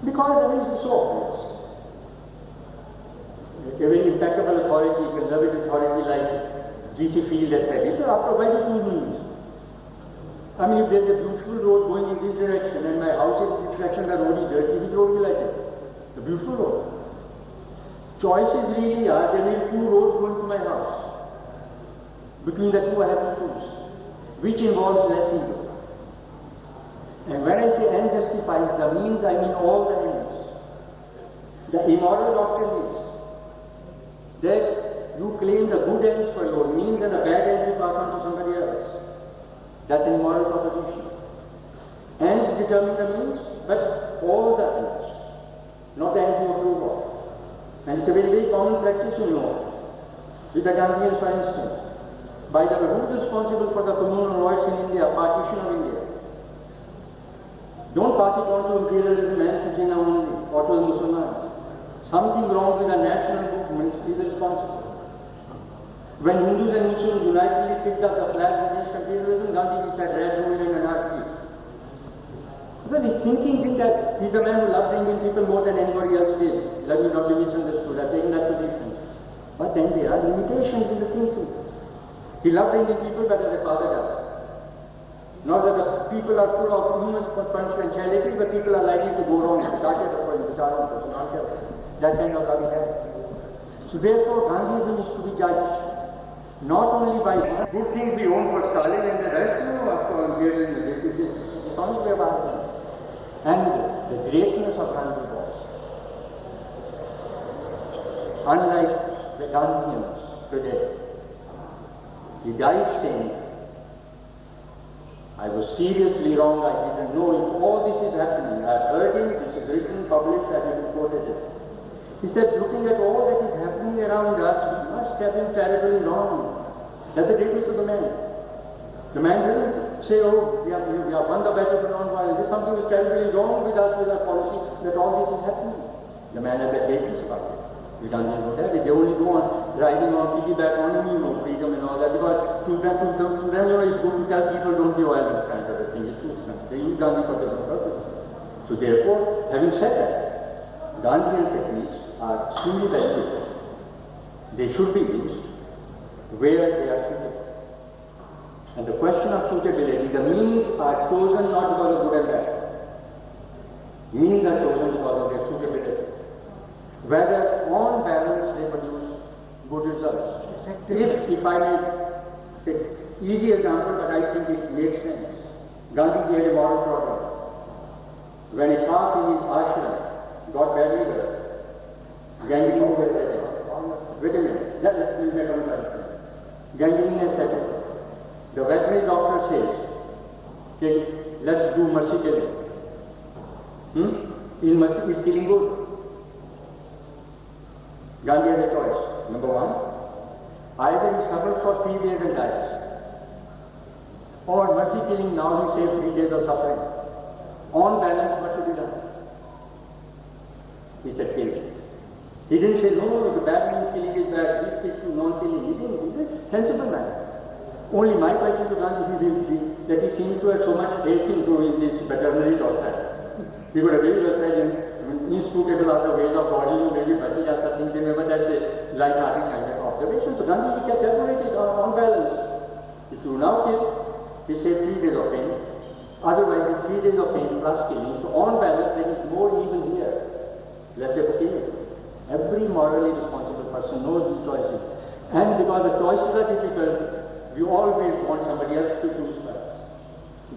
Because the means is so obvious. A very impeccable authority, conservative authority like GC Field has said, it will provide two means. I mean, if there's a beautiful road going in this direction and my house is in this direction, the road is dirty, which road will I take? The beautiful road. Choices really are, there may be two roads going to my house. Between the two I have to choose. Which involves less evil. And when I say end justifies the means, I mean all the ends. The immoral doctrine is that you claim the good ends for your means and the bad ends you pass on to somebody else. That's an immoral proposition. Ends determine the means, but all the ends, not the ends you approve of. And it's a very, very common practice you know. With the Gandhians, for instance. By the way, who is responsible for the communal voice in India, partition of India? Don't pass it on to imperialism and Fujina only, or to the Muslims. Something wrong with the national movement is responsible. When Hindus and Muslims unitedly picked up the flags against imperialism, Gandhi said red, women and anarchy. Well, his thinking is that he's the man who loved the Indian people more than anybody else did. Let me not be misunderstood. I've taken that position. But then there are limitations in the thinking. He loved the Indian people better than father does. Not that the people are full of human potentiality, but people are likely to go wrong. That kind of love he had. So therefore, Gandhiism is to be judged not only by good things we own for Stalin and the rest, this is honestly about them. And the greatness of Gandhi was, unlike the Gandhians today, he died saying, I was seriously wrong, I didn't know if all this is happening. I heard him, it is written, published, I have quoted it. He said, looking at all that is happening around us, we must have been terribly wrong. That's the greatness of the man. The man doesn't say, oh, we have won the battle for non-violence. There's something is terribly wrong with us, with our policy, that all this is happening. The man has a greatness about it. We don't know that. They only go on riding on piggyback on freedom and all that, because to them, it's good to tell people don't be violent kind of a thing. It's too much. They use Gandhi for their own purpose. So therefore, having said that, Gandhian techniques are extremely beneficial. They should be used where they are suitable. And the question of suitability, the means are chosen not because of good and bad. Means are chosen because of their suitability. Whether on balance they produce good results. If I may take easy example, but I think it makes sense. Gandhi had a moral problem. When he passed in his ashram, got very well. Gangrene was set in. Wait a minute, let me make a mistake. Gangrene is set in. The veterinary doctor says, okay, let's do mercy killing. Is mercy is killing good? Gandhi has a choice. Number one, either he suffers for 3 days and dies, or mercy killing now he saves 3 days of suffering. On balance, what should be done? He said kill. He didn't say, no, the bad means killing is bad, this is to non-killing. He didn't. He's a sensible man. Only my question to Gandhi is that he seems to have so much faith into this veterinary doctor. He would have very well said, inscrutable are the ways of body, you maybe bati jata things, remember that's a light-hearted kind of observation. So Gandhi kept everything on balance. If you now kill, he said 3 days of pain. Otherwise, it's 3 days of pain plus killing. So on balance, there is more evil here. Let's say killing. Every morally responsible person knows these choices. And because the choices are difficult, we always want somebody else to choose first.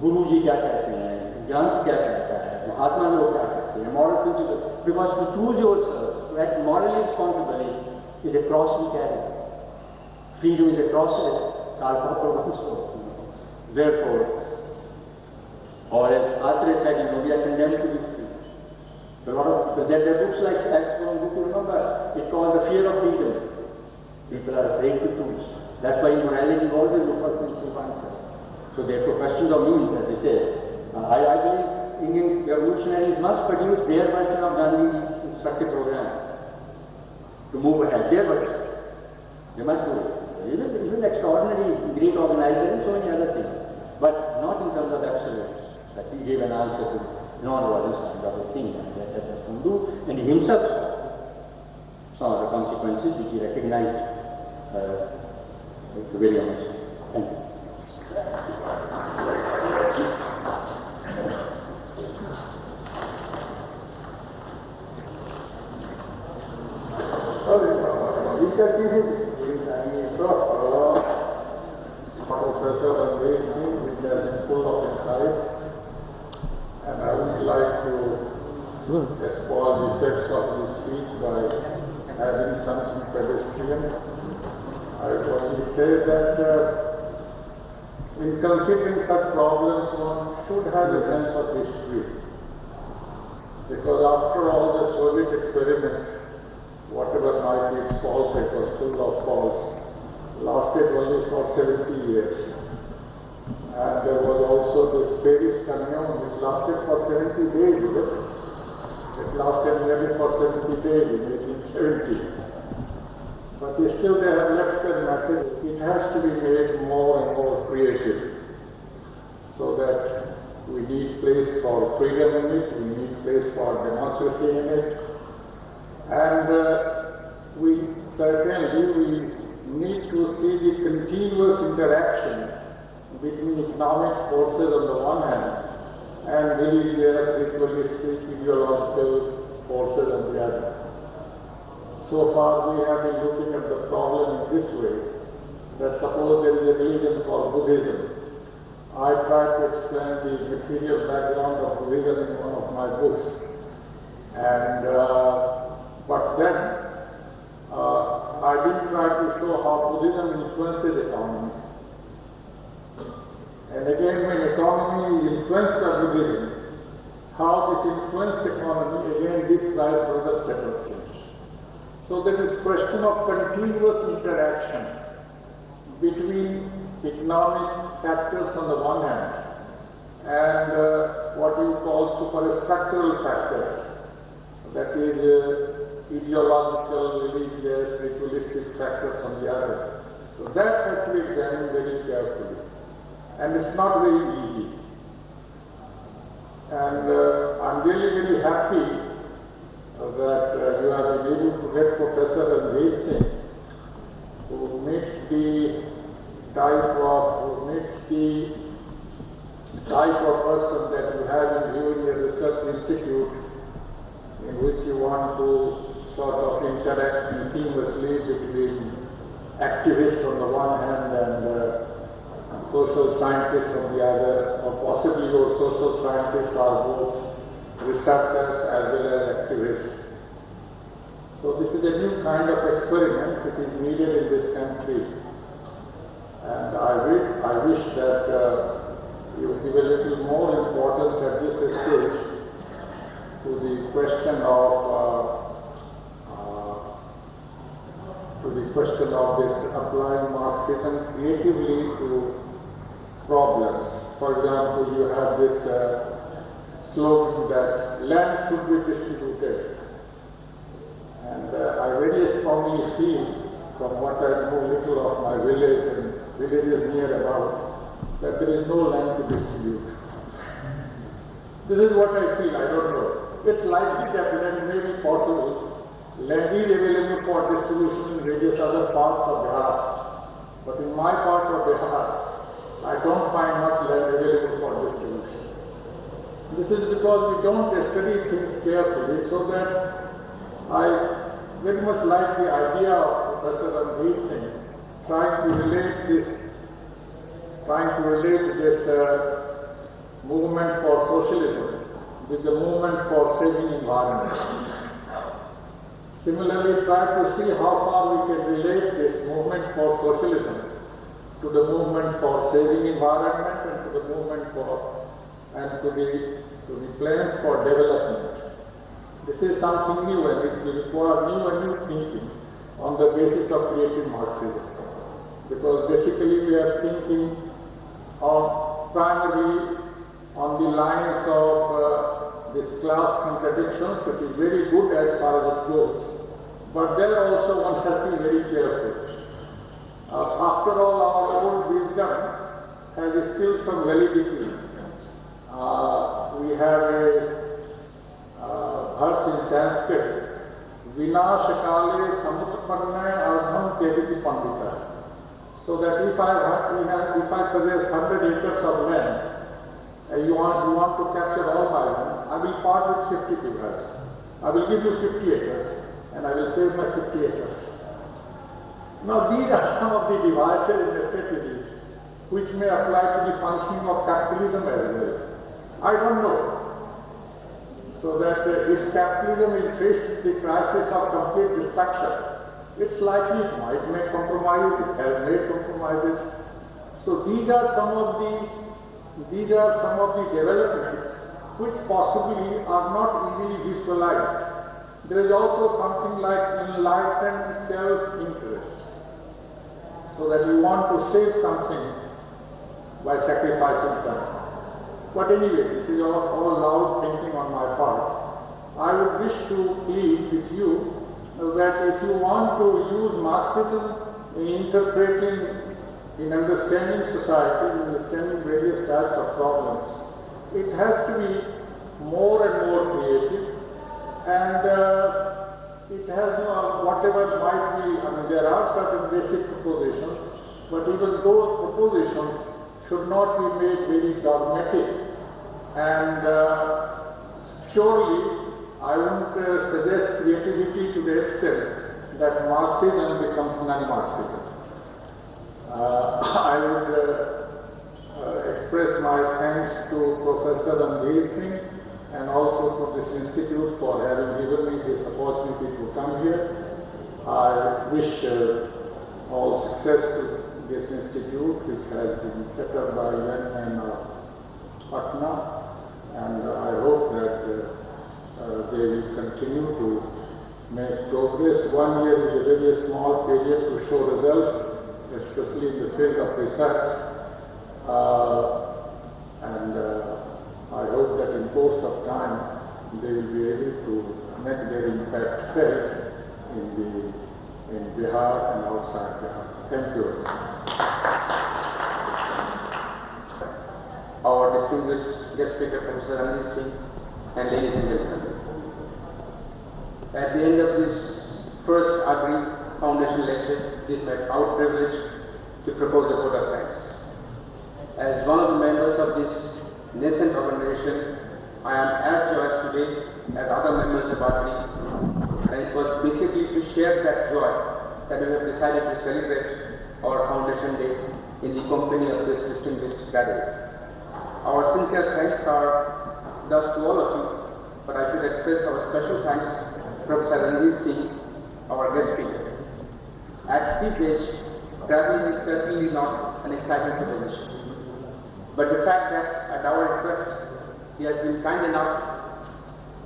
Guru ji kya kehte hain, Gyanth kya kehta hai, Mahatma log kya kehte hain, moral principle. Because to choose yourself, to act morally responsibly, is a cross we carry. Freedom is a cross also. Therefore, or as Atre said, we are condemned to be free. A lot of there are books like that, book to remember. It's called The Fear of Freedom. People are afraid to choose. That's why morality always looks for principle answers. So therefore, questions of means, as they say. I believe Indian revolutionaries must produce their version of Gandhi's instructive program to move ahead. Their version. They must do it. Even extraordinary, great organizers and so many other things. But not in terms of absolutes. That he gave an answer to non-violence kind of a thing, and that has to do. And he himself saw the consequences which he recognized very honestly. Thank you. Professor Randhir Singh, which has been full of insight, and I would like to spoil the effects of this speech by having something pedestrian. I would only say that in considering such problems, one should have a sense of history, because after all, the Soviet experiment, whatever might be false, it was full of false, lasted only for 70 years. And there was also this Paris Commune, which lasted for 70 days. It lasted nearly for 70 days in 1870. But still they have left a message. It has to be made more and more creative, so that we need place for freedom in it, we need place for democracy in it, and we certainly need to see the continuous interaction between economic forces on the one hand and religious, ritualistic, ideological forces on the other. So far we have been looking at the problem in this way, that suppose there is a religion called Buddhism. I tried to explain the material background of Buddhism in one of my books. And but then I didn't try to show how Buddhism influences economy. And again, when economy is influenced by Buddhism, how this influenced economy again gives rise to other set of things. So there is a question of continuous interaction between economic factors on the one hand and what you call superstructural factors, that is ideological, religious, ritualistic factors on the other. So that has to be examined very carefully, and it's not very easy. And I'm really very happy that you have been able to get Professor Randhir Singh, who makes the type of person that you have in view in your research institute, in which you want to sort of interact seamlessly between activists on the one hand and social scientists on the other, or possibly your social scientists are both researchers as well as activists. So this is a new kind of experiment which is needed in this country, and I wish that you give a little more importance at this stage to the question of this applying Marxism creatively to problems. For example, you have this slogan that land should be distributed, and I very strongly feel, from what I know little of my village and villages near about, that there is no land to distribute. This is what I feel, I don't know. It's likely that land may be possible. Land is available for distribution in various other parts of Bihar, but in my part of Bihar, I don't find much land available for distribution. This is because we don't study things carefully, so that I very much like the idea of Professor Randhir Singh trying to relate this movement for socialism with the movement for saving environment. Similarly, try to see how far we can relate this movement for socialism to the movement for saving environment and to the movement to the plans for development. This is something new, and it will require new thinking on the basis of creative Marxism. Because basically we are thinking of primarily on the lines of this class contradictions, which is very good as far as it goes. But there also one has to be very careful. After all, our old wisdom has still some validity. We have a verse in Sanskrit, Vinashakale samutpanna ardham teviti pandita. So that if I possess 100 acres of land, you want to capture all my land, I will part with 50 acres. I will give you 50 acres, and I will save my 50 acres. Now these are some of the devices and strategies which may apply to the functioning of capitalism as well. I don't know. So that if capitalism is faced with the crisis of complete destruction, it's likely it might make compromises, it has made compromises. So these are some of the developments which possibly are not easily visualized. There is also something like enlightened self-interest. So that you want to save something by sacrificing something. But anyway, this is all loud thinking on my part. I would wish to plead with you that if you want to use Marxism in interpreting, in understanding society, in understanding various types of problems, it has to be more and more creative, and it has whatever might be, there are certain basic propositions, but even those propositions should not be made very dogmatic, and surely I wouldn't suggest creativity to the extent that Marxism becomes non-Marxism. I would express my thanks to Professor Randhir Singh and also to this institute for having given me this opportunity to come here. I wish all success to this institute, which has been set up by young men of Patna, and I hope that they will continue to make progress. 1 year is a very small period to show results, especially in the field of research. course of time, they will be able to make their impact felt in Bihar and outside Bihar. Thank you. Our distinguished guest speaker, Professor Randhir Singh, and ladies and gentlemen. At the end of this first ADRI Foundation lecture, it is my proud privilege to propose a vote of thanks. As one of the members of this nascent organization, I am as joyous today as other members of ADRI, and it was basically to share that joy that we have decided to celebrate our Foundation Day in the company of this distinguished gathering. Our sincere thanks are thus to all of you, but I should express our special thanks to Professor Randhir Singh, our guest speaker. At his age, traveling is certainly not an exciting proposition. But the fact that at our request, he has been kind enough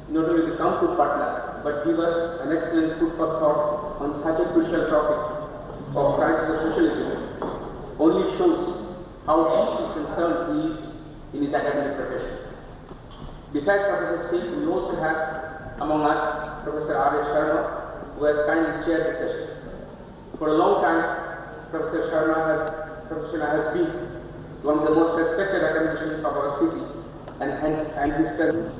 not only to come to Patna, but give us an excellent food for thought on such a crucial topic of crisis of socialism only shows how deeply concerned he is in his academic profession. Besides Professor Singh, we also have among us Professor R.S. Sharma, who has kindly chaired the session. For a long time, Professor Sharma has been one of the most respected academicians of our city, and his presence.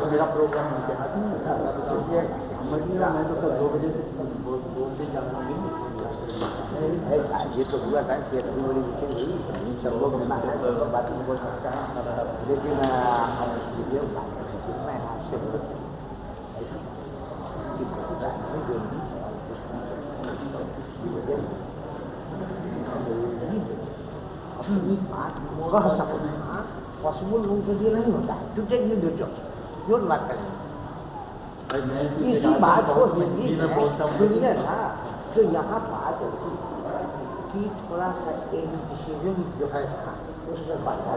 मेरा programme हो गया मैं तो कल 2 बजे बोलते जाऊँगा ये तो हुआ था कि इतनी बड़ी मीटिंग हुई सब लोग अपना है तो बात नहीं बोल सकता है लेकिन मैं आपसे अपनी बात कह सकता पॉसिबल लोगों के लिए नहीं होता है टू टेक यू डू जो बात करें इसी बात को हिंदी में सुनिए ना तो यहाँ बात ऐसी कि थोड़ा सा एजुकेशन जो है उसमें बाधा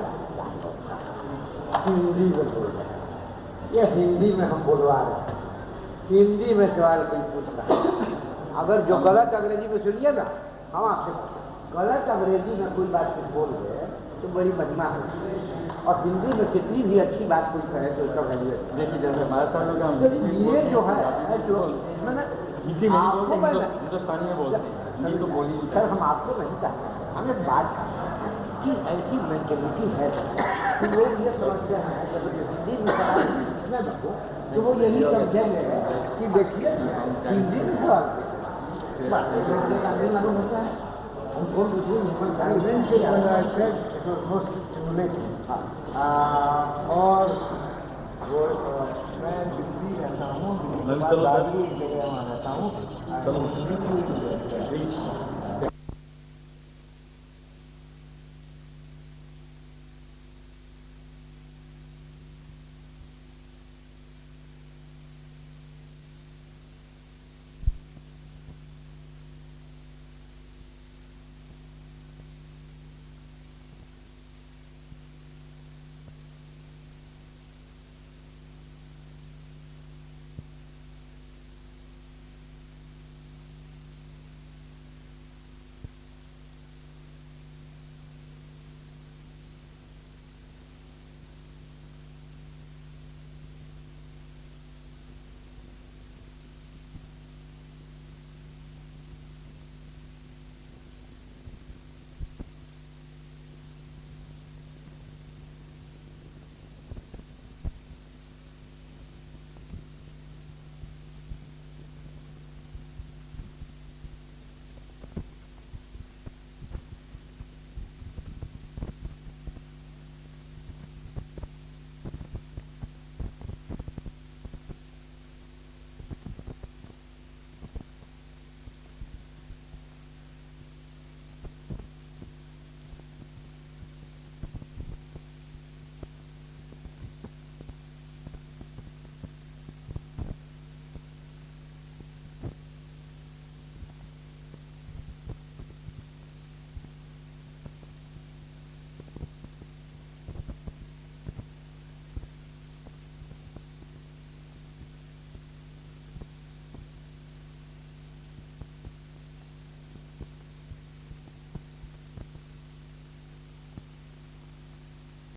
हिंदी में बोल रहे हैं ये हिंदी में हम बोलवा रहे हैं हिंदी में सवाल कोई पूछ रहा है अगर जो गलत अंग्रेजी में सुनिए ना हम आपसे गलत अंग्रेजी में कोई बात कुछ बोल रहे तो बड़ी महिमा होती है और हिंदी में कितनी भी अच्छी बात कोई कहे तो उसका वैल्यू है देखिए जैसे हमारे साथ लोग ये जो है जो मैंने हिंदी में हिंदुस्तानी में बोलते हैं तो बोली सर हम आपको नहीं कहते हमें बात कि ऐसी मेंटेलिटी है कि लोग ये समझते हैं जब हिंदी में मैं देखो तो वो यही समझेंगे कि देखिए हिंदी में सवाल होता है हमको और वो मैं दिल्ली रहता हूँ, दादी एक जगह वहाँ रहता हूँ।